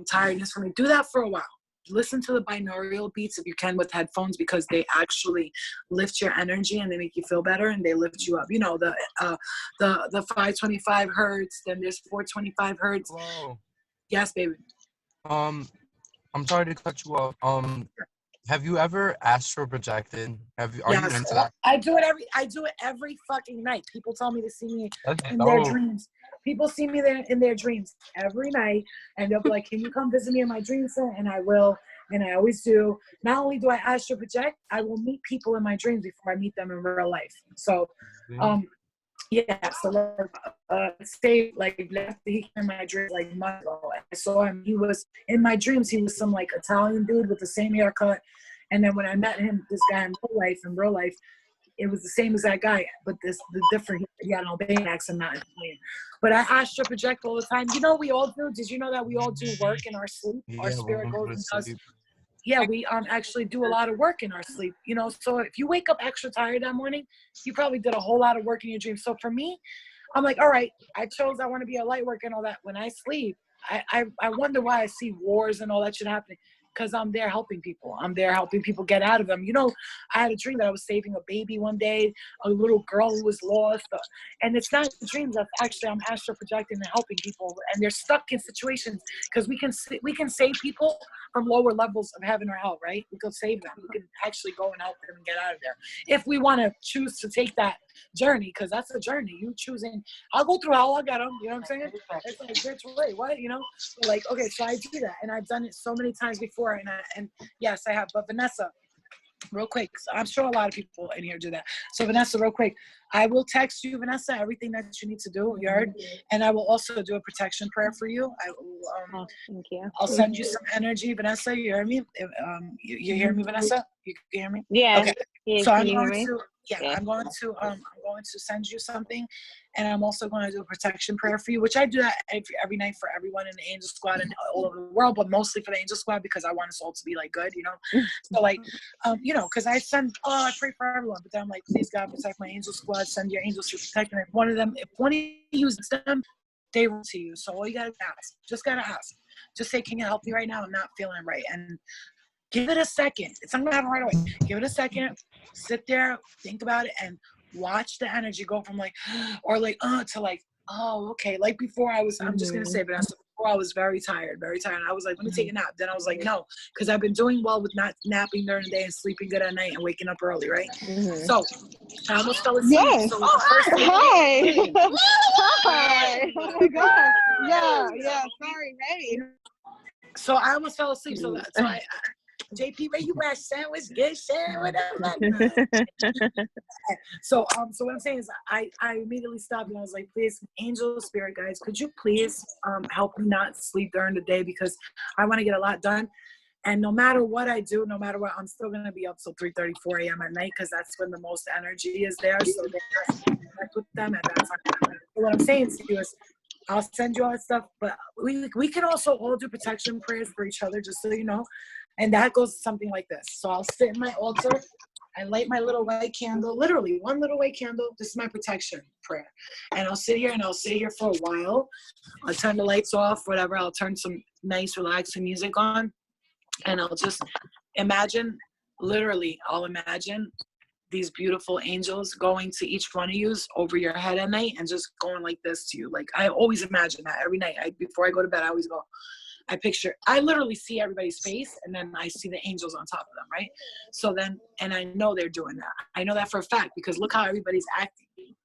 tiredness from me. Do that for a while. Listen to the binaural beats if you can with headphones, because they actually lift your energy and they make you feel better, and they lift you up. You know, the 525 hertz, then there's 425 hertz. Hello. Yes, baby. I'm sorry to cut you off. Have you ever astral projected? Are you into that? I do it every fucking night. People tell me to see me in their dreams. People see me there in their dreams every night, and they'll be like, "Can you come visit me in my dream center?" And I will, and I always do. Not only do I astral project, I will meet people in my dreams before I meet them in real life. So, yeah. So, say like after he came in my dreams like months ago, I saw him. He was in my dreams. He was some like Italian dude with the same haircut. And then when I met him, this guy in real life, it was the same as that guy, but the different, he had an Albanian accent, not Italian. But I astral project all the time. You know, we all do. Did you know that we all do work in our sleep? Our spirit goes and does. Yeah, we actually do a lot of work in our sleep. You know, so if you wake up extra tired that morning, you probably did a whole lot of work in your dream. So for me, I'm like, all right, I want to be a light worker and all that. When I sleep, I wonder why I see wars and all that shit happening. Because I'm there helping people. I'm there helping people get out of them. You know, I had a dream that I was saving a baby one day, a little girl who was lost. And it's not dreams. That's actually, I'm astral projecting and helping people. And they're stuck in situations, because we can save people from lower levels of heaven or hell, right? We can save them. We can actually go and help them and get out of there. If we want to choose to take that journey, because that's a journey. You choosing, I'll go through hell, I'll get them. You know what I'm saying? It's like, bitch, wait, what? You know? So like, okay, so I do that. And I've done it so many times before. And yes, I have. But Vanessa, real quick, I'm sure a lot of people in here do that. So Vanessa, real quick, I will text you, Vanessa, everything that you need to do. You heard? And I will also do a protection prayer for you. I will, thank you. I'll send you some energy, Vanessa. You hear me? You hear me, Vanessa? You can hear me? Yeah. Okay. Yeah, So I'm going to send you something, and I'm also going to do a protection prayer for you, which I do that every night for everyone in the Angel Squad and all over the world, but mostly for the Angel Squad, because I want us all to be like good, you know. So like, you know, because I pray for everyone, but then I'm like, please God protect my Angel Squad. Send your angels to protect them. If one of you uses them, they will to you. So all you gotta ask, just say, can you help me right now? I'm not feeling right, and give it a second. It's not gonna happen right away. Give it a second. Sit there, think about it, and watch the energy go from like, or like, to like, oh, okay. Like before I'm just gonna say, but before I was very tired. And I was like, let me take a nap. Then I was like, no, because I've been doing well with not napping during the day and sleeping good at night and waking up early, right? So I almost fell asleep. Yes. So Hi. Hi. Oh my God. Yeah. Sorry. Hey. So I almost fell asleep. So JP, where you at? Sandwich, get shit, whatever. So what I'm saying is I immediately stopped and I was like, please, angel spirit guys, could you please help me not sleep during the day, because I want to get a lot done. And no matter what I do, no matter what, I'm still going to be up till 3:30, 4 a.m. at night, because that's when the most energy is there. So they have to connect with them at that time. So what I'm saying to you is, I'll send you all that stuff, but we can also all do protection prayers for each other, just so you know. And that goes something like this. So I'll sit in my altar, I light my little white candle, literally one little white candle. This is my protection prayer. And I'll sit here for a while. I'll turn the lights off, whatever. I'll turn some nice, relaxing music on. And I'll just imagine, literally, I'll imagine these beautiful angels going to each one of you over your head at night and just going like this to you. Like, I always imagine that every night. Before I go to bed, I always go, I literally see everybody's face, and then I see the angels on top of them, right? So then, and I know they're doing that. I know that for a fact, because look how everybody's acting.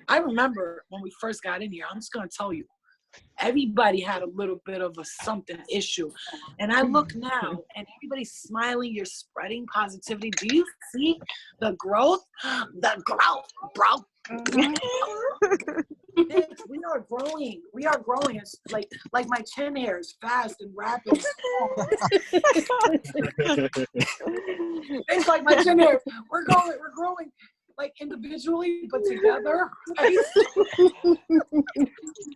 I remember when we first got in here, I'm just going to tell you, everybody had a little bit of a something issue. And I look now and everybody's smiling. You're spreading positivity. Do you see the growth? The growth, bro. We are growing. We are growing. It's like my chin hair is fast and rapid. It's like my chin hair. We're growing. Like individually, but together. Right?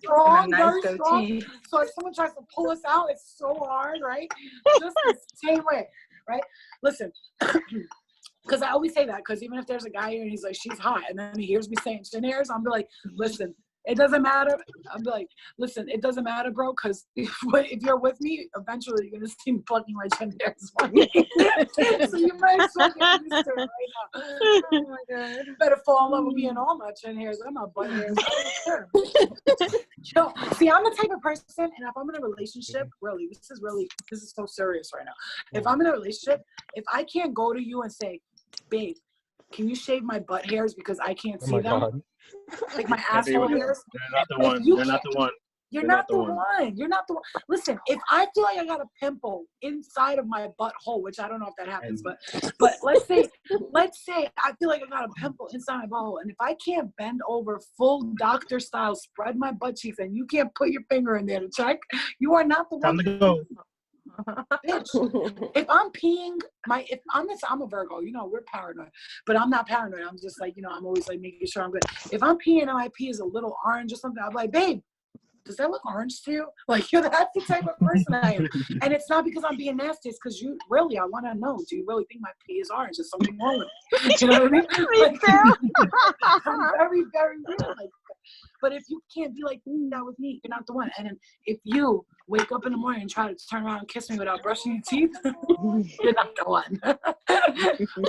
Strong, nice very goatee. strong. So if someone tries to pull us out, it's so hard, right? Just the same way, right? Listen, because I always say that, because even if there's a guy here and he's like, she's hot, and then he hears me saying chin hairs, I'm be like, listen, it doesn't matter. I'm like, listen, it doesn't matter, bro, because if you're with me, eventually you're going to see me plucking my chin hairs one day. So you might as well get used to it right now. Oh my God. You better fall in love with me and all my chin hairs. I'm not butt hairs. I don't care. Yo, see, I'm the type of person, and if I'm in a relationship, really, this is so serious right now. If I'm in a relationship, if I can't go to you and say, babe, can you shave my butt hairs because I can't see them? God. Like my asshole hairs. They're not the one. They're not the one. You're not the one. You're not the one. Listen, if I feel like I got a pimple inside of my butthole, which I don't know if that happens, but let's say I feel like I got a pimple inside my butthole, and if I can't bend over full doctor style, spread my butt cheeks, and you can't put your finger in there to check, you are not the one. Time to go. Bitch, if I'm peeing, I'm a Virgo, you know, we're paranoid, but I'm not paranoid. I'm just like, you know, I'm always like making sure I'm good. If I'm peeing and my pee is a little orange or something, I'm like, babe, does that look orange to you? Like, you know, that's the type of person I am. And it's not because I'm being nasty, it's because I want to know, do you really think my pee is orange? Is something wrong with it? You know what I mean? Like, I'm very, very real like that. But if you can't be like that with me, you're not the one. And then if you wake up in the morning and try to turn around and kiss me without brushing your teeth, you're not the one.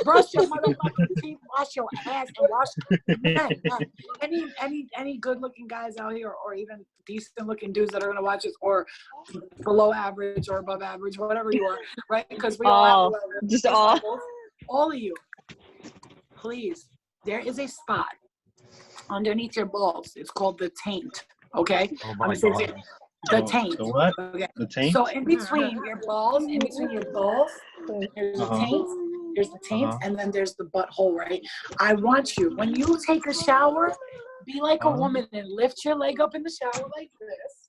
Brush your motherfucking teeth, wash your ass, and wash. Any good-looking guys out here, or even decent-looking dudes that are gonna watch us, or below average or above average, whatever you are, right? Because we all have just all of you. Please, there is a spot underneath your balls. It's called the taint. Okay. Oh my God. The taint. The what? Okay. The taint? So in between your balls, there's the taint. There's the taint, and then there's the butthole, right? I want you, when you take a shower, be like a woman and lift your leg up in the shower like this.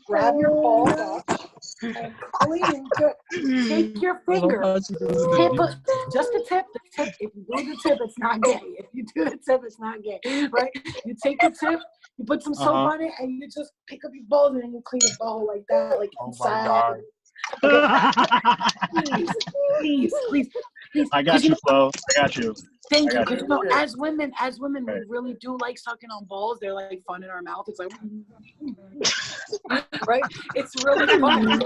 Grab your balls up. Take your finger. Just the tip. If you do the tip, it's not gay. If you do the tip, it's not gay. Right? You take the tip, you put some soap on it, and you just pick up your balls and then you clean your ball like that, like inside. Okay. Please. I got you, Flo. I got you. Thank you. Because, you know, as women, we really do like sucking on balls. They're like fun in our mouth. It's like, right? It's really fun.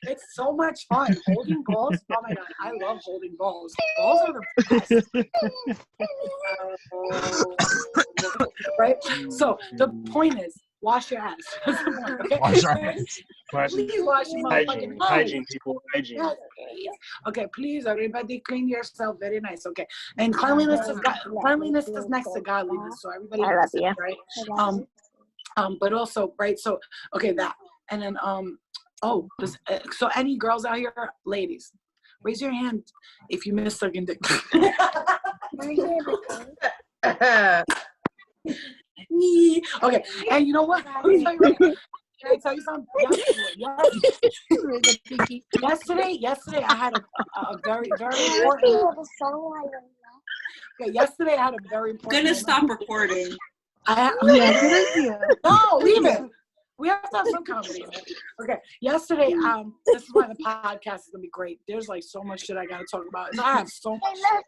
It's so much fun. Holding balls. Oh my God. I love holding balls. Balls are the best. Right? So the point is, wash your ass. Okay? Wash your ass. Please wash your motherfucking ass. Hygiene, people. Hygiene. Yes. Okay, please, everybody, clean yourself. Very nice. Okay, and cleanliness is next to godliness. So everybody knows it, right? But also, right? So okay, that, and then Oh, so any girls out here, ladies, raise your hand if you miss sucking dick. Okay, and you know what? Let me tell you right now. Can I tell you something? Yesterday I had a very, very important. Okay, yesterday I had a very I'm important. gonna stop recording. No, leave it. We have to have some comedy in it. Okay, yesterday, this is why the podcast is gonna be great. There's like so much shit I gotta talk about. I have so much shit.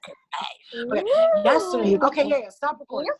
Okay, yesterday. Okay, yeah, stop recording.